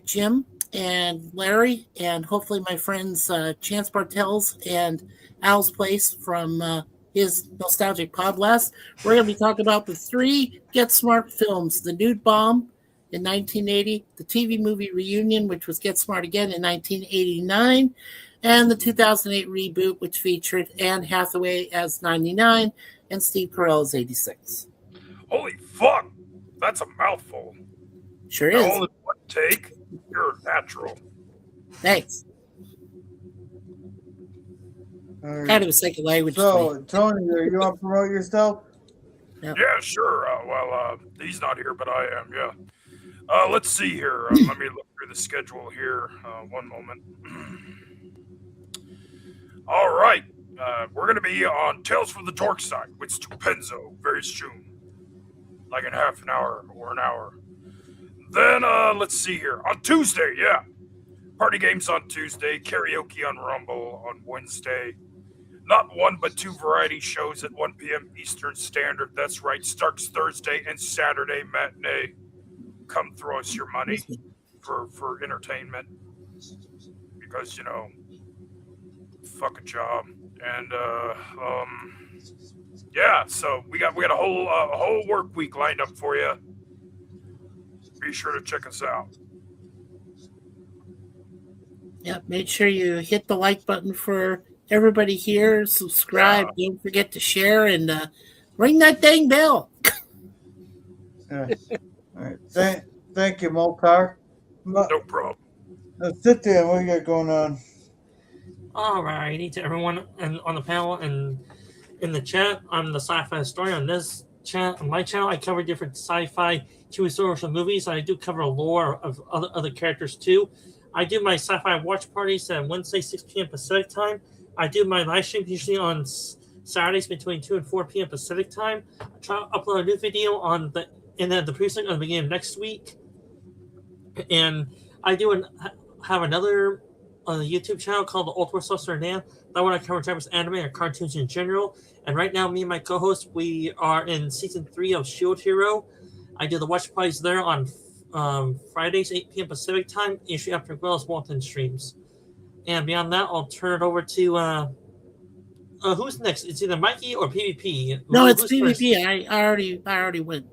Jim and Larry and hopefully my friends Chance Bartels and Al's Place from his Nostalgic Pod Blast. We're going to be talking about the 3 Get Smart films, The Nude Bomb in 1980, the TV movie Reunion, which was Get Smart Again in 1989, and the 2008 reboot, which featured Anne Hathaway as 99 and Steve Carell as 86. Holy fuck! That's a mouthful. Sure is. Only one take. You're natural. Thanks. Kind of a second language. So, Tony, are you want to promote yourself? Yep. Yeah, sure. He's not here, but I am. Yeah. Let's see here. Let me look through the schedule here. One moment. All right. We're going to be on Tales from the Dark Side with Stupenzo very soon. Like in half an hour or an hour. Then, let's see here. On Tuesday, yeah. Party games on Tuesday. Karaoke on Rumble on Wednesday. Not one, but two variety shows at 1 p.m. Eastern Standard. That's right. Starts Thursday and Saturday matinee. Come throw us your money for entertainment. Because, fuck a job. And, yeah, so we got a whole work week lined up for you. Be sure to check us out. Yeah, make sure you hit the like button for everybody here. Subscribe. Yeah. Don't forget to share and ring that dang bell. All right. Thank you, Moltar. No problem. Sit there. What you got going on? All righty, to everyone on the panel and in the chat. I'm the sci-fi historian. On this chat, on my channel, I cover different sci-fi TV shows and movies. I do cover a lore of other characters too. I do my sci-fi watch parties at Wednesday, 6 p.m. Pacific time. I do my live stream usually on Saturdays between 2 and 4 p.m. Pacific time. I try to upload a new video in the precinct at the beginning of next week. And I do have another on the YouTube channel called The Ultimate Sorcerer Dan. That one I cover Japanese anime or cartoons in general. And right now, me and my co-host, we are in season 3 of Shield Hero. I do the watch parties there on Fridays, 8 p.m. Pacific time, usually after Gwellis Walton streams. And beyond that, I'll turn it over to who's next? It's either Mikey or PvP. No, it's PvP. First? I already went.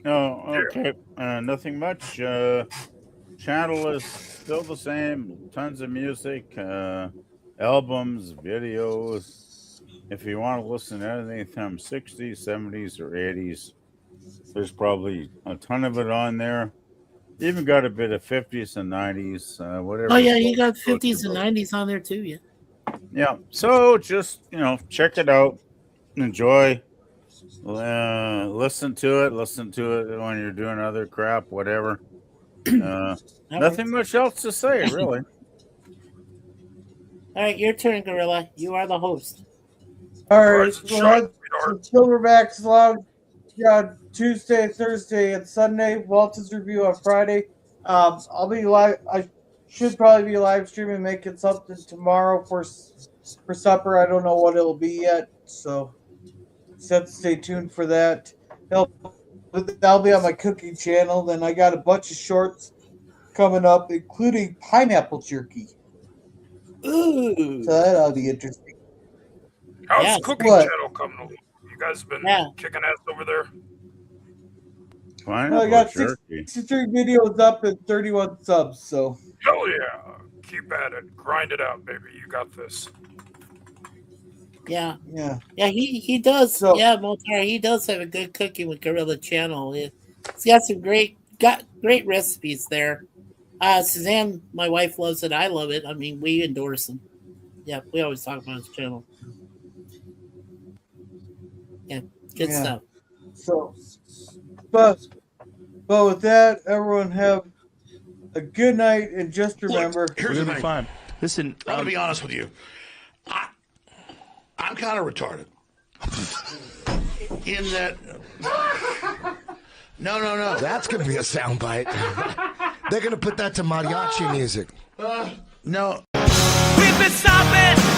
Oh, okay. Nothing much. Channel is still the same. Tons of music, albums, videos. If you want to listen to anything from 60s, 70s, or 80s, there's probably a ton of it on there. Even got a bit of 50s and 90s, whatever. Oh, yeah, you got 50s and 90s on there too, yeah. Yeah, so just, check it out. Enjoy. Listen to it when you're doing other crap, whatever. Nothing much else to say, really. All right, your turn, Gorilla. You are the host. All right, Silverback Lounge. Yeah, Tuesday, Thursday, and Sunday. Walton's review on Friday. I'll be live. I should probably be live streaming, making something tomorrow for supper. I don't know what it'll be yet, so just have to stay tuned for that. That'll be on my cooking channel. Then I got a bunch of shorts coming up, including pineapple jerky. Ooh, so that'll be interesting. How's cooking channel coming along? You guys been kicking ass over there? I got 63 videos up and 31 subs, so. Hell yeah. Keep at it. Grind it out, baby. You got this. Yeah. Yeah. Yeah, he does. So, Moltar, he does have a good cooking with Gorilla channel. He's got some great recipes there. Suzanne, my wife, loves it. I love it. I mean, we endorse him. Yeah, we always talk about his channel. Yeah, good stuff. So, but with that, everyone have a good night, and just remember, here's the thing. Fun. Listen, I'm gonna be honest with you. I'm kind of retarded. In that, no. That's gonna be a soundbite. They're gonna put that to mariachi music. No. We've been stopping.